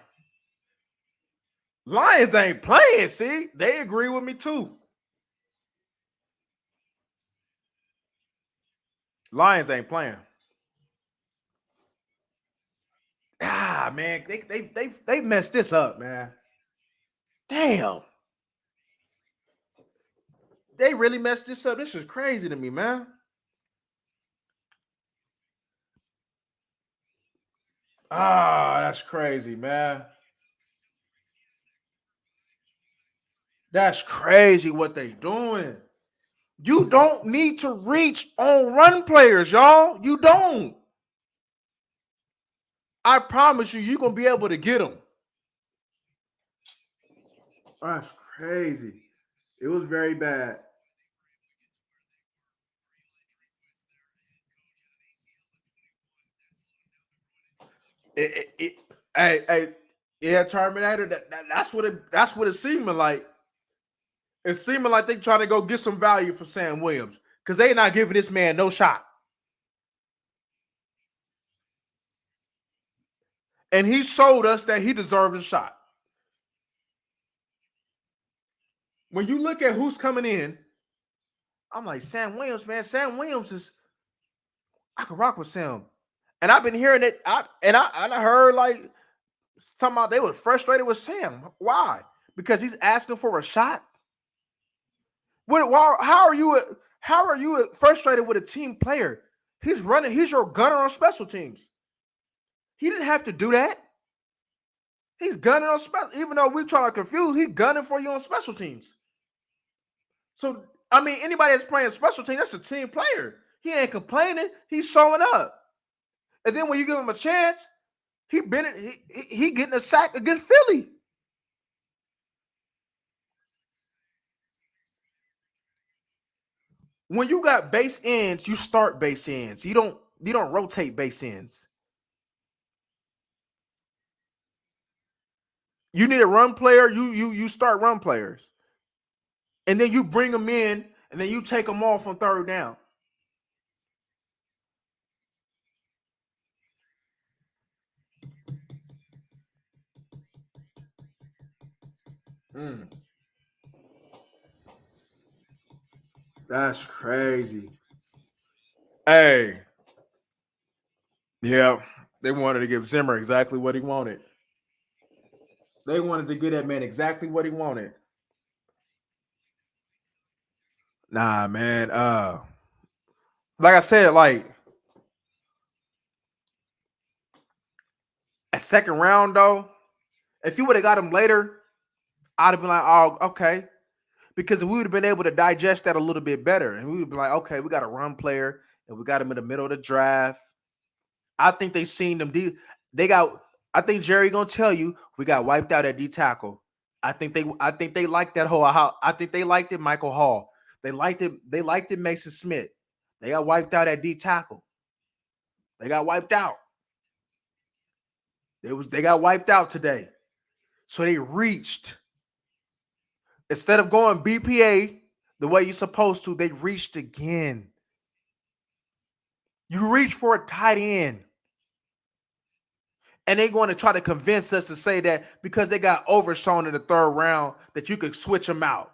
Lions ain't playing, see? They agree with me too. Lions ain't playing. Ah, man, they messed this up, man. Damn. They really messed this up. This is crazy to me, man. Ah, that's crazy, man. That's crazy what they doing. You don't need to reach on run players, y'all. You don't. I promise you, you're going to be able to get them. That's crazy. It was very bad. Hey, yeah, Terminator. That's what it's seeming like. It's seeming like they trying to go get some value for Sam Williams because they not giving this man no shot. And he showed us that he deserves a shot. When you look at who's coming in, I'm like, Sam Williams, man. Sam Williams is, I can rock with Sam. And I've been hearing it. I heard like talking about they were frustrated with Sam. Why? Because he's asking for a shot. How are you frustrated with a team player? He's running. He's your gunner on special teams. He didn't have to do that. He's gunning on special. Even though we're trying to confuse, he's gunning for you on special teams. So I mean, anybody that's playing special team, that's a team player. He ain't complaining. He's showing up. And then when you give him a chance, he getting a sack against Philly. When you got base ends, you start base ends. You don't rotate base ends. You need a run player, you start run players. And then you bring them in, and then you take them off on third down. That's crazy. Hey. Yeah. They wanted to give Zimmer exactly what he wanted. They wanted to give that man exactly what he wanted. Nah, man. Like I said, like a second round though, if you would have got him later, I'd have been like, oh, okay. Because we would have been able to digest that a little bit better. And we would be like, okay, we got a run player and we got him in the middle of the draft. I think they seen them. I think Jerry gonna tell you we got wiped out at D tackle. I think they liked that whole. I think they liked it, Michael Hall. They liked it. They liked it, Mason Smith. They got wiped out at D tackle. They got wiped out. They got wiped out today. So they reached. Instead of going BPA the way you're supposed to, they reached again. You reach for a tight end. And they're going to try to convince us to say that because they got overshown in the third round that you could switch them out.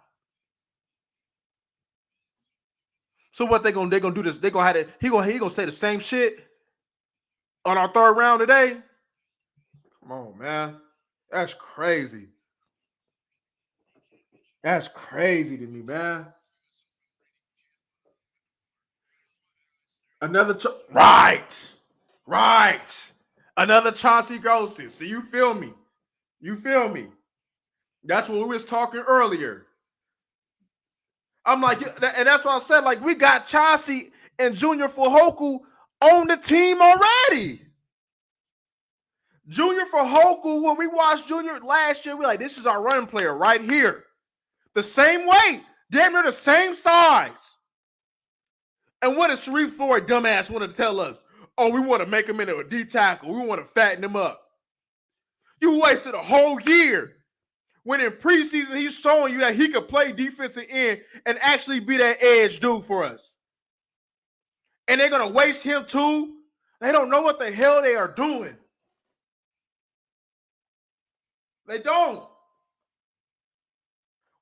So what they're gonna do this? They're gonna have to, he gonna say the same shit on our third round today. Come on, man. That's crazy. That's crazy to me, man. Right. Another Chauncey Golston. See, you feel me? You feel me? That's what we was talking earlier. I'm like, and that's what I said. Like, we got Chauncey and Junior Fehoko on the team already. Junior Fehoko, when we watched Junior last year, we like, this is our run player right here. The same weight, damn near the same size. And what does Sharif Floyd, dumbass, want to tell us? Oh, we want to make him into a D tackle. We want to fatten him up. You wasted a whole year when in preseason he's showing you that he could play defensive end and actually be that edge dude for us. And they're going to waste him too. They don't know what the hell they are doing. They don't.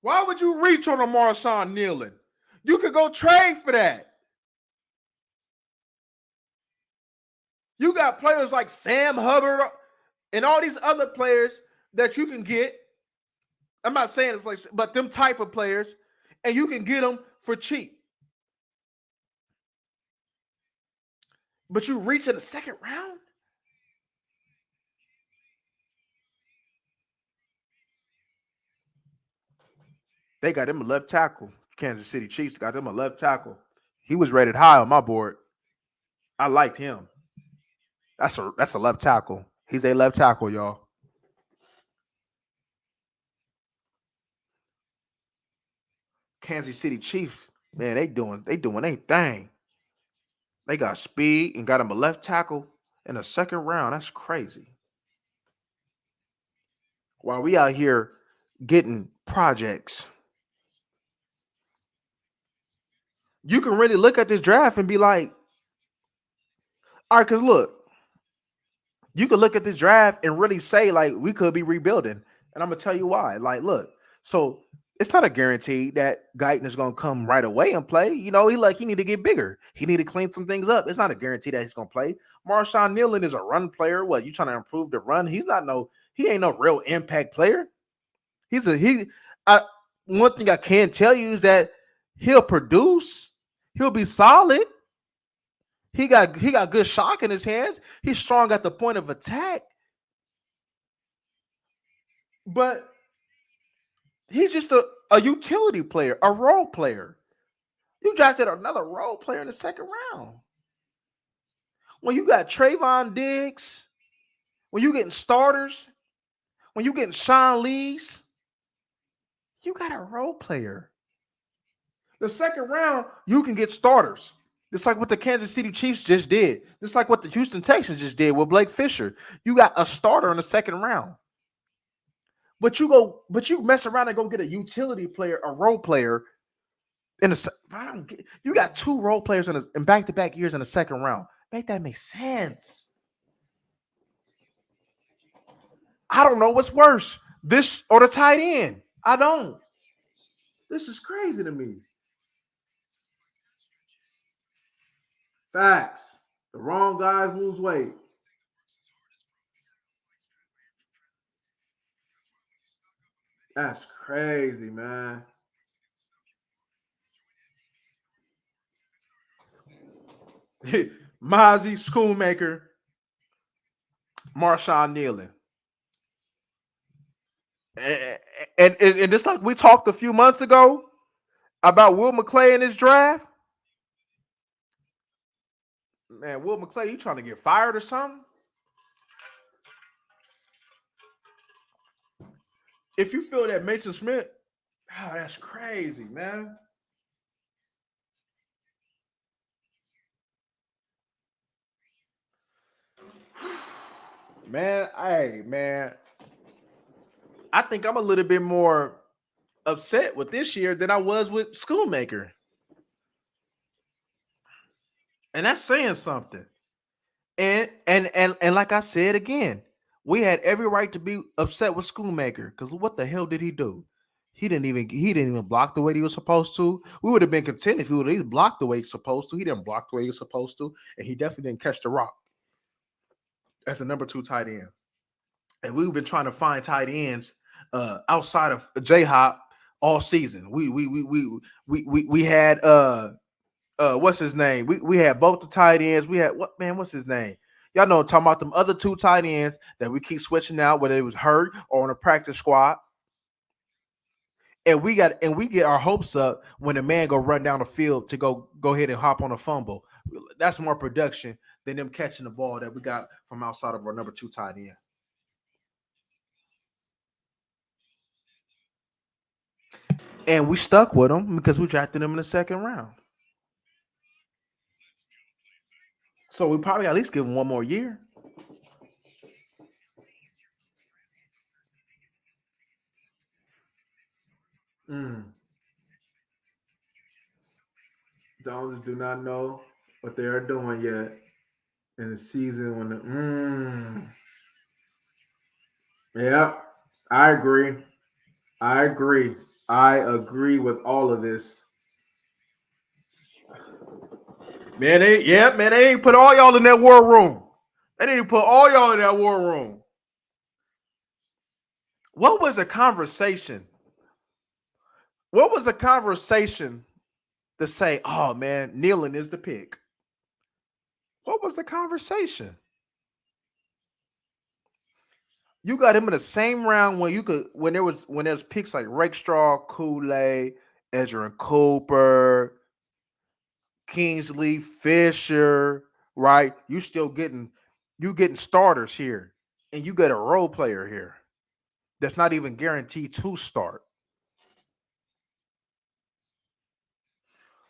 Why would you reach on a Marshawn Kneeling? You could go trade for that. You got players like Sam Hubbard and all these other players that you can get. I'm not saying it's like, but them type of players, and you can get them for cheap. But you reach in the second round? They got him a left tackle. Kansas City Chiefs got him a left tackle. He was rated high on my board. I liked him. That's a left tackle. He's a left tackle, y'all. Kansas City Chiefs, man, they doing their thing. They got speed and got him a left tackle in the second round. That's crazy. While we out here getting projects, you can really look at this draft and be like, all right, because look, you could look at this draft and really say, like, we could be rebuilding. And I'm going to tell you why. Like, look, so it's not a guarantee that Guyton is going to come right away and play. You know, he need to get bigger. He need to clean some things up. It's not a guarantee that he's going to play. Marshawn Kneeling is a run player. What, you trying to improve the run? He ain't no real impact player. One thing I can tell you is that he'll produce. He'll be solid. He got good shock in his hands. He's strong at the point of attack. But he's just a utility player, a role player. You drafted another role player in the second round. When you got Trayvon Diggs, when you getting starters, when you getting Sean Lees, you got a role player. The second round, you can get starters. Just like what the Kansas City Chiefs just did. Just like what the Houston Texans just did with Blake Fisher. You got a starter in the second round. But you mess around and go get a utility player, a role player you got two role players in back-to-back years in the second round. Make that make sense. I don't know what's worse, this or the tight end. I don't. This is crazy to me. Facts. The wrong guys lose weight. That's crazy, man. Mozzie, Schoolmaker, Marshawn Kneeling. And just like we talked a few months ago about Will McClay in his draft. Man, Will McClay, you trying to get fired or something? If you feel that Mason Smith, that's crazy, man. Man, I think I'm a little bit more upset with this year than I was with Schoolmaker. And that's saying something. And like I said again, we had every right to be upset with Schoolmaker because what the hell did he do? He didn't even block the way he was supposed to. We would have been content if he would have blocked the way he was supposed to. He didn't block the way he was supposed to, and he definitely didn't catch the rock as a number 2 tight end. And we've been trying to find tight ends outside of J Hop all season. We had what's his name? We had both the tight ends. We had what's his name? Y'all know I'm talking about them other 2 tight ends that we keep switching out, whether it was hurt or on a practice squad. And we get our hopes up when the man go run down the field to go ahead and hop on a fumble. That's more production than them catching the ball that we got from outside of our number 2 tight end. And we stuck with him because we drafted him in the second round. So we probably at least give him one more year. Mm. Jones do not know what they are doing yet in the season when yeah, I agree. I agree. I agree with all of this. Man, they ain't put all y'all in that war room. They didn't put all y'all in that war room. What was a conversation? What was a conversation to say, oh man, kneeling is the pick? What was the conversation? You got him in the same round when you could when there's picks like Rakestraw, Kool-Aid, Ezra Cooper, Kingsley, Fisher, right? You getting starters here, and you get a role player here that's not even guaranteed to start.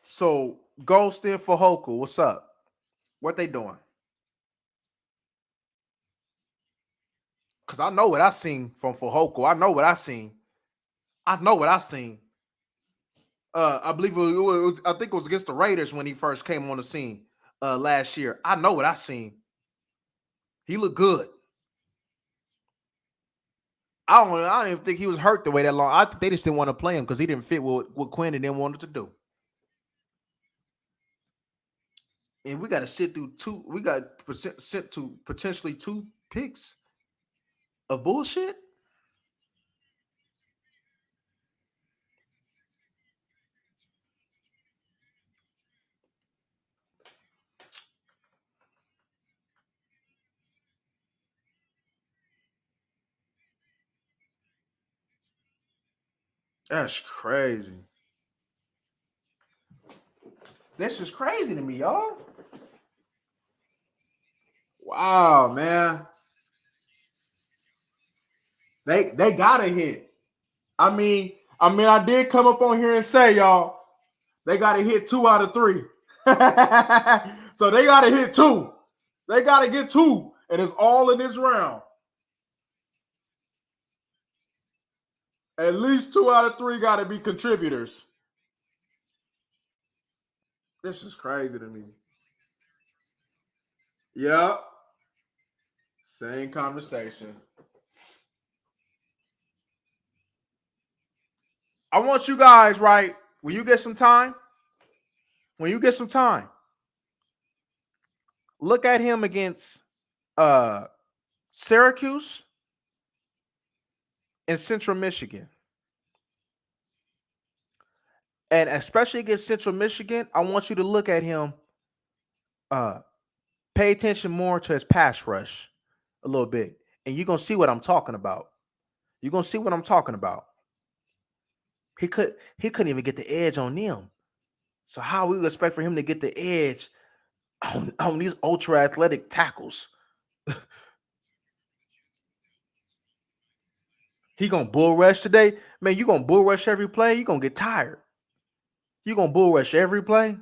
So Goldston for Hoku, what's up? What they doing? Because I know what I seen from Fajoku. I know what I seen. I know what I seen. I believe I think it was against the Raiders when he first came on the scene last year. I know what I seen. He looked good. I don't even think he was hurt the way that long. I think they just didn't want to play him because he didn't fit what Quinn and them wanted to do. And we got to sit through two. We got sit to potentially two picks of bullshit. That's crazy. That's just crazy to me, y'all. Wow, man. They gotta hit. I did come up on here and say, y'all, they gotta hit 2 out of 3. So they gotta hit 2. They gotta get 2, and it's all in this round. At least 2 out of 3 gotta be contributors. This is crazy to me. Yep. Same conversation. I want you guys, right? When you get some time, when you get some time, look at him against uh Syracuse and Central Michigan. And especially against Central Michigan, I want you to look at him, uh, pay attention more to his pass rush a little bit. And you're gonna see what I'm talking about. You're gonna see what I'm talking about. He couldn't even get the edge on them. So how we expect for him to get the edge on these ultra athletic tackles? He gonna bull rush today? Man, you gonna bull rush every play, you're gonna get tired. You gonna bull rush every play?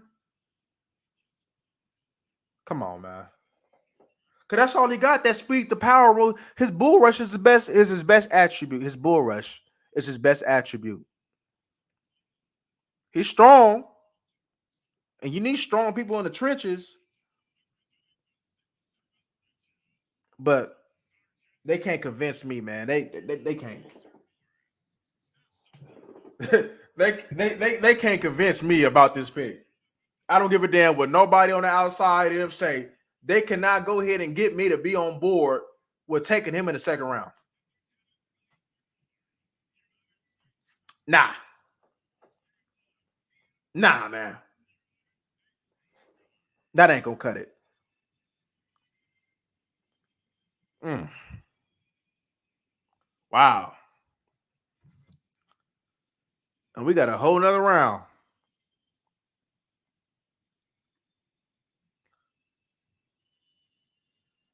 Come on, man. Cause that's all he got. That speed, the power rule. His bull rush is his best attribute. His bull rush is his best attribute. He's strong, and you need strong people in the trenches, but they can't convince me, man. They can't. They can't convince me about this pick. I don't give a damn what nobody on the outside of them say. They cannot go ahead and get me to be on board with taking him in the second round. Nah, nah, man. That ain't gonna cut it. Mm. Wow. And we got a whole nother round.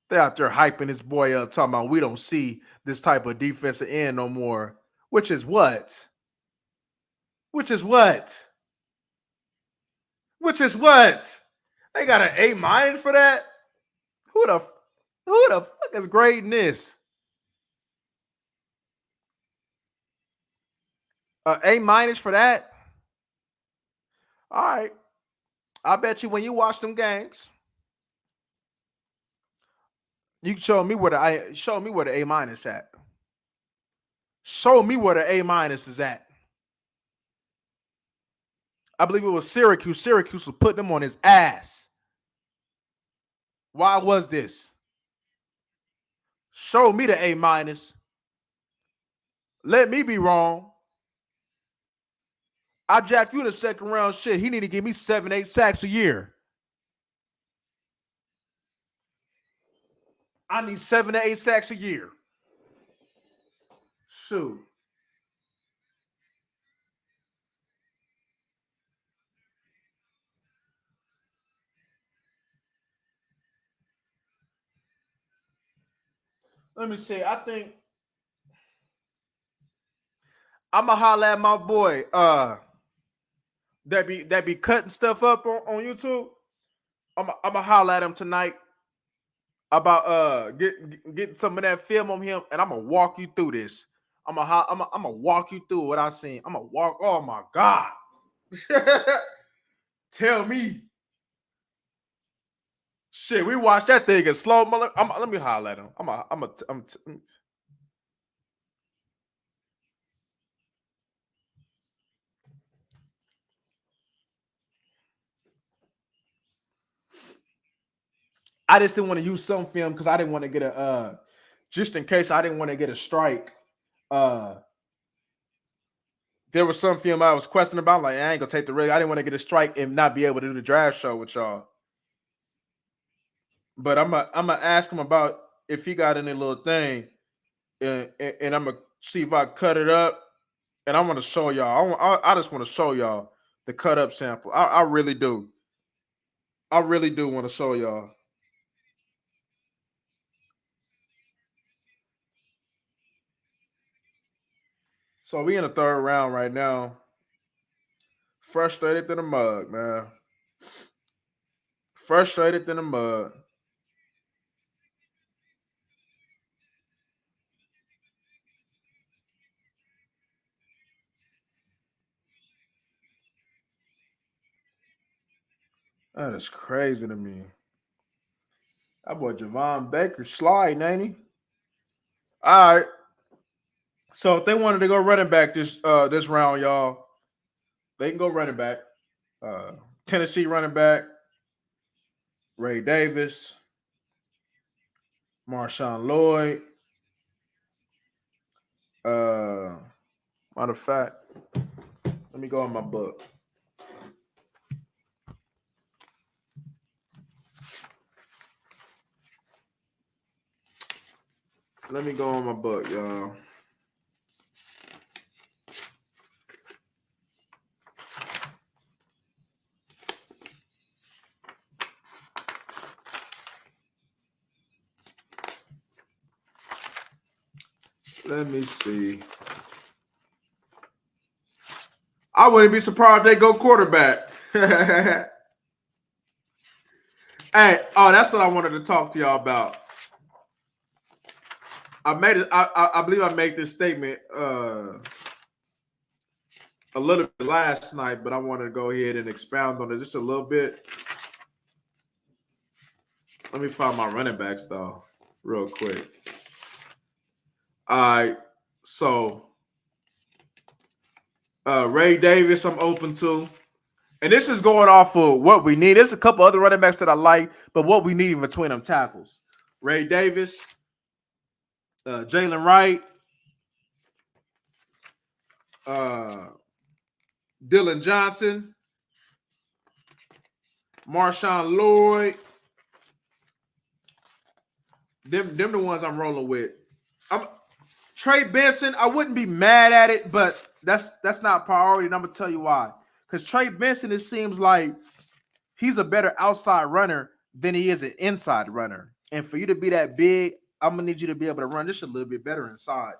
They out there hyping this boy up, talking about we don't see this type of defensive end no more. Which is what? Which is what? Which is what? They got an A- for that? Who the who the fuck is grading this? A minus for that. All right. I bet you when you watch them games, you can show me where the A minus at. Show me where the A minus is at. I believe it was Syracuse. Syracuse was putting them on his ass. Why was this? Show me the A minus. Let me be wrong. I draft you in the second round. Shit, he need to give me 7-8 sacks a year. I need 7 to 8 sacks a year. Shoot. Let me see. I think I'ma holler at my boy. That be cutting stuff up on YouTube. I'ma holler at him tonight about getting some of that film on him, and I'm gonna walk you through this. I'm gonna walk you through what I seen. I'm gonna walk. Oh my god! Tell me, shit. We watched that thing in slow. Let me holler at him. I just didn't want to use some film because I didn't want to get a just in case I didn't want to get a strike. There was some film I was questioning about, like I ain't gonna take the risk. I didn't want to get a strike and not be able to do the draft show with y'all. But I'm gonna ask him about if he got any little thing, and I'm gonna see if I cut it up, and I want to show y'all. I just want to show y'all the cut up sample. I really do. I really do want to show y'all. So we in the third round right now. Frustrated than a mug, man. Frustrated than a mug. That is crazy to me. That boy Javon Baker sliding, ain't he? All right. So if they wanted to go running back this round, y'all, they can go running back. Uh, Tennessee running back, Ray Davis, Marshawn Lloyd. Matter of fact, let me go in my book. Let me go on my book, y'all. Let me see. I wouldn't be surprised if they go quarterback. Hey, that's what I wanted to talk to y'all about. I made it. I believe I made this statement a little bit last night, but I want to go ahead and expound on it just a little bit. Let me find my running backs though, real quick. All right, so Ray Davis, I'm open to, and this is going off of what we need. There's a couple other running backs that I like, but what we need in between them tackles: Ray Davis, Jalen Wright, Dylan Johnson, Marshawn Lloyd. Them the ones I'm rolling with. Trey Benson, I wouldn't be mad at it, but that's not priority, and I'm gonna tell you why. Because Trey Benson, it seems like he's a better outside runner than he is an inside runner. And for you to be that big, I'm gonna need you to be able to run just a little bit better inside.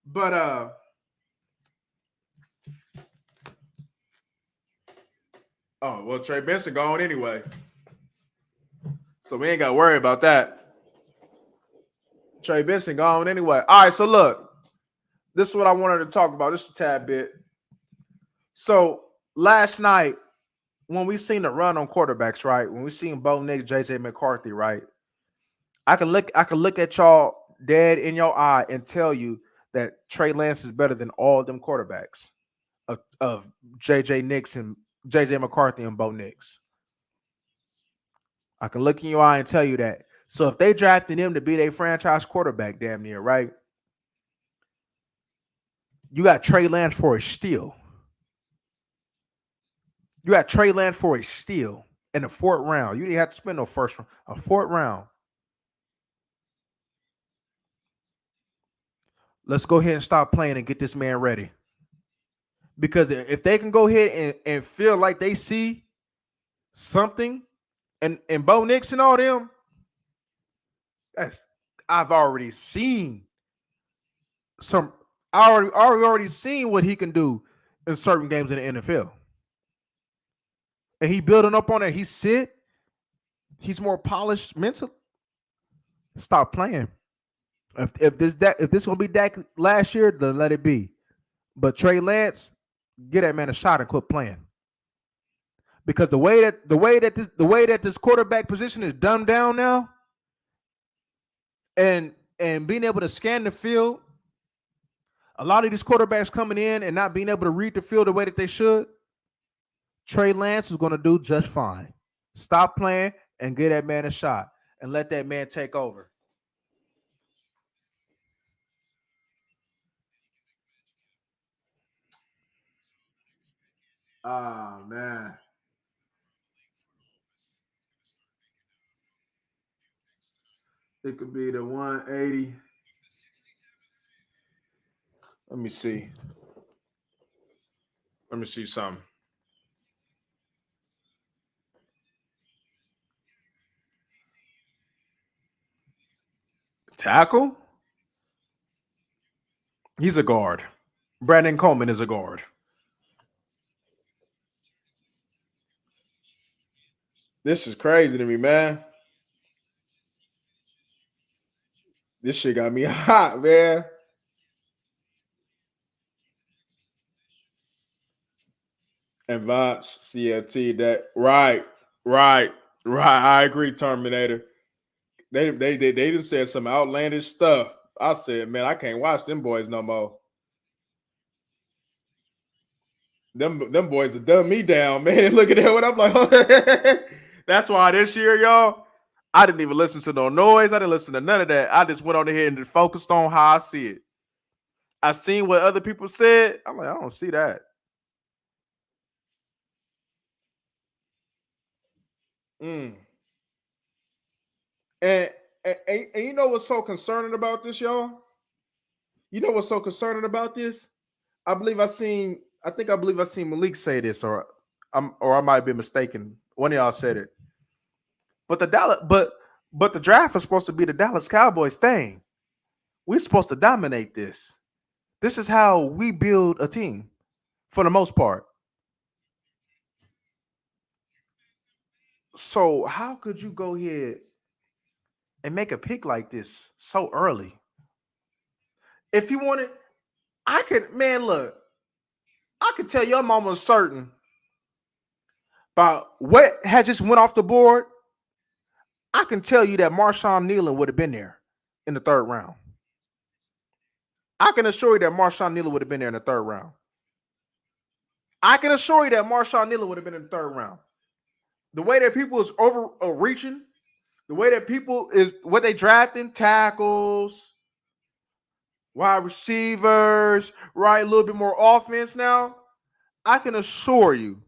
But oh well, Trey Benson gone anyway, so we ain't got to worry about that. Trey Benson gone anyway. All right, so look, this is what I wanted to talk about just a tad bit. So last night, when we seen the run on quarterbacks, right? When we seen Bo Nix, JJ McCarthy, right? I can look at y'all dead in your eye and tell you that Trey Lance is better than all of them quarterbacks of JJ Nix and JJ McCarthy and Bo Nix. I can look in your eye and tell you that. So if they drafted him to be their franchise quarterback, damn near, right? You got Trey Lance for a steal. You got Trey Lance for a steal in the fourth round. You didn't have to spend no first round, a fourth round. Let's go ahead and stop playing and get this man ready. Because if they can go ahead and feel like they see something and Bo Nix and all them, that's I've already seen some. I already seen what he can do in certain games in the NFL, and he building up on it. He's more polished mentally. Stop playing. If this gonna be Dak last year, then let it be. But Trey Lance, get that man a shot and quit playing. Because the way that this quarterback position is dumbed down now, and being able to scan the field, a lot of these quarterbacks coming in and not being able to read the field the way that they should, Trey Lance is going to do just fine. Stop playing and get that man a shot and let that man take over. Oh man, it could be the 180. Let me see. Let me see something. Tackle? He's a guard. Brandon Coleman is a guard. This is crazy to me, man. This shit got me hot, man. Advanced CFT. That right, right. I agree, Terminator. They just said some outlandish stuff. I said, man, I can't watch them boys no more. Them boys have done me down, man. Look at that. What I'm like, that's why this year, y'all, I didn't even listen to no noise. I didn't listen to none of that. I just went on ahead and just focused on how I see it. I seen what other people said. I'm like, I don't see that. Mm. And, and you know what's so concerning about this, y'all? You know what's so concerning about this? I believe I seen Malik say this, or I might be mistaken. One of y'all said it. But the draft is supposed to be the Dallas Cowboys thing. We're supposed to dominate this. This is how we build a team for the most part. So how could you go ahead and make a pick like this so early? If you wanted, I could, man, look, I could tell your mama certain about what had just went off the board. I can tell you that Marshawn Nealon would have been there in the third round. I can assure you that Marshawn Nealon would have been there in the third round. I can assure you that Marshawn Nealon would have been in the third round. The way that people is overreaching, the way that people is what they drafting, tackles, wide receivers, right? A little bit more offense now. I can assure you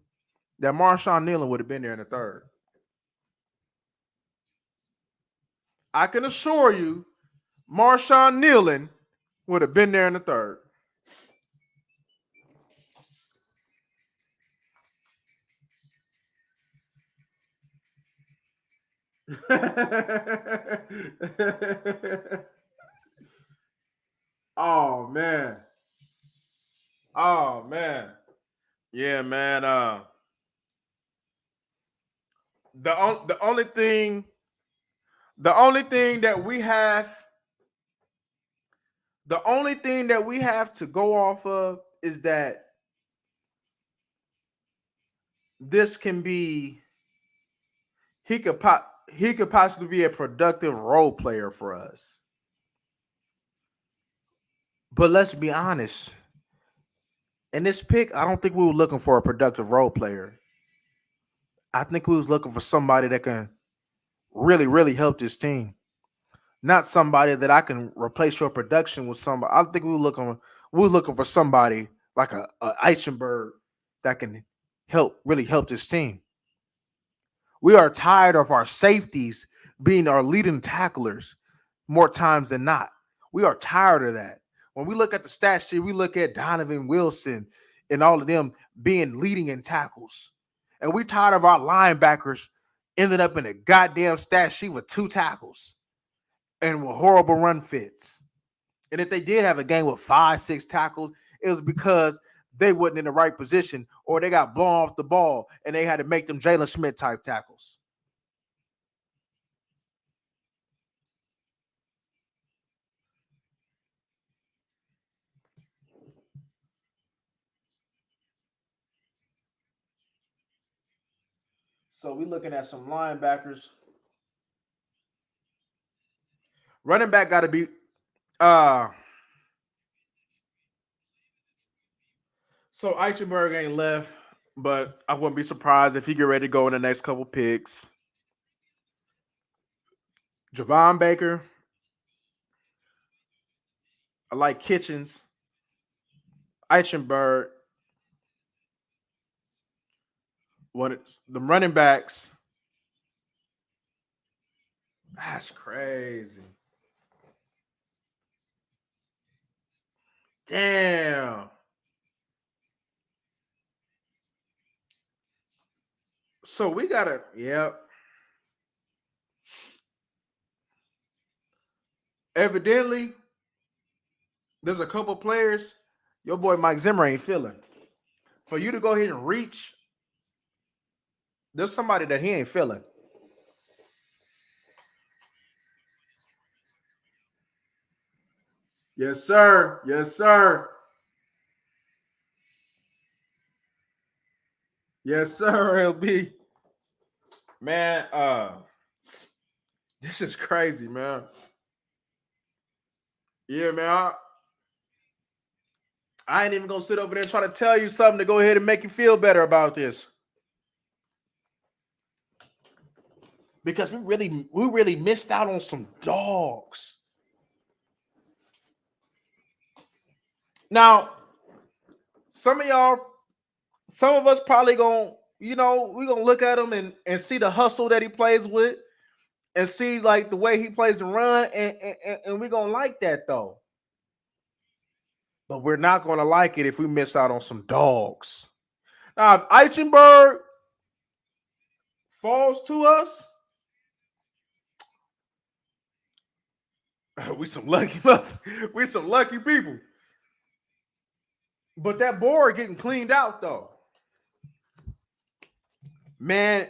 that Marshawn Nealon would have been there in the third. I can assure you Marshawn Nealon would have been there in the third. Oh man. Oh man. Yeah, man. The only thing that we have The only thing that we have to go off of is that this can be he could possibly be a productive role player for us. But let's be honest. In this pick, I don't think we were looking for a productive role player. I think we was looking for somebody that can really, really help this team. Not somebody that I can replace your production with somebody. I think we were looking for somebody like a Eichenberg that can really help this team. We are tired of our safeties being our leading tacklers more times than not. We are tired of that. When we look at the stat sheet, we look at Donovan Wilson and all of them being leading in tackles. And we tired of our linebackers ending up in a goddamn stat sheet with 2 tackles and with horrible run fits. And if they did have a game with 5, 6 tackles, it was because they wasn't in the right position or they got blown off the ball and they had to make them Jalen Smith type tackles. So we're looking at some linebackers. Running back got to be so Eichenberg ain't left, but I wouldn't be surprised if he get ready to go in the next couple picks. Javon Baker. I like Kitchens. Eichenberg. When it's the running backs. That's crazy. Damn. So we gotta, yep. Evidently, there's a couple players your boy Mike Zimmer ain't feeling. For you to go ahead and reach, there's somebody that he ain't feeling. Yes, sir. Yes, sir. Yes, sir, LB. Man, this is crazy, man. Yeah, man. I ain't even gonna sit over there and try to tell you something to go ahead and make you feel better about this. Because we really missed out on some dogs. Now, some of us probably gonna, we're gonna look at him and see the hustle that he plays with and see like the way he plays and run, and we're gonna like that though. But we're not gonna like it if we miss out on some dogs. Now, if Eichenberg falls to us, we some lucky people. But that board getting cleaned out though. Man,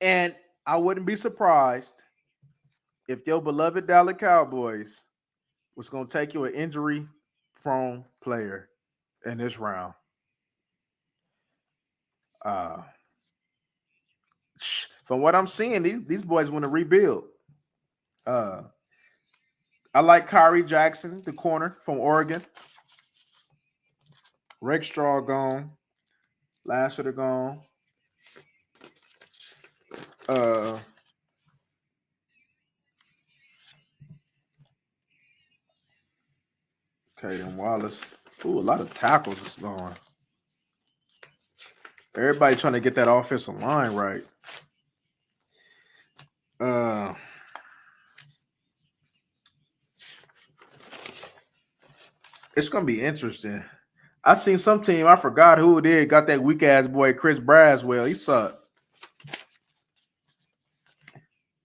and I wouldn't be surprised if your beloved Dallas Cowboys was going to take you an injury-prone player in this round. From what I'm seeing, these boys want to rebuild. I like Kyrie Jackson, the corner from Oregon. Rakestraw gone. Lassiter gone. Caden Wallace. Ooh, a lot of tackles is gone. Everybody trying to get that offensive line right. It's gonna be interesting. I seen some team, I forgot who it is, got that weak ass boy Chris Braswell. He sucked.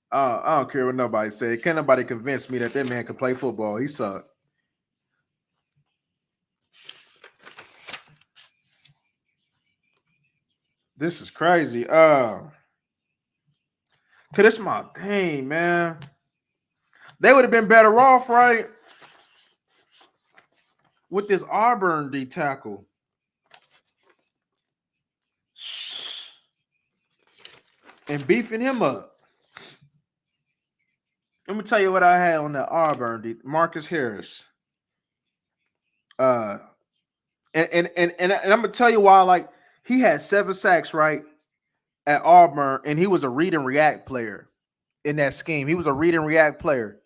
I don't care what nobody say. Can't nobody convince me that man can play football. He sucked. This is crazy. Cause this my thing, man. They would have been better off, right? with this Auburn D tackle. And beefing him up. Let me tell you what I had on that Auburn D. Marcus Harris. And I'm gonna tell you why. Like, he had 7 sacks, right, at Auburn, and he was a read and react player in that scheme. He was a read and react player.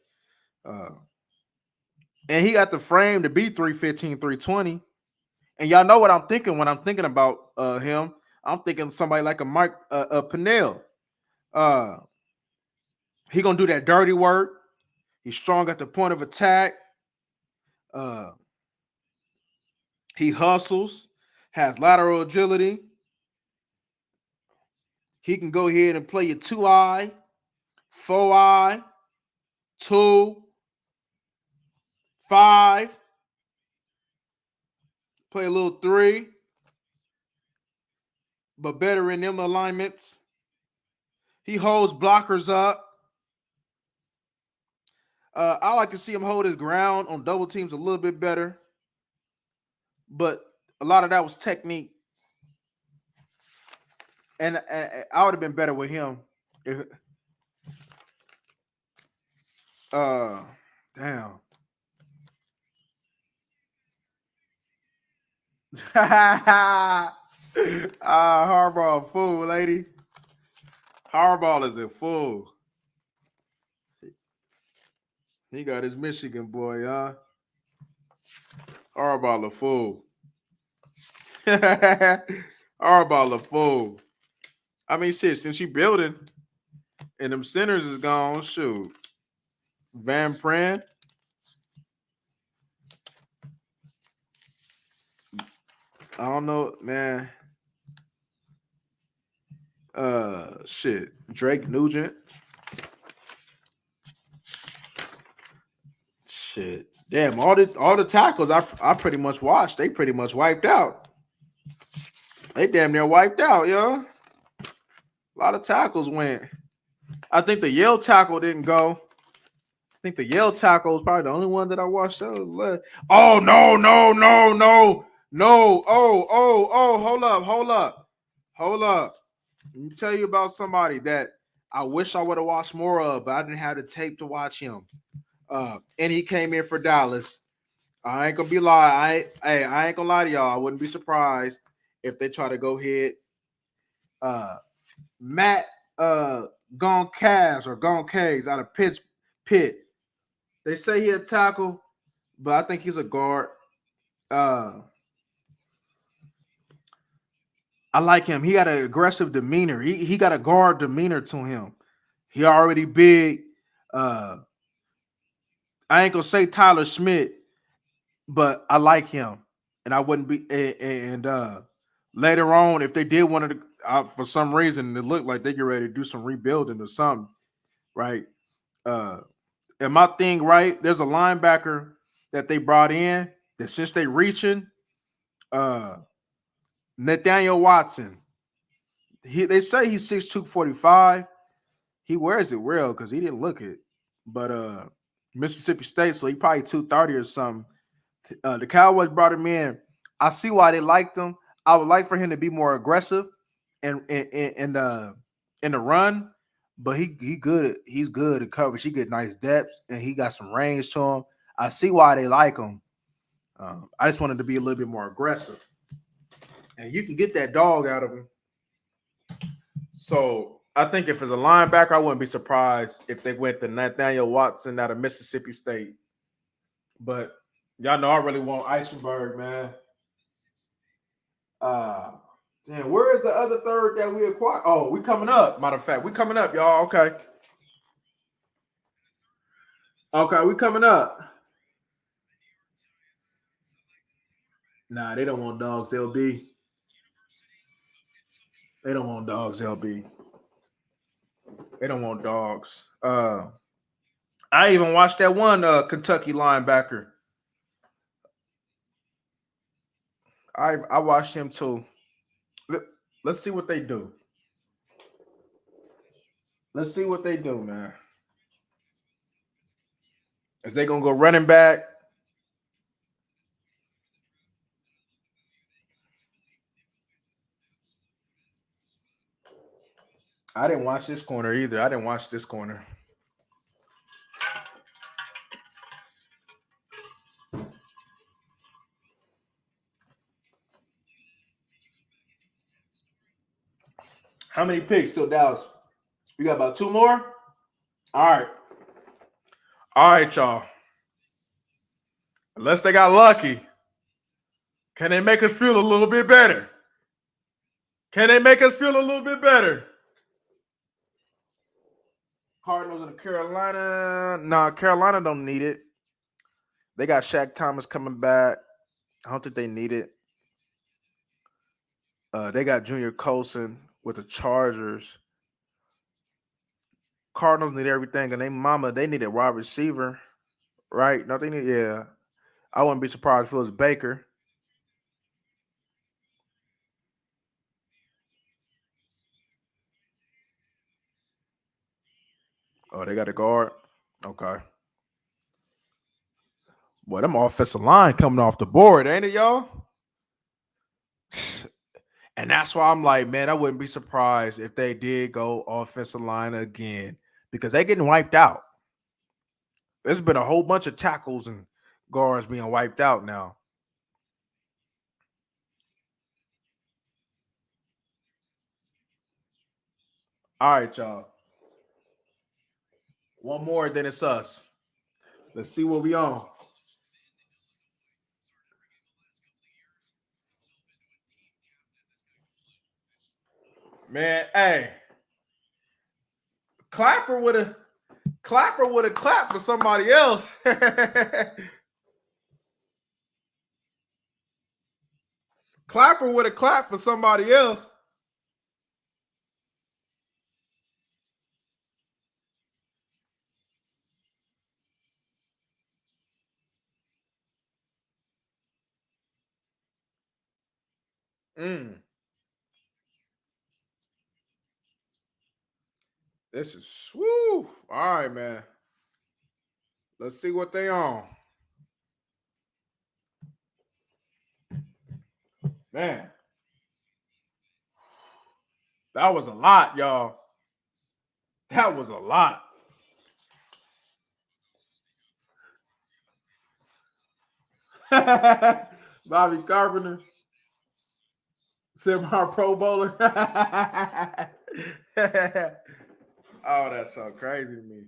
And he got the frame to be 315, 320. And y'all know what I'm thinking when I'm thinking about him. I'm thinking somebody like a Mike Pennell. He gonna do that dirty work. He's strong at the point of attack. He hustles, has lateral agility. He can go ahead and play your 2-eye, 4-eye, 2, 5. Play a little 3, but better in them alignments. He holds blockers up. I like to see him hold his ground on double teams a little bit better, but a lot of that was technique. And I would have been better with him if. Damn. Harbaugh a fool, lady. Harbaugh is a fool. He got his Michigan boy, huh? Harbaugh a fool. Harbaugh a fool. I mean, shit, since you building and them centers is gone, shoot. Van Pran. I don't know, man. Shit. Drake Nugent. Shit. Damn, all the tackles I pretty much watched, they pretty much wiped out. They damn near wiped out, yo. A lot of tackles went. I think the Yale tackle didn't go. I think the Yale tackle was probably the only one that I watched. Oh, no. Oh, hold up. Let me tell you about somebody that I wish I would have watched more of, but I didn't have the tape to watch him. And he came in for Dallas. I ain't gonna be lie. I ain't gonna lie to y'all. I wouldn't be surprised if they try to go hit Matt Goncalves out of Pitt. They say he a tackle, but I think he's a guard. I like him. He got an aggressive demeanor. He got a guard demeanor to him. He already big. I ain't gonna say Tyler Schmidt, but I like him, and I wouldn't be. And later on, if they did want to, for some reason, it looked like they get ready to do some rebuilding or something, right? And my thing, right? There's a linebacker that they brought in that since they reaching, Nathaniel Watson. They say he's 6'2", 245. He wears it well because he didn't look it, but Mississippi State, so he probably 230 or something. The Cowboys brought him in. I see why they liked him. I would like for him to be more aggressive and in the run, but he's good at coverage. He get nice depths and he got some range to him. I see why they like him. I just wanted to be a little bit more aggressive, and you can get that dog out of him. So I think if it's a linebacker, I wouldn't be surprised if they went to Nathaniel Watson out of Mississippi State. But y'all know I really want Eichenberg, man. Damn, where is the other third that we acquired? Oh, we coming up. Matter of fact, we coming up, y'all. Okay. Okay, we coming up. Nah, they don't want dogs, LB. They don't want dogs, LB. They don't want dogs. I even watched that one Kentucky linebacker. I watched him too. Let's see what they do. Let's see what they do, man. Is they gonna go running back? I didn't watch this corner either. I didn't watch this corner. How many picks till Dallas? We got about 2 more? All right. All right, y'all. Unless they got lucky, can they make us feel a little bit better? Can they make us feel a little bit better? Cardinals and Carolina. Nah, Carolina don't need it. They got Shaq Thomas coming back. I don't think they need it. They got Junior Colson with the Chargers. Cardinals need everything, and they need a wide receiver, right? No, they need, yeah. I wouldn't be surprised if it was Baker. Oh, they got a guard. Okay. Boy, them offensive line coming off the board, ain't it, y'all? And that's why I'm like, man, I wouldn't be surprised if they did go offensive line again because they getting wiped out. There's been a whole bunch of tackles and guards being wiped out now. All right, y'all. One more, then it's us. Let's see what we on. Man, hey, Clapper would have clapped for somebody else. Clapper would have clapped for somebody else. This is woo. All right, man. Let's see what they on. Man. That was a lot, y'all. That was a lot. Bobby Carpenter, semi-pro bowler. Oh, that's so crazy to me.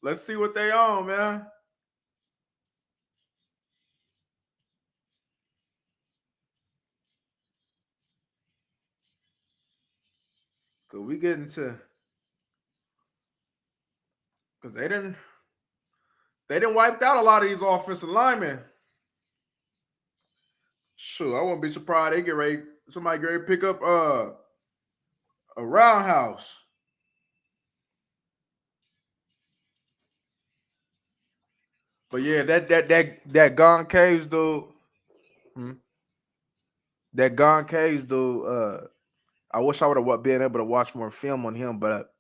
Let's see what they on, man. Could we get into because they didn't wipe out a lot of these offensive linemen. Sure, I wouldn't be surprised they get ready. Somebody get ready to pick up a roundhouse. But yeah, that Gone Caves dude. That Gone Caves dude. I wish I would have been able to watch more film on him, but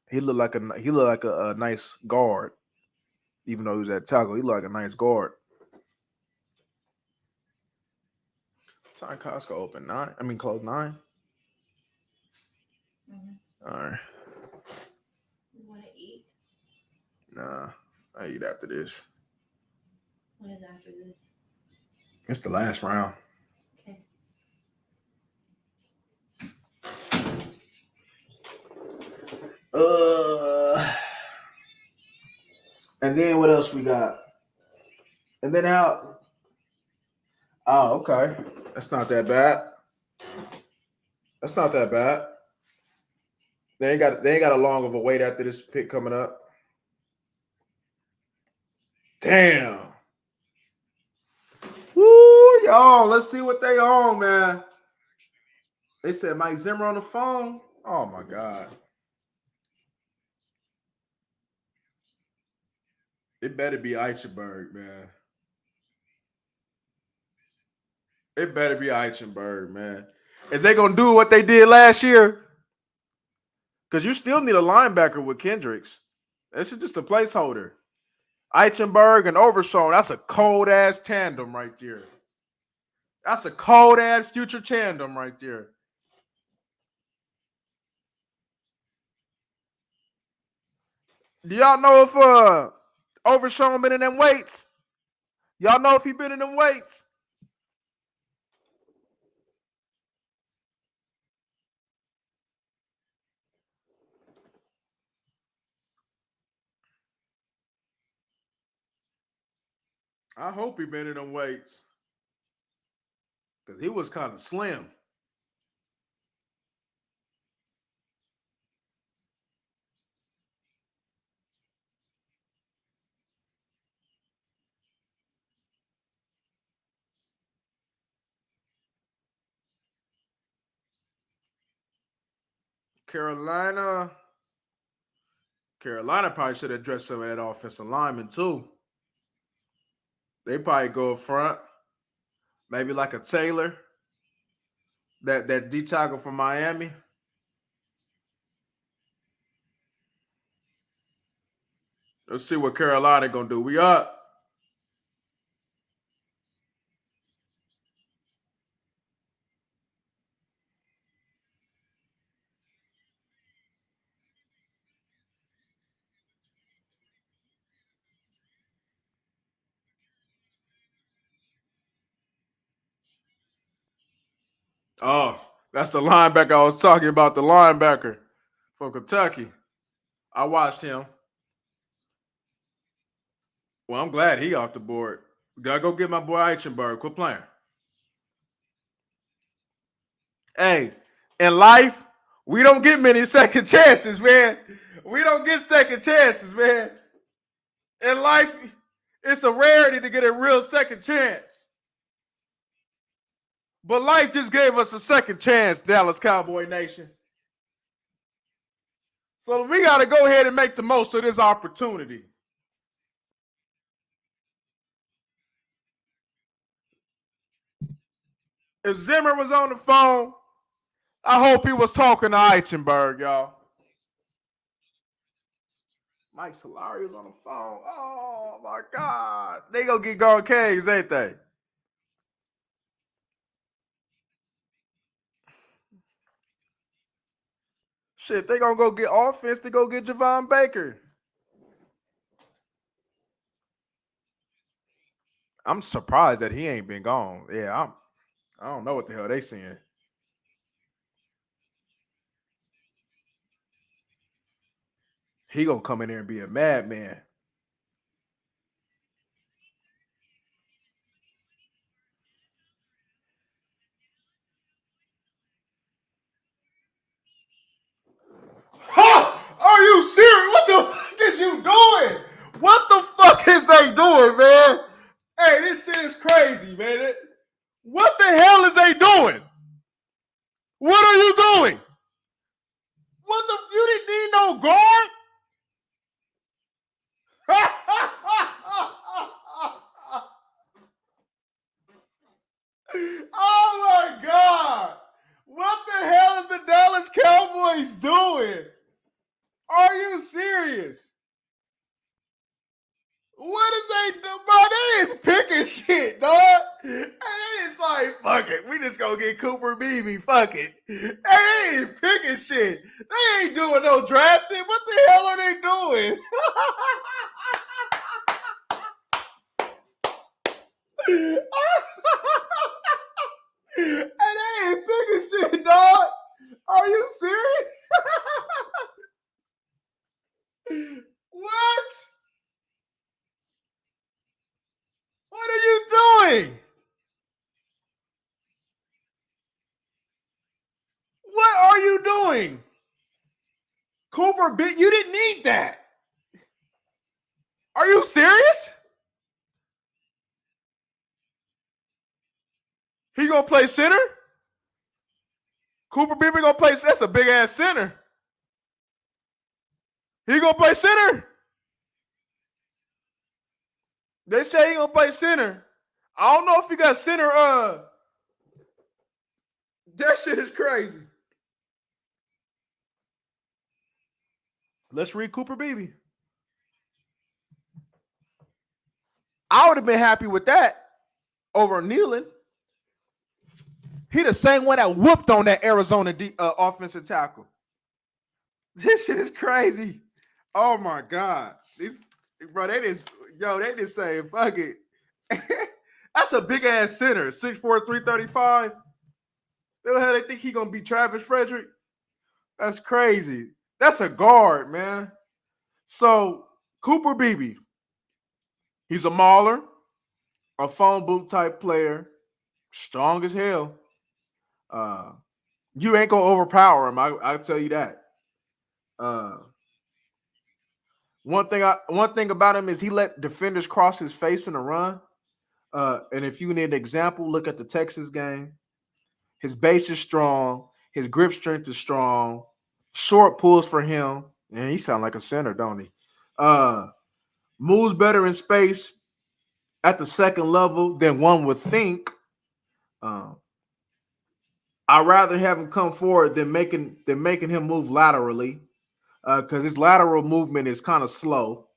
he looked like a nice guard, even though he was at tackle. He looked like a nice guard. Time Costco open 9. I mean, close 9. All right. You want to eat? Nah, I eat after this. What is after this? It's the last round. Okay. And then what else we got? And then how? Oh, okay. That's not that bad. That's not that bad. They ain't got a long of a wait after this pick coming up. Damn. Woo, y'all. Let's see what they on, man. They said Mike Zimmer on the phone. Oh my God. It better be Eichenberg, man. It better be Eichenberg, man. Is they gonna do what they did last year? Because you still need a linebacker with Kendricks. This is just a placeholder. Eichenberg and Overshown. That's a cold ass tandem right there. That's a cold ass future tandem right there. Do y'all know if Overshown been in them weights? Y'all know if he been in them weights? I hope he been in them weights. Because he was kind of slim. Carolina probably should address some of that offensive lineman too. They probably go up front. Maybe like a Taylor. That D tackle from Miami. Let's see what Carolina gonna do. We up. Oh, that's the linebacker I was talking about. The linebacker from Kentucky. I watched him. Well, I'm glad he off the board. Gotta go get my boy Eichenberg. Quit playing. Hey, in life, we don't get many second chances, man. We don't get second chances, man. In life, it's a rarity to get a real second chance. But life just gave us a second chance, Dallas Cowboy Nation. So we got to go ahead and make the most of this opportunity. If Zimmer was on the phone, I hope he was talking to Eichenberg, y'all. Mike Solari was on the phone. Oh, my God. They going to get going Caves, ain't they? Shit, they going to go get offense to go get Javon Baker. I'm surprised that he ain't been gone. Yeah, I don't know what the hell they saying. He gonna come in there and be a madman. Ha! Are you serious? What the fuck is you doing? What the fuck is they doing, man? Hey, this shit is crazy, man. What the hell is they doing? What are you doing? What the? You didn't need no guard? Oh my God! What the hell is the Dallas Cowboys doing? Are you serious? What is they do, bro? They is picking shit, dog. And it's like, fuck it. We just gonna get Cooper Beebe. Fuck it. They ain't picking shit. They ain't doing no drafting. What the hell are they doing? And they ain't picking shit, dog. Are you serious? What? What are you doing? What are you doing? Cooper, you didn't need that. Are you serious? He gonna play center? Cooper Beebe gonna play. That's a big ass center. He gonna play center. They say he gonna play center. I don't know if he got center. That shit is crazy. Let's read Cooper Beebe. I would have been happy with that over kneeling. He the same one that whooped on that Arizona offensive tackle. This shit is crazy. Oh my God. These bro, they just say fuck it. That's a big ass center. 6'4", 335. The hell they think he gonna be Travis Frederick? That's crazy. That's a guard, man. So Cooper Beebe, he's a mauler, a phone boot type player, strong as hell. You ain't gonna overpower him. I'll tell you that. Uh, one thing about him is he let defenders cross his face in a run. And if you need an example, look at the Texas game. His base is strong. His grip strength is strong. Short pulls for him. And he sound like a center, don't he? Moves better in space at the second level than one would think. I'd rather have him come forward than making him move laterally, because his lateral movement is kind of slow.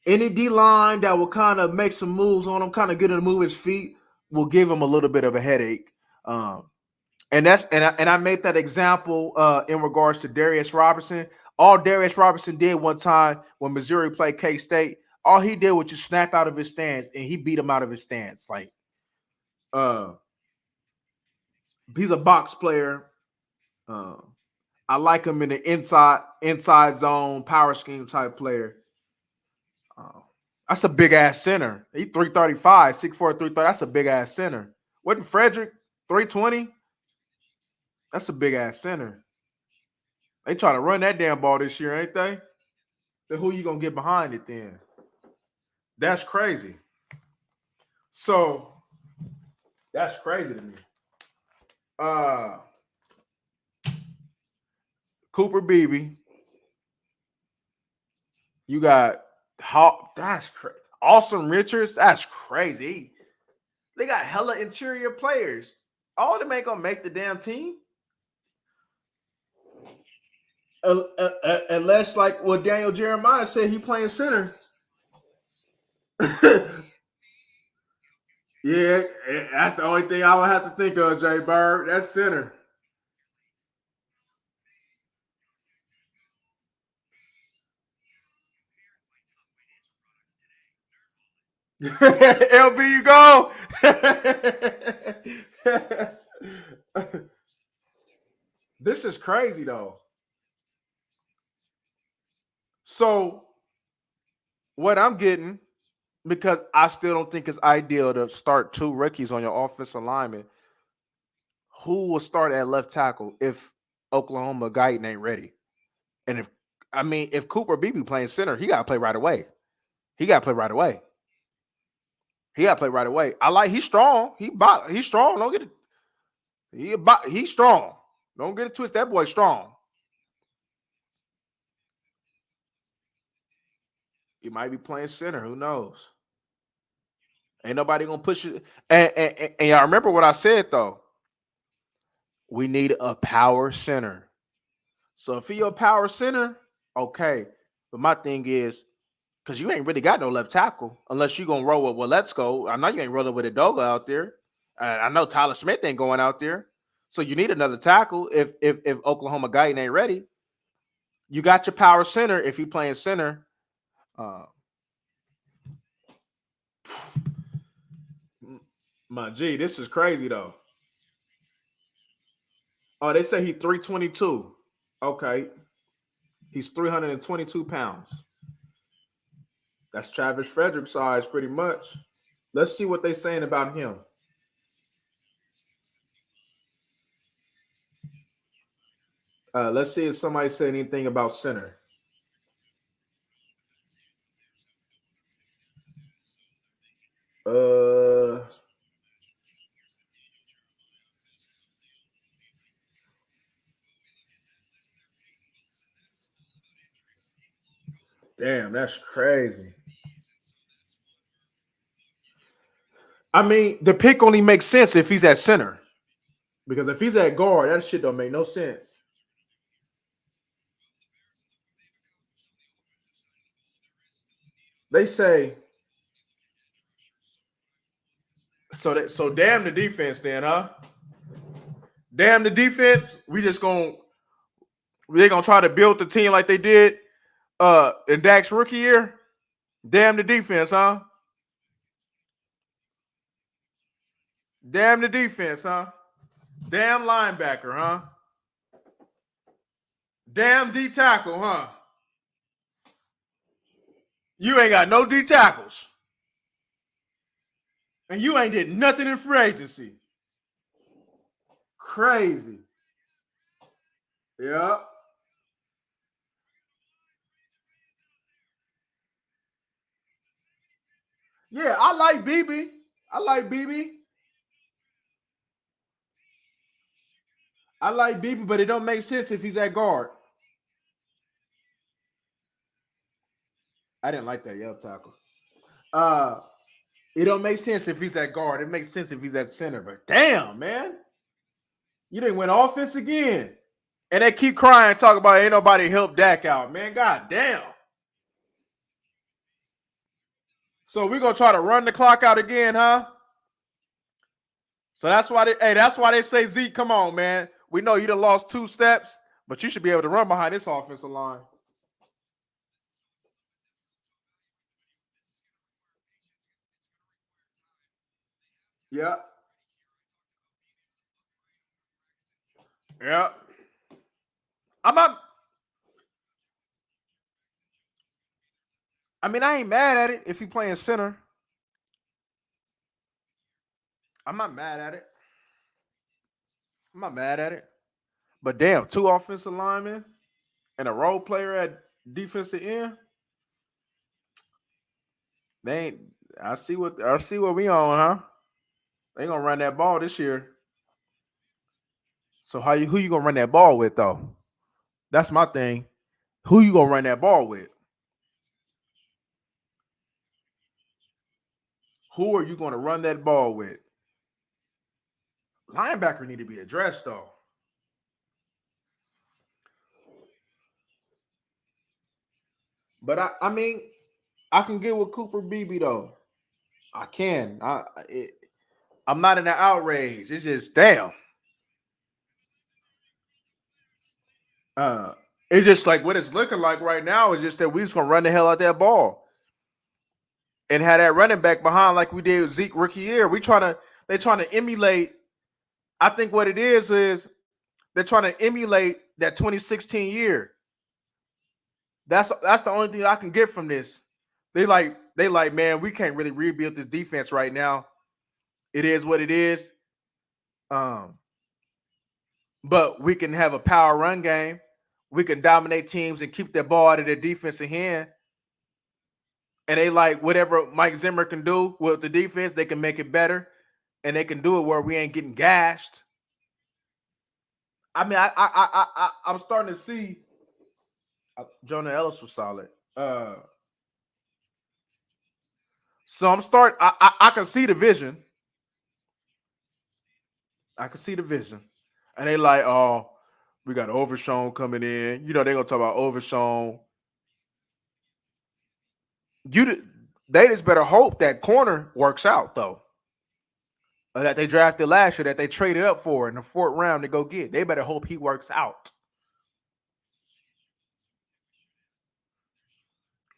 Any D line that will kind of make some moves on him, kind of get him to move his feet, will give him a little bit of a headache. And I made that example in regards to Darius Robinson. All Darius Robinson did one time when Missouri played K-State, all he did was just snap out of his stance, and he beat him out of his stance. Like, he's a box player. I like him in the inside zone power scheme type player. That's a big ass center. He 335, 6'4", 330. That's a big ass center. Wasn't Frederick 320? That's a big ass center. They try to run that damn ball this year, ain't they? Then who you gonna get behind it then? That's crazy. So that's crazy to me. Cooper Beebe. You got that's crazy. Austin Richards, that's crazy. They got hella interior players. All of them ain't gonna make the damn team. Unless, like what Daniel Jeremiah said, he playing center. Yeah, that's the only thing I would have to think of, Jay Bird. That's center. LB, you go. This is crazy though. So what I'm getting, because I still don't think it's ideal to start two rookies on your offensive lineman, who will start at left tackle if Oklahoma Guyton ain't ready? And if Cooper Beebe playing center, he got to play right away. He got to play right away. He's strong. He's strong. Don't get it. He's strong. Don't get it twisted. That boy's strong. He might be playing center. Who knows? Ain't nobody gonna push it. And I remember what I said though. We need a power center. So if you're a power center, okay. But my thing is, because you ain't really got no left tackle unless you're gonna roll with, well, let's go. I know you ain't rolling with Edoga out there. I know Tyler Smith ain't going out there. So you need another tackle if Oklahoma Guyton ain't ready. You got your power center if he playing center. My G, this is crazy though. Oh, they say he's 322. Okay. He's 322 pounds. That's Travis Frederick size pretty much. Let's see what they're saying about him. Let's see if somebody said anything about center. Damn, that's crazy. I mean, the pick only makes sense if he's at center. Because if he's at guard, that shit don't make no sense. They say so damn the defense then, huh? Damn the defense. We just gonna They're gonna try to build the team like they did in Dak's rookie year. Damn the defense, huh? Damn the defense, huh? Damn linebacker, huh? Damn D tackle, huh? You ain't got no D tackles. And you ain't did nothing in free agency. Crazy. Yeah. Yeah, I like BB. I like BB. I like BB, but it don't make sense if he's at guard. I didn't like that yellow tackle. It don't make sense if he's at guard. It makes sense if he's at center. But damn, man, you didn't win offense again, and they keep crying, talk about ain't nobody help Dak out, man. God damn. So we're gonna try to run the clock out again, huh? So that's why they say Zeke, come on, man. We know you done lost 2 steps, but you should be able to run behind this offensive line. Yeah. Yeah. I'm not. I mean, I ain't mad at it if he playing center. I'm not mad at it. I'm not mad at it. But damn, 2 offensive linemen and a role player at defensive end. They ain't. I see what we on, huh? They gonna run that ball this year. So who you gonna run that ball with though? That's my thing. Who you gonna run that ball with? Who are you gonna run that ball with? Linebacker need to be addressed though. But I mean, I can get with Cooper Beebe though. I can. I'm not in the outrage. It's just damn. Uh, it's just like what it's looking like right now is just that we just gonna run the hell out that ball and have that running back behind like we did with Zeke rookie year. They're trying to emulate. I think what it is they're trying to emulate that 2016 year. That's the only thing I can get from this. They like, man, we can't really rebuild this defense right now. It is what it is. Um, but we can have a power run game. We can dominate teams and keep that ball out of their defensive hand. And they like whatever Mike Zimmer can do with the defense, they can make it better, and they can do it where we ain't getting gashed. I mean, I'm starting to see Jonah Ellis was solid. So I can see the vision. I can see the vision. And they like, oh, we got Overshown coming in. You know, they're gonna talk about Overshown. They just better hope that corner works out though. That they drafted last year, that they traded up for in the 4th round to go get. They better hope he works out.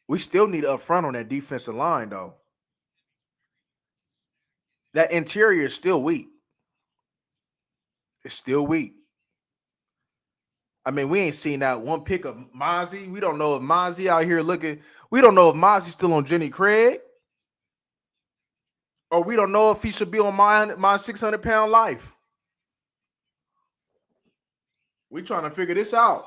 We still need up front on that defensive line though. That interior is still weak. It's still weak. I mean, we ain't seen that one pick of Mozzie. We don't know if Mozzie out here looking. We don't know if Mozzie's still on Jenny Craig. Or we don't know if he should be on my 600-pound life. We trying to figure this out.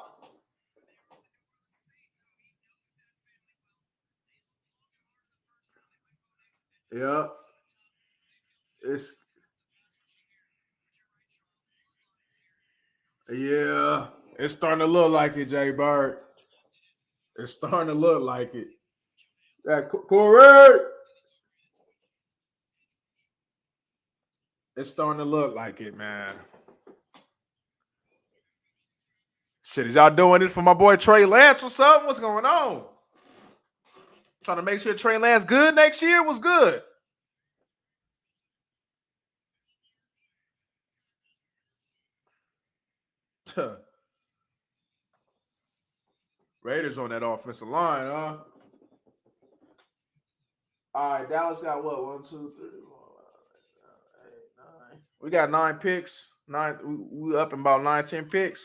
Yeah. It's yeah. It's starting to look like it, Jay Bird. It's starting to look like it. That Corey. It's starting to look like it, man. Shit, is y'all doing this for my boy Trey Lance or something? What's going on? Trying to make sure Trey Lance good next year was good. Raiders on that offensive line, huh? All right, Dallas got what? 1, 2, 3, 4, 5, 8, 9. We got 9 picks. We up in about 9, 10 picks.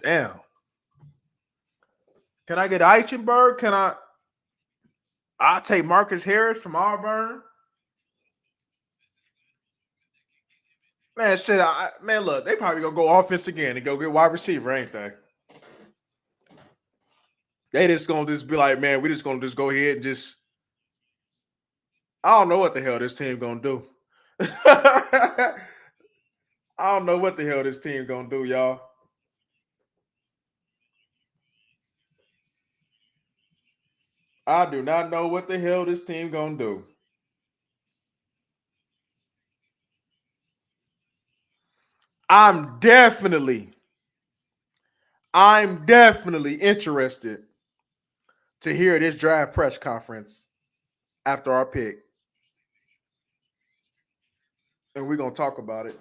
Damn. Can I get Eichenberg? I'll take Marcus Harris from Auburn. Man, shit. Man, look, they probably gonna go offense again and go get wide receiver, ain't they? They just gonna be like, man, we just gonna go ahead and just. I don't know what the hell this team gonna do. I don't know what the hell this team gonna do, y'all. I do not know what the hell this team gonna do. I'm definitely interested to hear this draft press conference after our pick. And we're going to talk about it.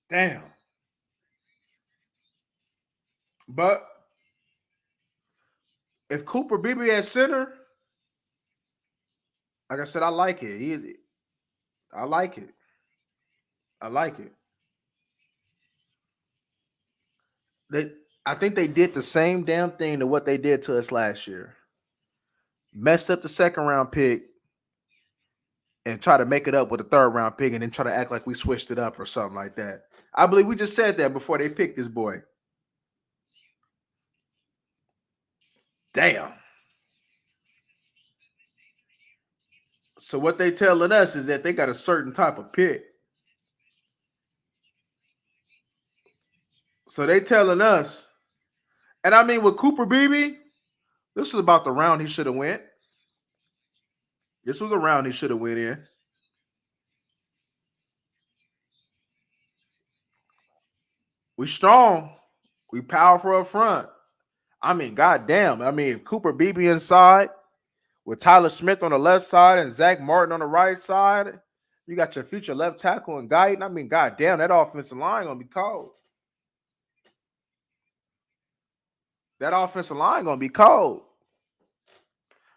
Damn. But if Cooper Beebe at center, like I said, I like it. I like it. I like it. I think they did the same damn thing to what they did to us last year. Messed up the second round pick and try to make it up with a third round pick and then try to act like we switched it up or something like that. I believe we just said that before they picked this boy. Damn. So what they telling us is that they got a certain type of pick. So they telling us, and I mean with Cooper Beebe, this was about the round he should have went. This was a round he should have went in. We strong. We powerful up front. I mean, goddamn. I mean, if Cooper Beebe inside with Tyler Smith on the left side and Zach Martin on the right side, you got your future left tackle and Guyton. I mean, goddamn, that offensive line gonna be cold. That offensive line gonna be cold.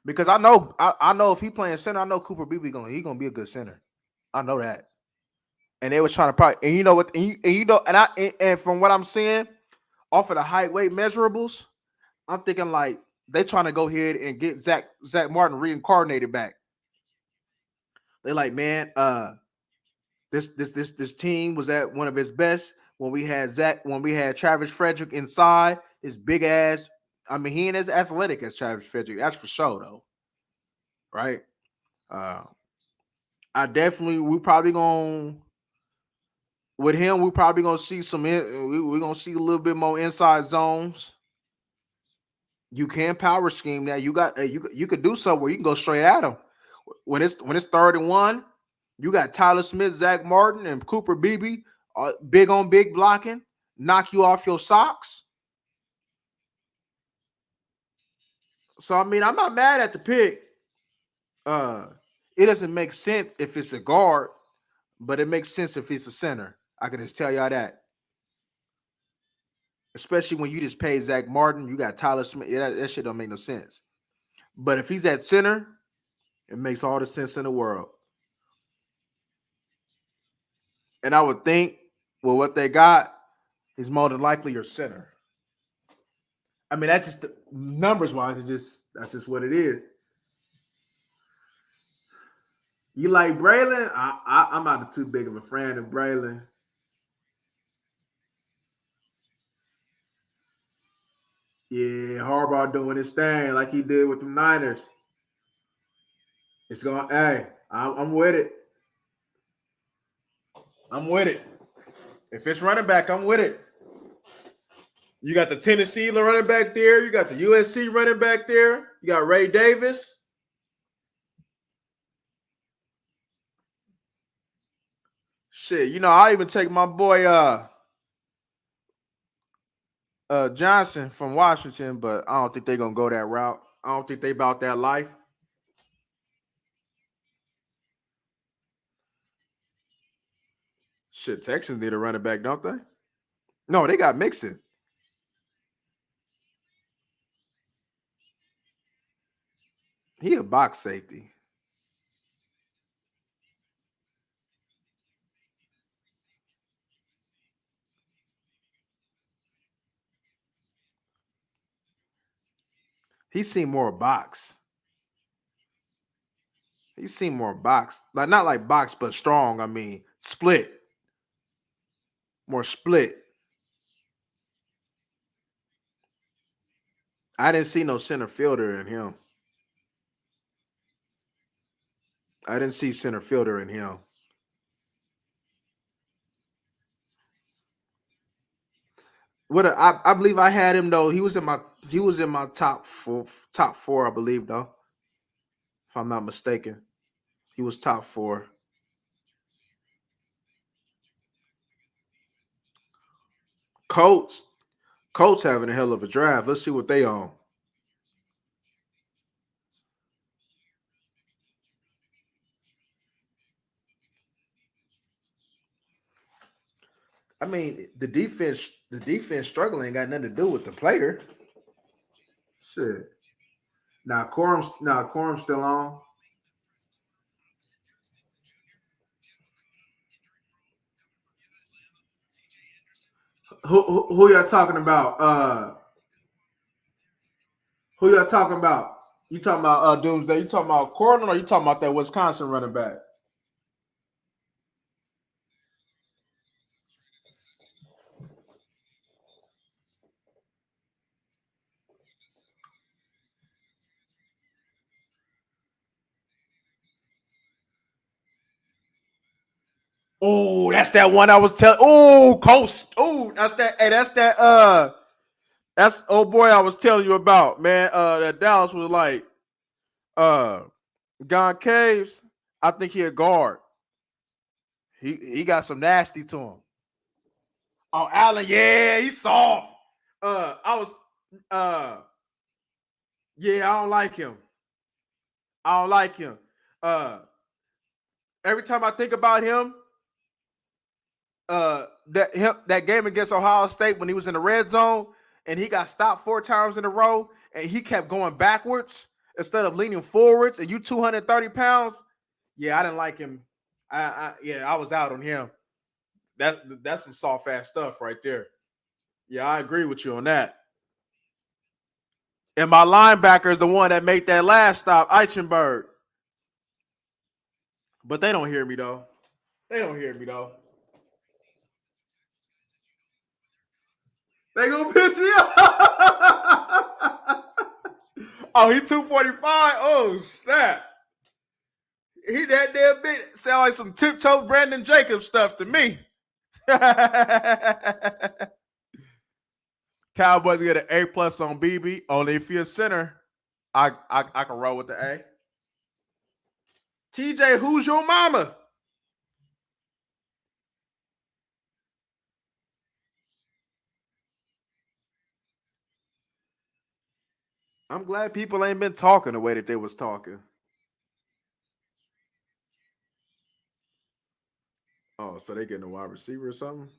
Because I know if he playing center, I know Cooper Beebe gonna be a good center. I know that. And they was trying to probably, and you know what, and from what I'm seeing, off of the height weight measurables, I'm thinking like they trying to go ahead and get Zach Martin reincarnated back. They like, man, this team was at one of its best when we had Travis Frederick inside, his big ass. I mean, he ain't as athletic as Travis Frederick, that's for sure, though. Right? We probably gonna with him, we're probably gonna see we're gonna see a little bit more inside zones. You can power scheme that. You got you could do something where you can go straight at him. When it's 3rd and 1, you got Tyler Smith, Zach Martin, and Cooper Beebe, big on big blocking, knock you off your socks. So I mean, I'm not mad at the pick. It doesn't make sense if it's a guard, but it makes sense if it's a center. I can just tell y'all that. Especially when you just pay Zach Martin, you got Tyler Smith. That shit don't make no sense. But if he's at center, it makes all the sense in the world. And I would think, well, what they got is more than likely your center. I mean, that's just numbers wise. That's just what it is. You like Braylon? I'm not too big of a fan of Braylon. Yeah, Harbaugh doing his thing like he did with the Niners. It's going. Hey, I'm with it. I'm with it. If it's running back, I'm with it. You got the Tennessee running back there. You got the USC running back there. You got Ray Davis. Shit, you know, I even take my boy Johnson from Washington, but I don't think they're gonna go that route. I don't think they about that life. Shit, Texans need a running back, don't they? No, they got Mixon. He a box safety. He's seen more box. He's seen more box. Like not like box, but strong. I mean, split. More split. I didn't see no center fielder in him. I didn't see center fielder in him. I believe I had him though. He was in my top four, I believe, though. If I'm not mistaken. He was top 4. Colts having a hell of a draft. Let's see what they on. I mean, the defense struggling got nothing to do with the player. Shit. Now Corum's still on. Who y'all talking about? Who y'all talking about? You talking about Doomsday? You talking about Corum, or you talking about that Wisconsin running back? Oh, that's that one I was telling. Oh, Coast. Oh, that's that. Hey, that's that. That's old boy I was telling you about, man. That Dallas was like, Gone Caves. I think he a guard. He got some nasty to him. Oh, Allen, yeah, he's soft. Yeah, I don't like him. Every time I think about him, that game against Ohio State when he was in the red zone and he got stopped 4 times in a row and he kept going backwards instead of leaning forwards, and you 230 pounds. Yeah, I didn't like him. I was out on him. That's some soft ass stuff right there. Yeah, I agree with you on that. And my linebacker is the one that made that last stop, Eichenberg. But they don't hear me though. They gonna piss me off. Oh, he 245. Oh, snap. He that damn big. Sound like some tiptoe Brandon Jacobs stuff to me. Cowboys get an A+ on BB. Only if you're a center. I can roll with the A. TJ, who's your mama? I'm glad people ain't been talking the way that they was talking. Oh, so they getting a wide receiver or something?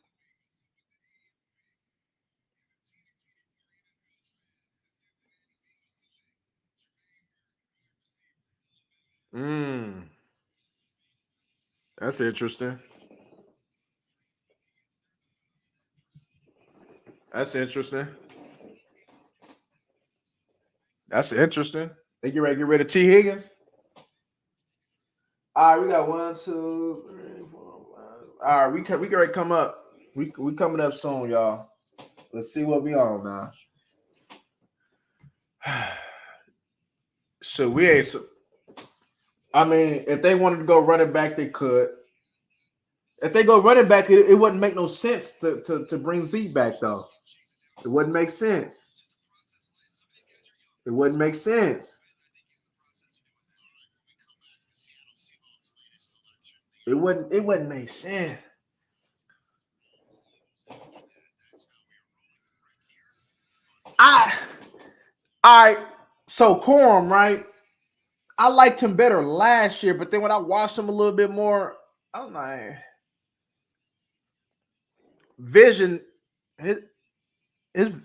That's interesting. That's interesting. That's interesting. They get ready to get rid of T. Higgins. All right, we got 1, 2, 3, 4, 5. All right, we can ready to come up. We coming up soon, y'all. Let's see what we on now. So we ain't. I mean, if they wanted to go running back, they could. If they go running back, it wouldn't make no sense to bring Zeke back though. It wouldn't make sense. It wouldn't make sense. It wouldn't make sense. All right. So Corum, right? I liked him better last year, but then when I watched him a little bit more, I'm like, vision, his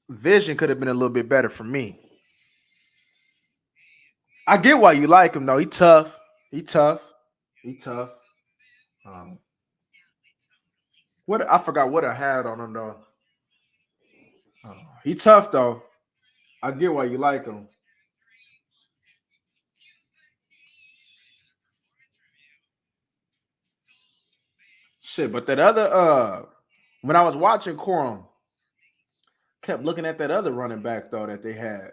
vision could have been a little bit better for me. I get why you like him though. He tough. He tough. He tough. What I forgot what I had on him though. He tough though. I get why you like him. Shit, but that other when I was watching Corum, kept looking at that other running back though that they had.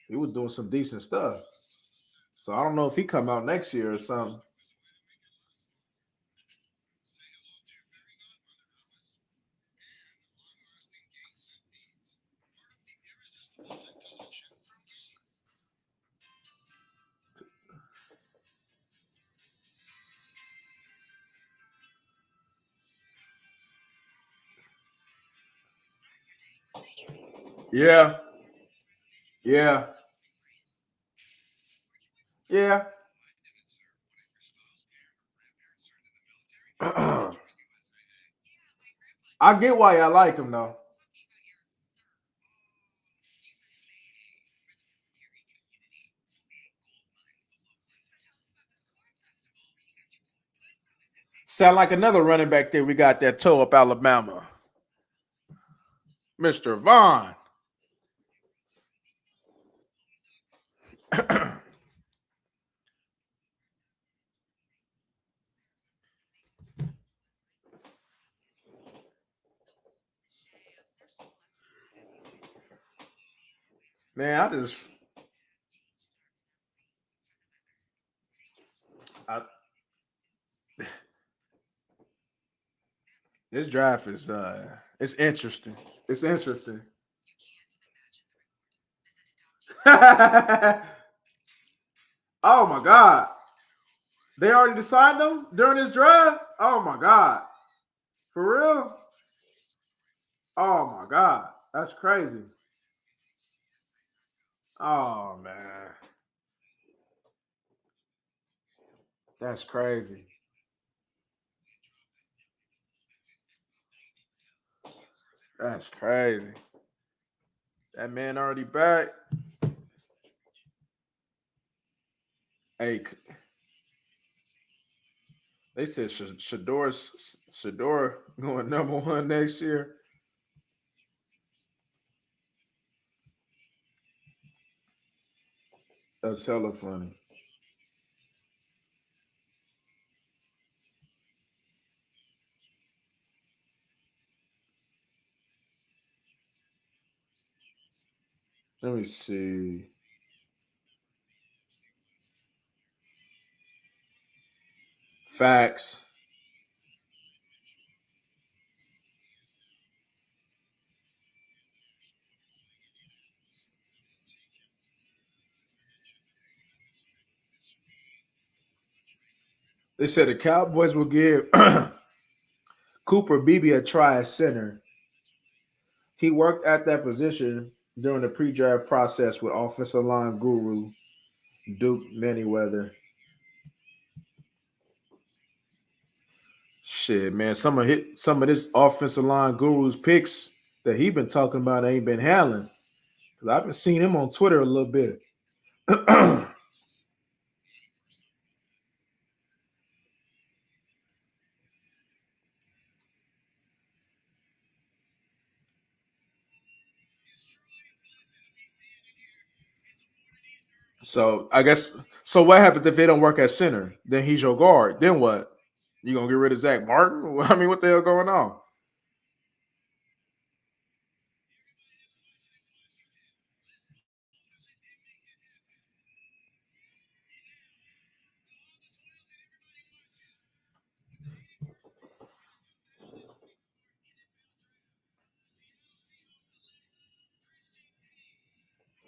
He was doing some decent stuff. So I don't know if he come out next year or something. Yeah. Yeah. Yeah. I get why I like him though. Sound like another running back there we got that toe up Alabama. Mr. Vaughn. Man, this draft is it's interesting. It's interesting. Oh my god. They already decided them during this draft? Oh my god. For real? Oh my god. That's crazy. Oh man. That's crazy. That's crazy. That man already back. Hey, they said Shador going number one next year. That's hella funny. Let me see. Facts. They said the Cowboys will give Cooper Beebe a try at center. He worked at that position during the pre-draft process with offensive line guru Duke Manyweather. Shit, man, some of this offensive line guru's picks that he been talking about ain't been handling. Cause I've been seeing him on Twitter a little bit. So I guess so. What happens if they don't work at center? Then he's your guard. Then what? You gonna get rid of Zach Martin? I mean, what the hell going on?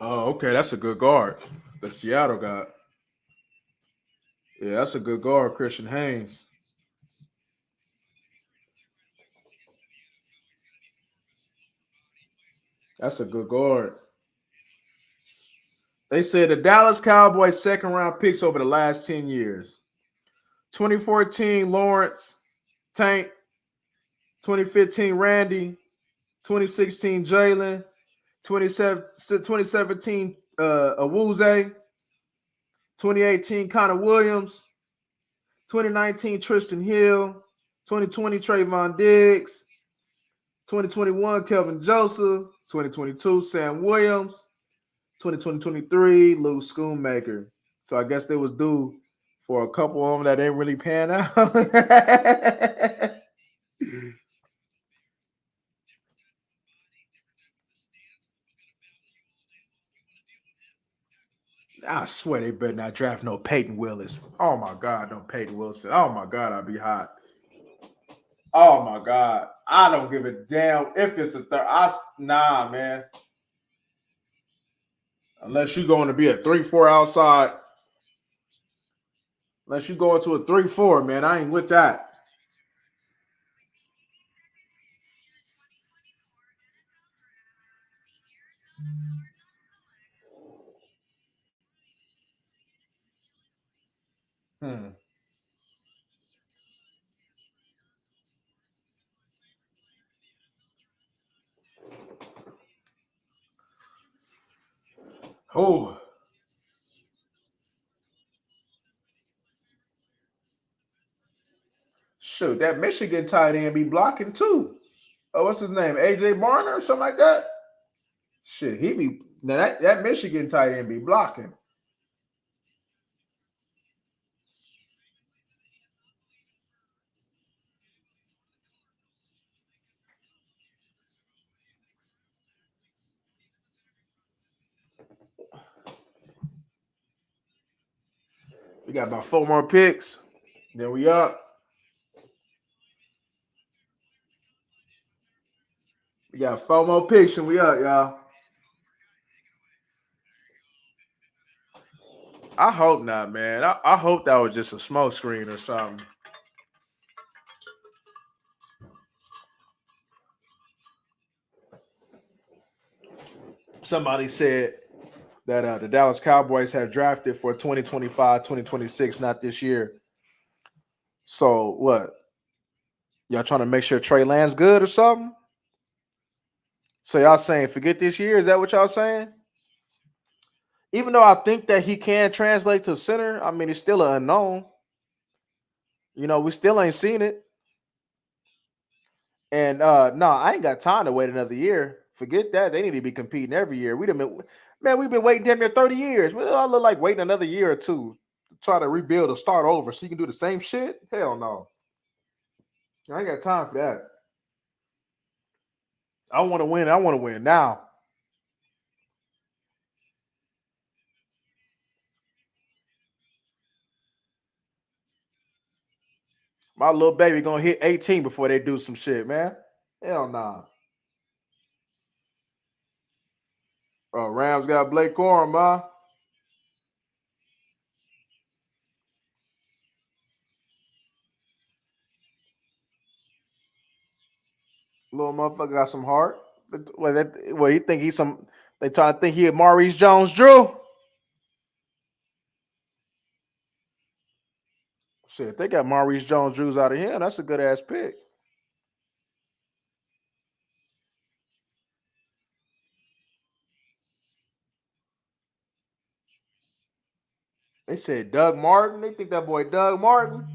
Oh, okay, that's a good guard that Seattle got. Yeah, that's a good guard, Christian Haynes. That's a good guard. They said the Dallas Cowboys second round picks over the last 10 years. 2014 Lawrence, Tank. 2015 Randy, 2016 Jalen, 2017 Awuzie, 2018 Connor Williams, 2019 Tristan Hill, 2020 Trayvon Diggs, 2021 Kelvin Joseph, 2022 Sam Williams, 2023 Lou Schoonmaker. So I guess they was due for a couple of them that didn't really pan out. I swear they better not draft no Peyton Willis. Oh my God, no Peyton Wilson. Oh my God, I'd be hot. Oh my God, I don't give a damn if it's a third. Nah, man. Unless you're going to be a 3-4 outside. Unless you go into a 3-4, man, I ain't with that. Oh, shoot, that Michigan tight end be blocking too. Oh, what's his name? AJ Barner or something like that? Shit, he be now that Michigan tight end be blocking. We got about 4 more picks. Then we up. We got 4 more picks and we up, y'all. I hope not, man. I hope that was just a smoke screen or something. Somebody said that the Dallas Cowboys have drafted for 2025, 2026, not this year. So what? Y'all trying to make sure Trey Lance good or something? So y'all saying forget this year? Is that what y'all saying? Even though I think that he can translate to center, I mean, it's still an unknown. You know, we still ain't seen it. And no, I ain't got time to wait another year. Forget that. They need to be competing every year. We've been waiting damn near 30 years. What do I look like waiting another year or two to try to rebuild or start over so you can do the same shit? Hell no. I ain't got time for that. I want to win. I want to win now. My little baby gonna hit 18 before they do some shit, man. Hell nah. Oh, Rams got Blake Corum, man. Little motherfucker got some heart. What he think he's some? They trying to think he Maurice Jones-Drew. Shit, if they got Maurice Jones-Drews out of here, that's a good ass pick. They said Doug Martin. They think that boy Doug Martin.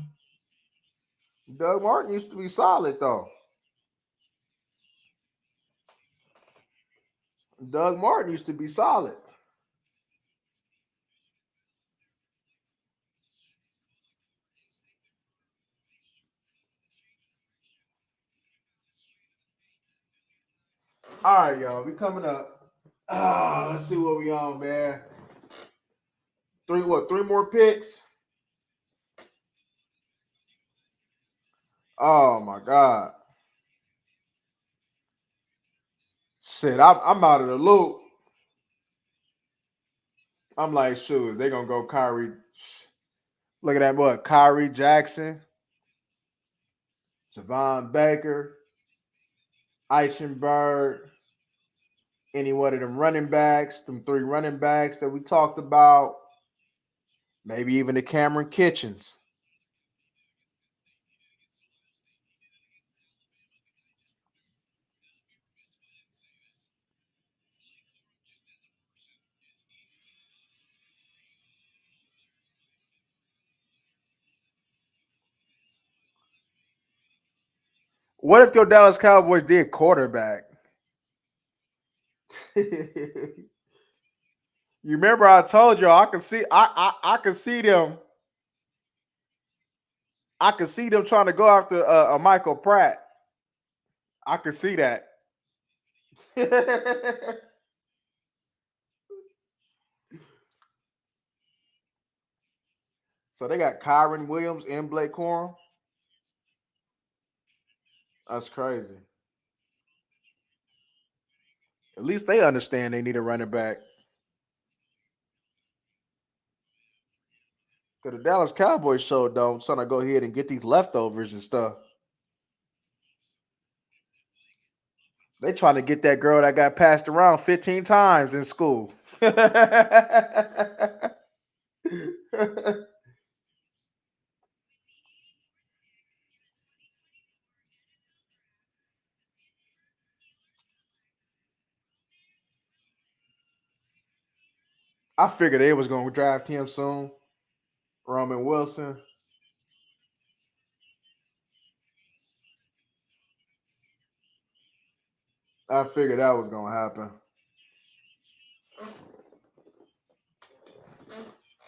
Doug Martin used to be solid though. Doug Martin used to be solid. All right, y'all. We coming up. Let's see what we on, man. Three more picks? Oh my God. Shit, I'm out of the loop. I'm like, shoot, they gonna go Kyrie. Look at that boy, Kyrie Jackson, Javon Baker, Eichenberg, any one of them running backs, them 3 running backs that we talked about. Maybe even the Cameron Kitchens. What if your Dallas Cowboys did quarterback? You remember I told you I could see I could see them. I could see them trying to go after a Michael Pratt. I could see that. So they got Kyron Williams and Blake Corum. That's crazy. At least they understand they need a running back. Because the Dallas Cowboys show don't trying to go ahead and get these leftovers and stuff. They trying to get that girl that got passed around 15 times in school. I figured they was going to draft him soon. Roman Wilson. I figured that was going to happen.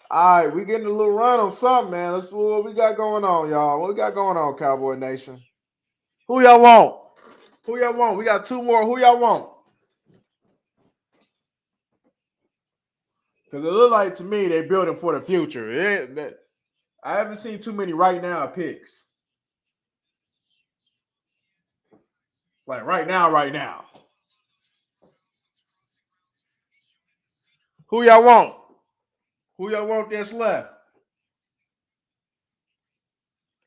All right, we getting a little run on something, man. Let's see what we got going on, y'all. What we got going on, Cowboy Nation? Who y'all want? Who y'all want? We got two more. Who y'all want? Because it look like to me they're building for the future. I haven't seen too many right now picks. Like right now. Who y'all want? Who y'all want that's left?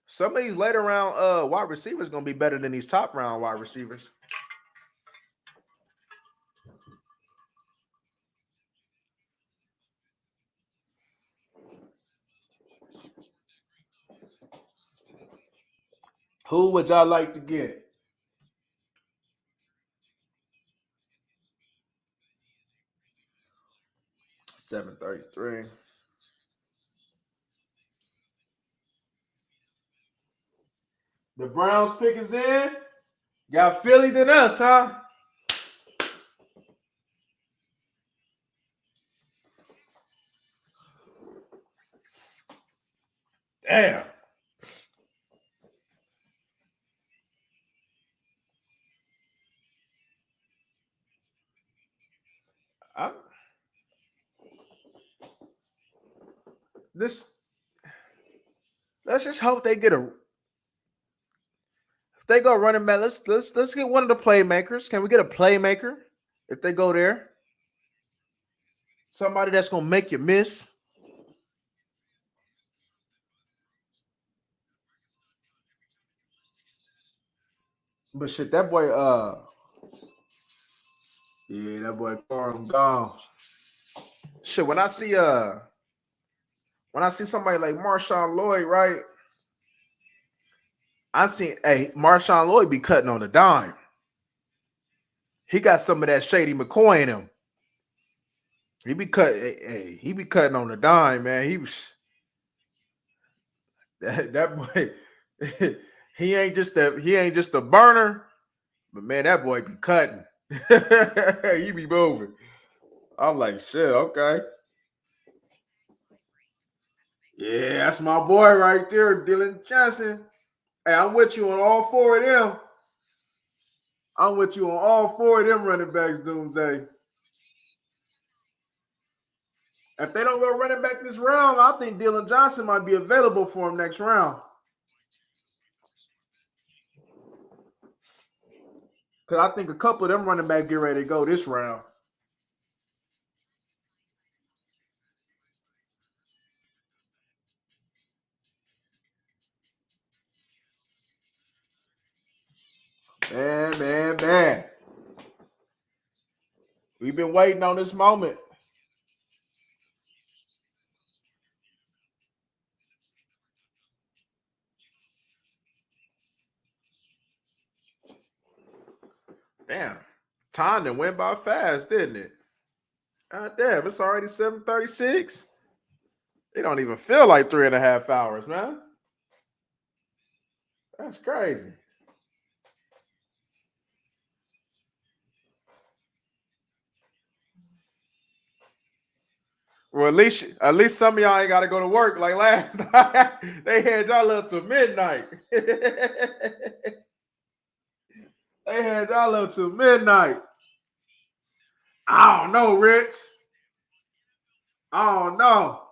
Some of these later round wide receivers gonna be better than these top round wide receivers. Who would y'all like to get? $733. The Browns pick is in. Got Philly than us, huh? Damn. Let's just hope they get if they go running back. Let's get one of the playmakers. Can we get a playmaker if they go there? Somebody that's gonna make you miss. But shit, that boy, yeah, that boy Corum gone. Shit, when I see somebody like Marshawn Lloyd, right? I see Marshawn Lloyd be cutting on a dime. He got some of that Shady McCoy in him. He be cutting on a dime, man. He was that boy. he ain't just a burner, but man, that boy be cutting. He be moving. I'm like, shit, okay. Yeah, that's my boy right there, Dillon Johnson. Hey, I'm with you on all four of them. I'm with you on all four of them running backs, Doomsday. If they don't go running back this round, I think Dillon Johnson might be available for him next round. Because I think a couple of them running back get ready to go this round. Man. We've been waiting on this moment. Damn. Time that went by fast, didn't it? God damn, it's already 7:36. It don't even feel like 3.5 hours, man. That's crazy. Well, at least some of y'all ain't got to go to work like last night. They had y'all up till midnight. They had y'all up till midnight. I don't know, Rich. I don't know.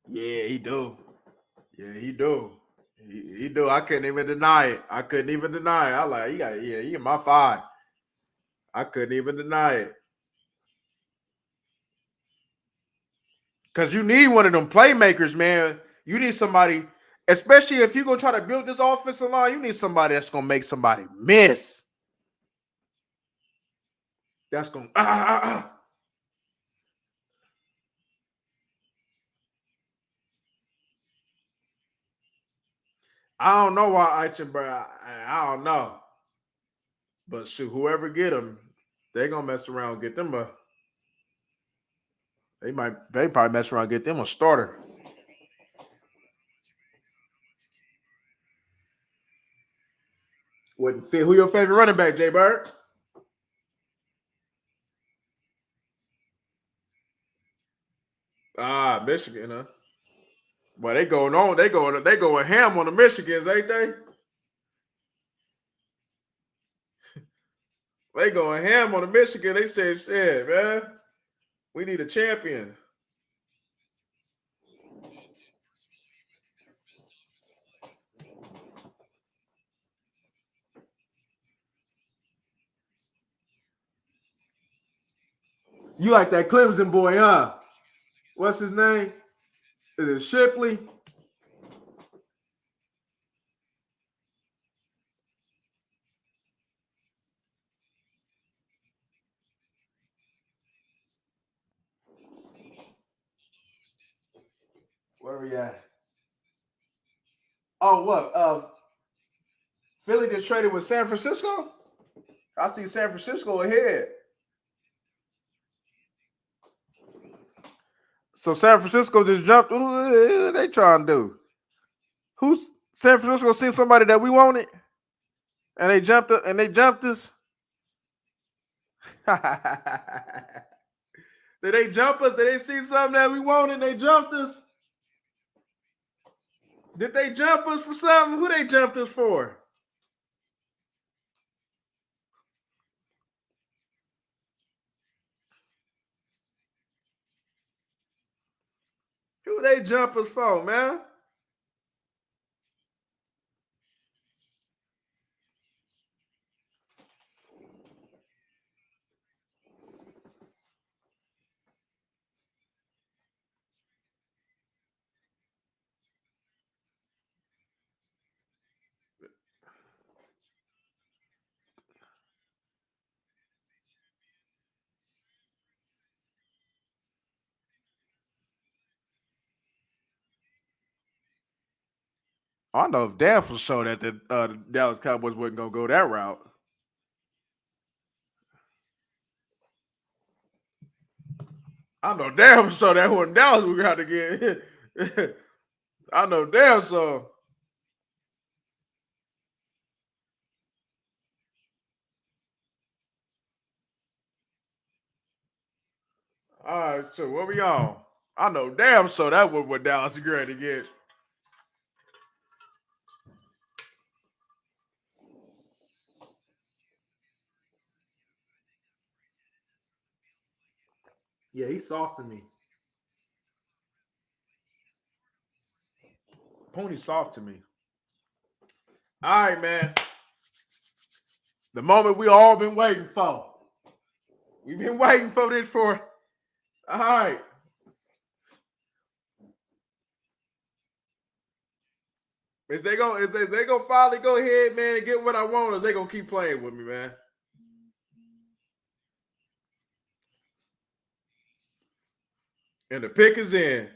Yeah, he do. Yeah, he do. He do. I couldn't even deny it. I couldn't even deny it. I like, he in my five. I couldn't even deny it. Because you need one of them playmakers, man. You need somebody, especially if you're going to try to build this offensive line, you need somebody that's going to make somebody miss. That's going to. I don't know why Eichenberg. I don't know. But shoot, whoever get them, they going to mess around and get them a. They probably mess around and get them a starter. Wouldn't fit. Who your favorite running back, Jay Bird? Michigan, huh? Well, they going on. They going ham on the Michigans, ain't they? They going ham on the Michigan. They said, shit, man. We need a champion. You like that Clemson boy, huh? What's his name? Is it Shipley? Where we at? Oh, what? Philly just traded with San Francisco? I see San Francisco ahead. So San Francisco just jumped. What they trying to do? Who's San Francisco seen somebody that we wanted? And they jumped us. Did they jump us? Did they see something that we wanted and they jumped us? Did they jump us for something? Who they jumped us for? Who they jump us for, man? I know damn for sure that the Dallas Cowboys wasn't gonna go that route. I know damn for sure that wasn't Dallas we got to get. I know damn sure. All right, so what we on? I know damn sure that was what Dallas agreed to get. Yeah, he's soft to me. Pony's soft to me. All right, man. The moment we all been waiting for. We've been waiting for this for. All right. Is they gonna finally go ahead, man, and get what I want, or is they gonna keep playing with me, man? And the pick is in.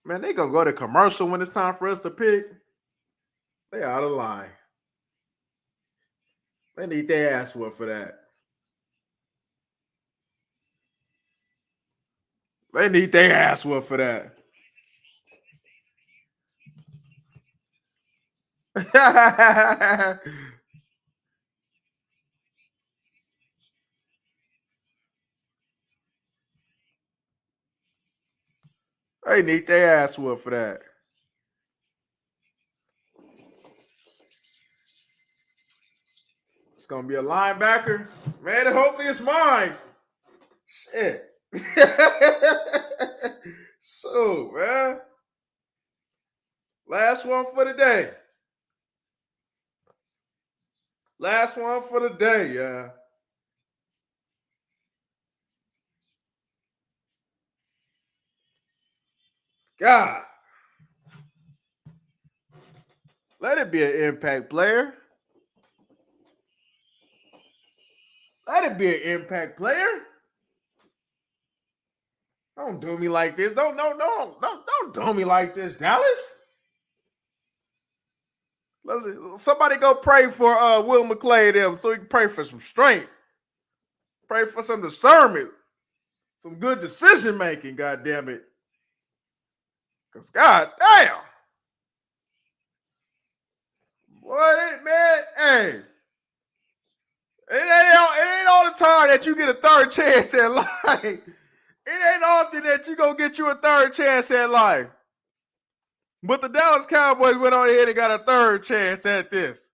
Man, they gonna go to commercial when it's time for us to pick. They out of line. They need their ass whooped for that. They need their ass whooped for that. They need their ass whooped for that. It's gonna be a linebacker, man. Hopefully, it's mine. Shit. So, man. Last one for the day. Last one for the day, yeah. God. Let it be an impact player. Let it be an impact player. Don't do me like this. Don't do me like this, Dallas. Somebody go pray for Will McClay them so he can pray for some strength. Pray for some discernment. Some good decision making, God damn it. Because God damn. Boy, man, hey. It ain't all the time that you get a third chance at life. It ain't often that you gonna get you a third chance at life. But the Dallas Cowboys went on ahead and got a third chance at this.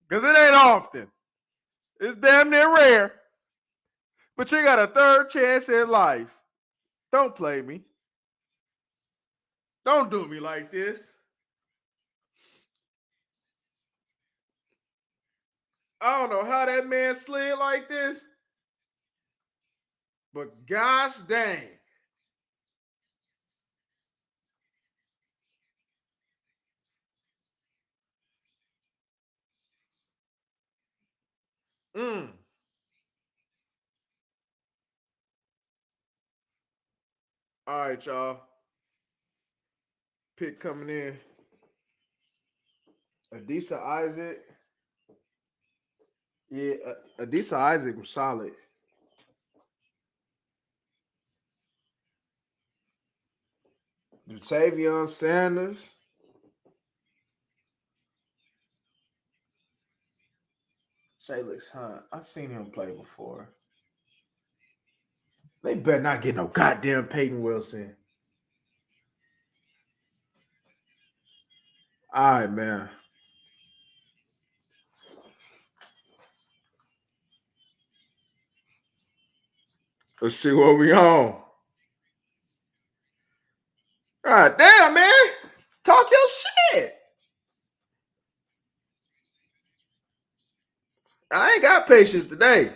Because it ain't often. It's damn near rare. But you got a third chance at life. Don't play me. Don't do me like this. I don't know how that man slid like this. But gosh dang. All right, y'all. Pick coming in. Adisa Isaac. Yeah, Adisa Isaac was solid. Jatavion Sanders. Salix Hunt. I've seen him play before. They better not get no goddamn Peyton Wilson. All right, man. Let's see what we on. God damn, man. Talk your shit. I ain't got patience today.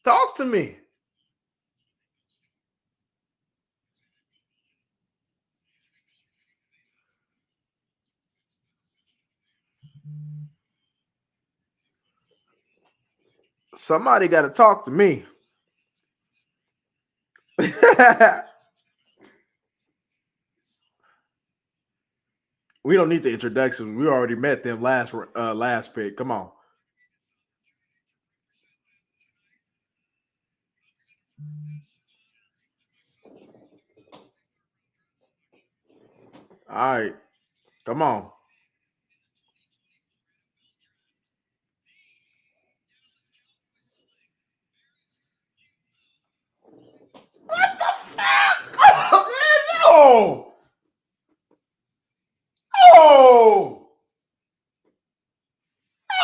Talk to me. Somebody got to talk to me. We don't need the introductions. We already met them last pick. Come on. All right. Come on. What the fuck? Oh, man, no. Oh.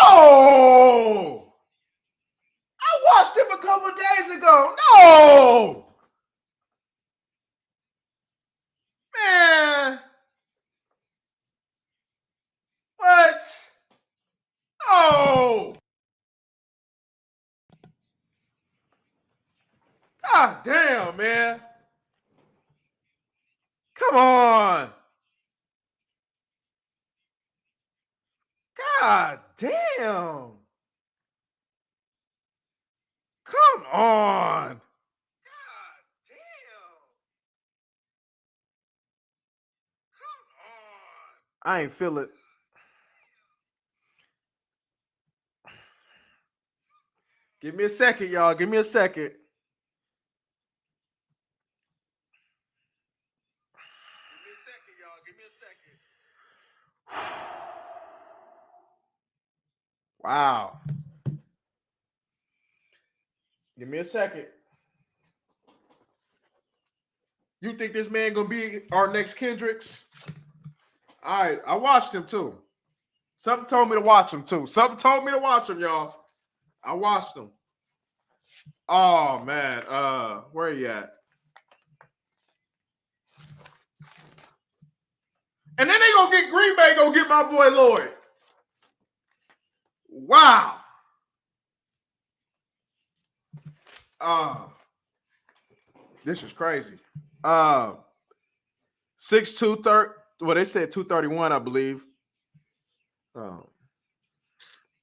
Oh. I watched him a couple days ago. No. Man. What? Oh. God damn, man. Come on. God damn. Come on. God damn. Come on. I ain't feel it. Give me a second, y'all. Give me a second. Wow. Give me a second. You think this man gonna be our next Kendricks? All right, I watched him too. Something told me to watch him too. Something told me to watch him, y'all. I watched him. Oh man, where you at? And then they gonna get Green Bay, gonna get my boy Lloyd. Wow. This is crazy. 6'2", well, they said 231, I believe.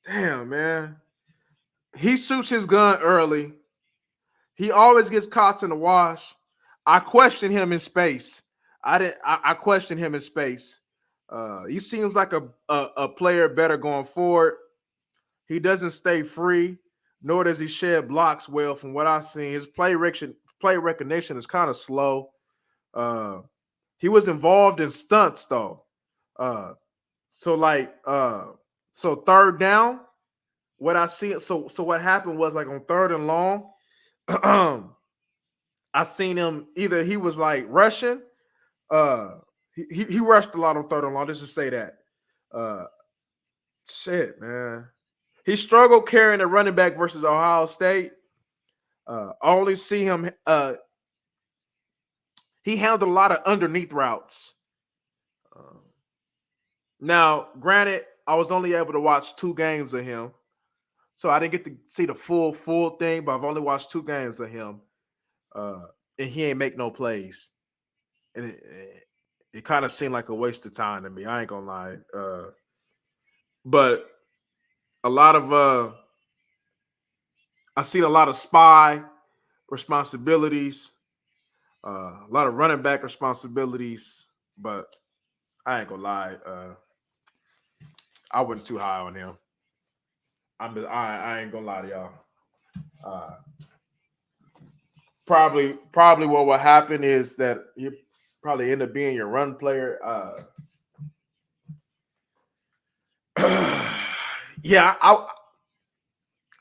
Damn, man. He shoots his gun early. He always gets caught in the wash. I question him in space. I question him in space. He seems like a player better going forward. He doesn't stay free, nor does he shed blocks well. From what I've seen, his play recognition is kind of slow. He was involved in stunts though. So third down, what I see. So what happened was like on third and long, I seen him either he was like rushing. He rushed a lot on third and long. Let's just say that. Shit, man. He struggled carrying the running back versus Ohio State. I only see him. He handled a lot of underneath routes. Now, granted, I was only able to watch 2 games of him, so I didn't get to see the full thing. But I've only watched 2 games of him, and he ain't make no plays, and it kind of seemed like a waste of time to me. I ain't gonna lie, but a lot of I seen a lot of spy responsibilities, a lot of running back responsibilities, but I ain't gonna lie, I wasn't too high on him. I ain't gonna lie to y'all. Probably what will happen is that you probably end up being your run player. Yeah, I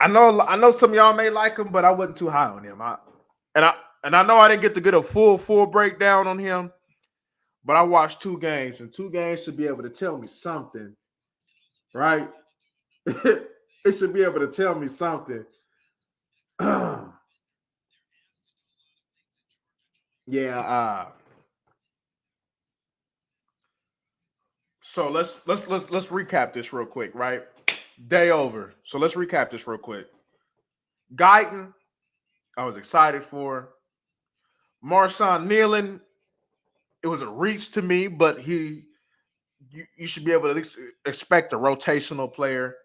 know some of y'all may like him, but I wasn't too high on him. I know I didn't get to get a full breakdown on him, but I watched 2 games, and 2 games should be able to tell me something, right? It should be able to tell me something. Yeah. So let's recap this real quick, right? Day over. So let's recap this real quick. Guyton, I was excited for. Marshawn Kneeling, it was a reach to me, but you should be able to at least expect a rotational player.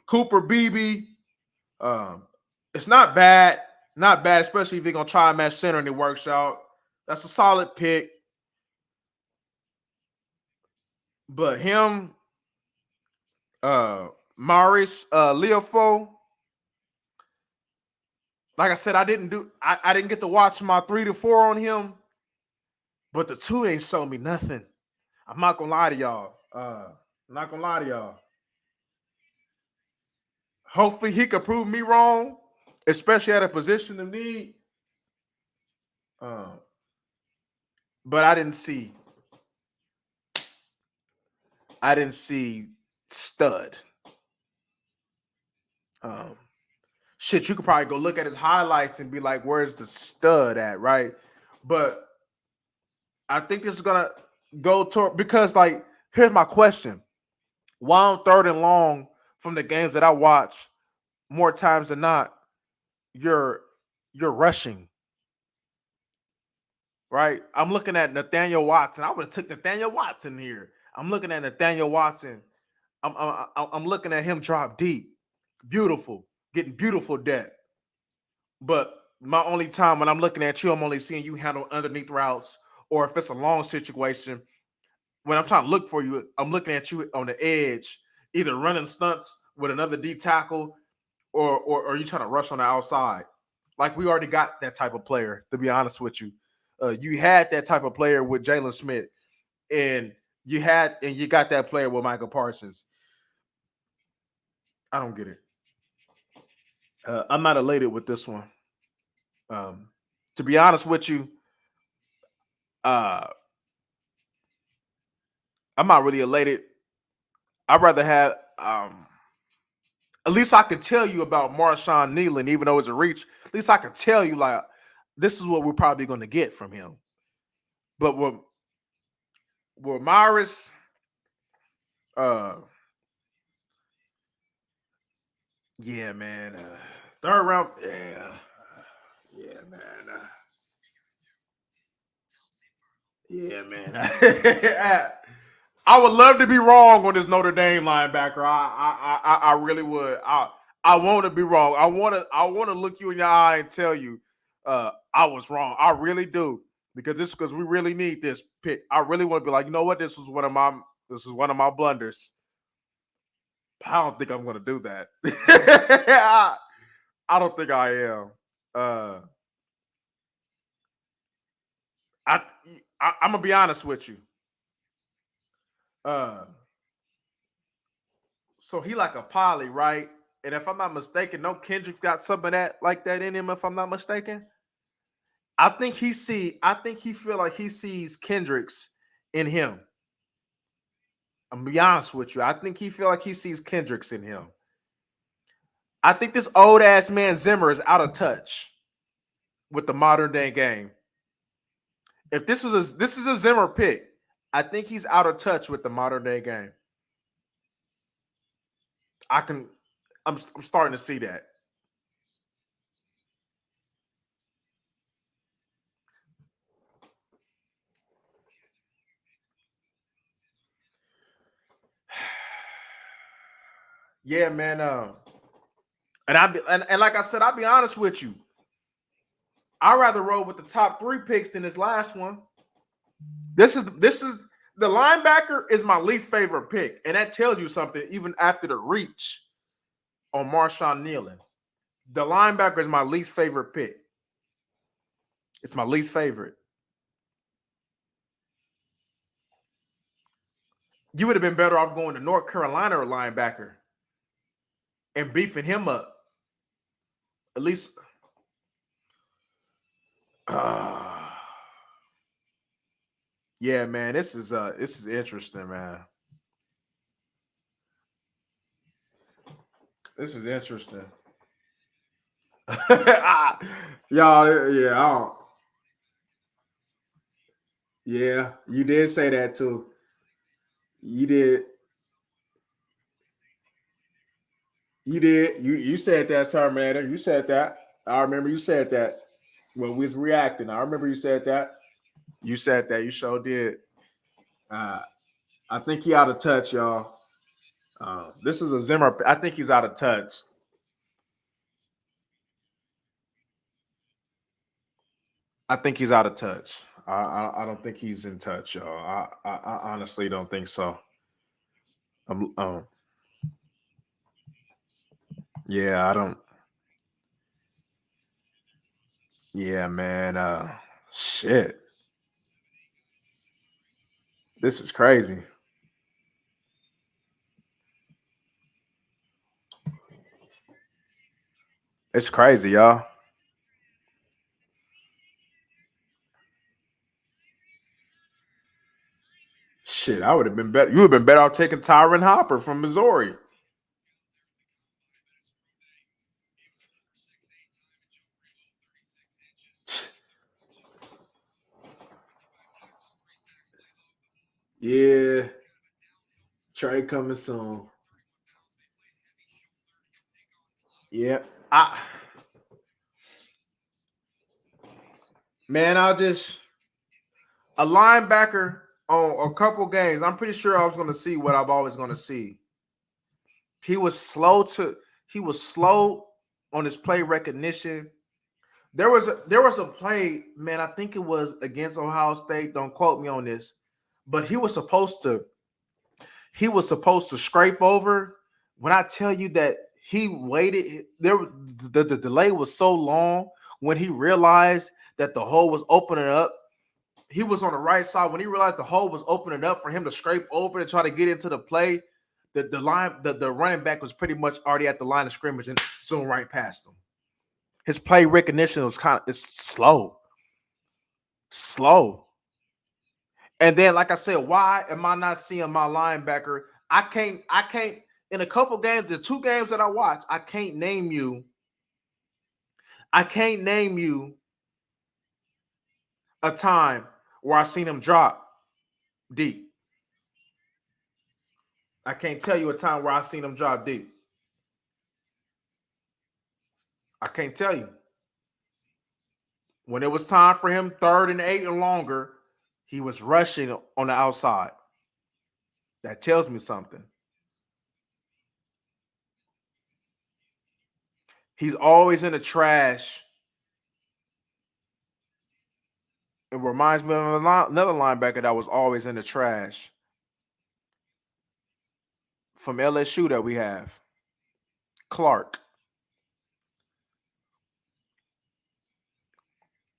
Cooper Beebe, it's not bad, especially if you're gonna try him at center and it works out. That's a solid pick. But him, Maurice Leofo, like I said, I didn't get to watch my 3 to 4 on him, but the 2 ain't show me nothing. I'm not gonna lie to y'all. Hopefully he could prove me wrong, especially at a position of need. But I didn't see stud. Shit, you could probably go look at his highlights and be like, where's the stud at, right? But I think this is gonna go toward, because like, here's my question. Why on third and long from the games that I watch, more times than not, you're rushing, right? I'm looking at Nathaniel Watson. I would have took Nathaniel Watson here. I'm looking at Nathaniel Watson. I'm looking at him drop deep, beautiful, getting beautiful depth. But my only time when I'm looking at you, I'm only seeing you handle underneath routes, or if it's a long situation. When I'm trying to look for you, I'm looking at you on the edge, either running stunts with another D tackle, or you trying to rush on the outside. Like, we already got that type of player, to be honest with you. You had that type of player with Jalen Smith, and you got that player with Michael Parsons. I don't get it. I'm not elated with this one. To be honest with you, I'm not really elated. I'd rather have at least I can tell you about Marshawn Nealon, even though it's a reach. At least I can tell you like this is what we're probably going to get from him. But with Myris, yeah, man, third round, yeah, man, yeah, man. I would love to be wrong on this Notre Dame linebacker. I really would. I want to be wrong. I want to look you in your eye and tell you I was wrong. I really do because we really need this pick. I really want to be like, you know what? This was one of my blunders. I don't think I'm going to do that. I don't think I am. I'm gonna be honest with you. So he like a poly, right? And if I'm not mistaken, no Kendrick got some of that like that in him. If I'm not mistaken, I think he feel like he sees Kendrick's in him. I'm gonna be honest with you. I think he feel like he sees Kendrick's in him. I think this old ass man Zimmer is out of touch with the modern day game. If this is a Zimmer pick, I think he's out of touch with the modern day game. I'm starting to see that. Yeah, man. And like I said, I'll be honest with you. I'd rather roll with the top 3 picks than this last one. This is the linebacker is my least favorite pick, and that tells you something. Even after the reach on Marshawn Nealon, the linebacker is my least favorite pick. It's my least favorite. You would have been better off going to North Carolina linebacker and beefing him up. At least. Yeah, man, this is interesting, man. This is interesting. Y'all, yeah, yeah, you did say that too. You did. You did. You said that, Terminator. You said that. I remember you said that when we was reacting. I remember you said that. You said that. You sure did. I think he out of touch, y'all. This is a Zimmer. I think he's out of touch. I think he's out of touch. I don't think he's in touch, y'all. I honestly don't think so. Yeah, I don't. Yeah, man. Shit. This is crazy. It's crazy, y'all. Shit, I would have been better. You would have been better off taking Tyron Hopper from Missouri. Yeah. Trey coming soon. Yeah. Man, I'll just a linebacker on a couple games. I'm pretty sure I was going to see what I'm always going to see. He was slow on his play recognition. There was a play, man. I think it was against Ohio State. Don't quote me on this, but he was supposed to scrape over. When I tell you that he waited, the delay was so long when he realized that the hole was opening up. he was on the right side. When he realized the hole was opening up for him to scrape over to try to get into the play, the running back was pretty much already at the line of scrimmage and zoomed right past him. His play recognition was it's slow. And then, like I said, why am I not seeing my linebacker? I can't in a couple games, the 2 games that I watched, I can't name you a time where I seen him drop deep. I can't tell you a time where I seen him drop deep. I can't tell you. When it was time for him 3rd and 8 or longer, he was rushing on the outside. That tells me something. He's always in the trash. It reminds me of another linebacker that was always in the trash from LSU that we have, Clark.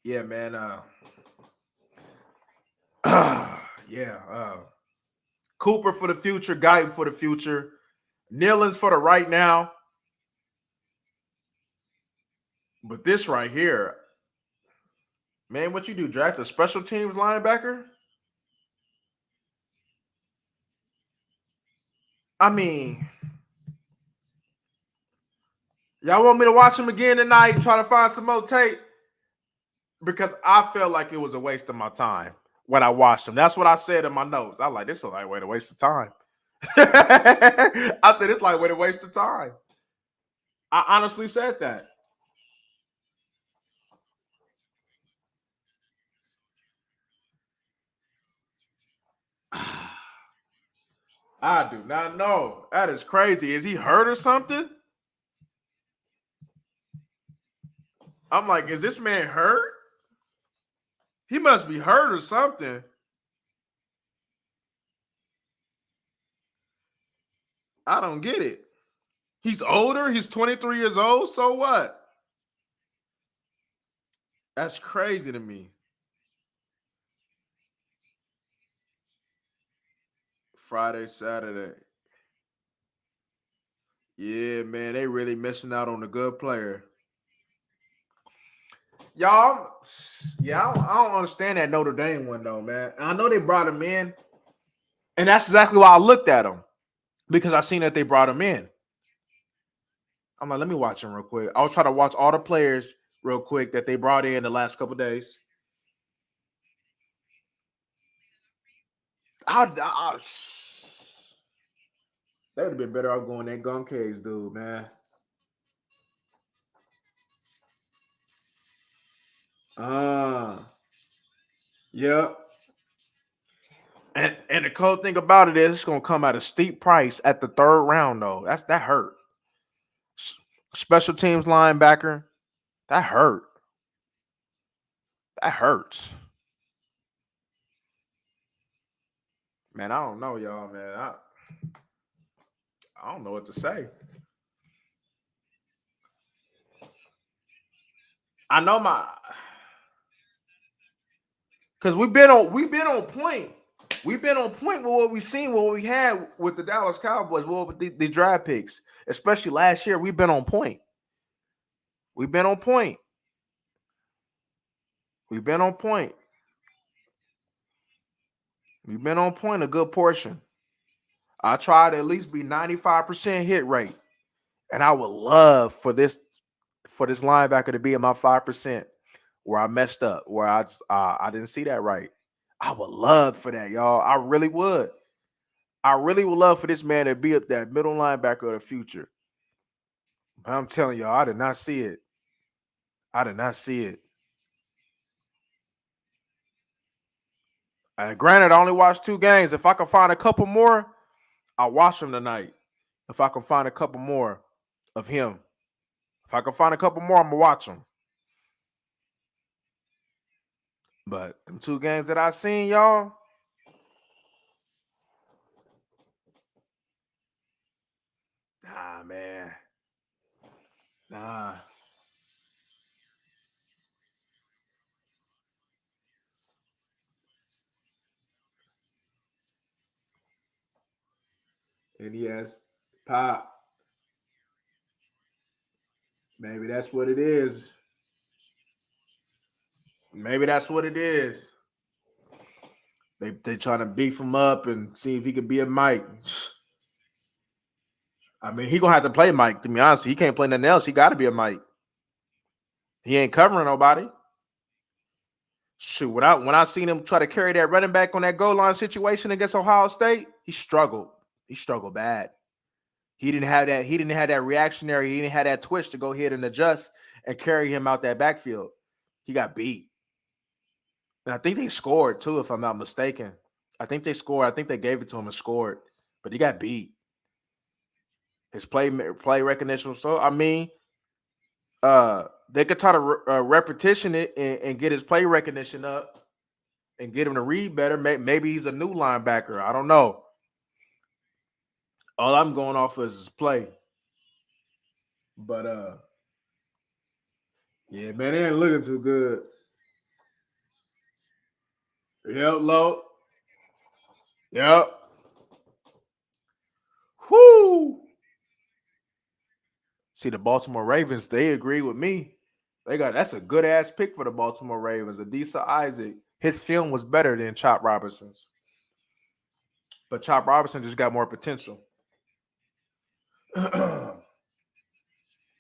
Yeah, man. Cooper for the future, Guyton for the future, Nillens for the right now. But this right here, man, what you do? Draft a special teams linebacker? I mean, y'all want me to watch him again tonight and try to find some more tape? Because I felt like it was a waste of my time when I watched him. That's what I said in my notes. I was like, this is like way to waste of time. I said, it's like way to waste of time. I honestly said that. I do not know. That is crazy. Is he hurt or something? I'm like, is this man hurt? He must be hurt or something. I don't get it. He's older. He's 23 years old. So what? That's crazy to me. Friday, Saturday. Yeah, man, they really missing out on a good player. Y'all, yeah, I don't understand that Notre Dame one though, man. I know they brought him in, and that's exactly why I looked at him because I seen that they brought him in. I'm like, let me watch him real quick. I was trying to watch all the players real quick that they brought in the last couple days. They would have been better off going that Gun Cage dude, man. Yep. And the cool thing about it is it's gonna come at a steep price at the 3rd round, though. That hurt. Special teams linebacker, that hurt. That hurts. Man, I don't know, y'all, man. I don't know what to say. I know because we've been on point. We've been on point with what we seen, what we had with the Dallas Cowboys, with the draft picks, especially last year. We've been on point. We've been on point. We've been on point. We've been on point a good portion. I try to at least be 95% hit rate. And I would love for this linebacker to be in my 5% where I messed up, where I didn't see that right. I would love for that, y'all. I really would. I really would love for this man to be that middle linebacker of the future. But I'm telling y'all, I did not see it. I did not see it. And granted, I only watched 2 games. If I can find a couple more, I'll watch them tonight. If I can find a couple more of him. If I can find a couple more, I'm going to watch them. But them 2 games that I seen, y'all, nah, man. Nah. And he has pop. Maybe that's what it is. Maybe that's what it is. They trying to beef him up and see if he could be a Mike. I mean, he gonna have to play Mike. To be honest, he can't play nothing else. He got to be a Mike. He ain't covering nobody. Shoot, when I seen him try to carry that running back on that goal line situation against Ohio State, he struggled. He struggled bad. He didn't have that. He didn't have that reactionary. He didn't have that twitch to go ahead and adjust and carry him out that backfield. He got beat. And I think they scored too, if I'm not mistaken. I think they scored. I think they gave it to him and scored, but he got beat. His play recognition. So I mean, they could try to repetition it and get his play recognition up and get him to read better. Maybe he's a new linebacker. I don't know. All I'm going off is his play. But yeah, man, it ain't looking too good. Yep, low. Yep. Whoo. See, the Baltimore Ravens, they agree with me. That's a good ass pick for the Baltimore Ravens. Adisa Isaac. His film was better than Chop Robinson's. But Chop Robinson just got more potential.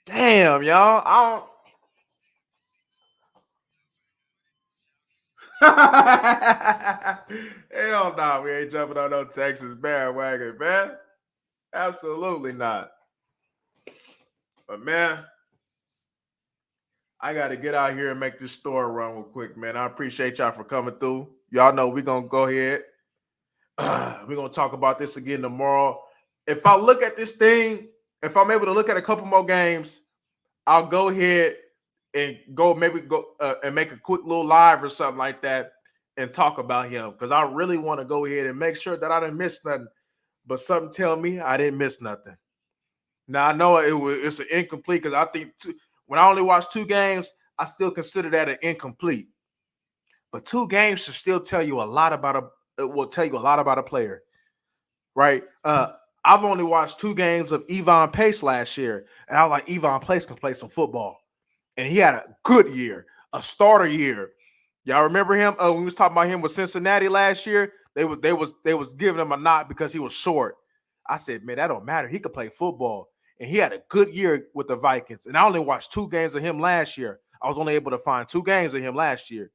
Damn, y'all. I don't. Hell no, we ain't jumping on no Texas bandwagon, man. Absolutely not. But man, I got to get out here and make this store run real quick, man. I appreciate y'all for coming through. Y'all know we're going to go ahead. We're going to talk about this again tomorrow. If I look at this thing, if I'm able to look at a couple more games, I'll go ahead and maybe go and make a quick little live or something like that and talk about him, because I really want to go ahead and make sure that I didn't miss nothing. But something tell me I didn't miss nothing. Now, I know it's an incomplete, because I think when I only watch 2 games, I still consider that an incomplete. But 2 games should still tell you a lot about a player, right? I've only watched 2 games of Evon Pace last year, and I was like, Evon Pace can play some football. And he had a good year, a starter year. Y'all remember him? When we was talking about him with Cincinnati last year, they was giving him a knock because he was short. I said, man, that don't matter. He could play football. And he had a good year with the Vikings. And I only watched 2 games of him last year. I was only able to find 2 games of him last year.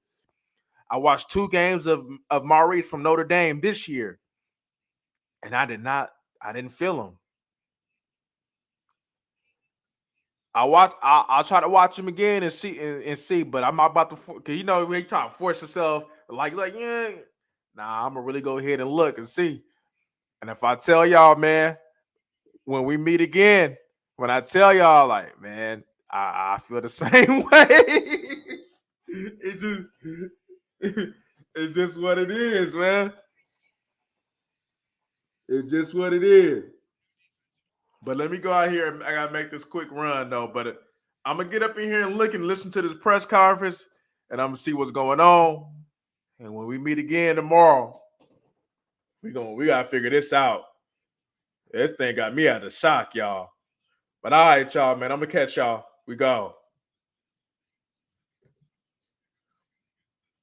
I watched 2 games of Maurice from Notre Dame this year. And I didn't feel him. I'll try to watch him again and see, but I'm about to, because he trying to force himself like yeah. Nah, I'm gonna really go ahead and look and see. And if I tell y'all, man, when we meet again, when I tell y'all, like, man, I feel the same way. It's just what it is, man. It's just what it is. But let me go out here. I gotta make this quick run though. But I'm gonna get up in here and look and listen to this press conference, and I'm gonna see what's going on. And when we meet again tomorrow, we gotta figure this out. This thing got me out of shock, y'all. But all right, y'all, man. I'm gonna catch y'all. We go.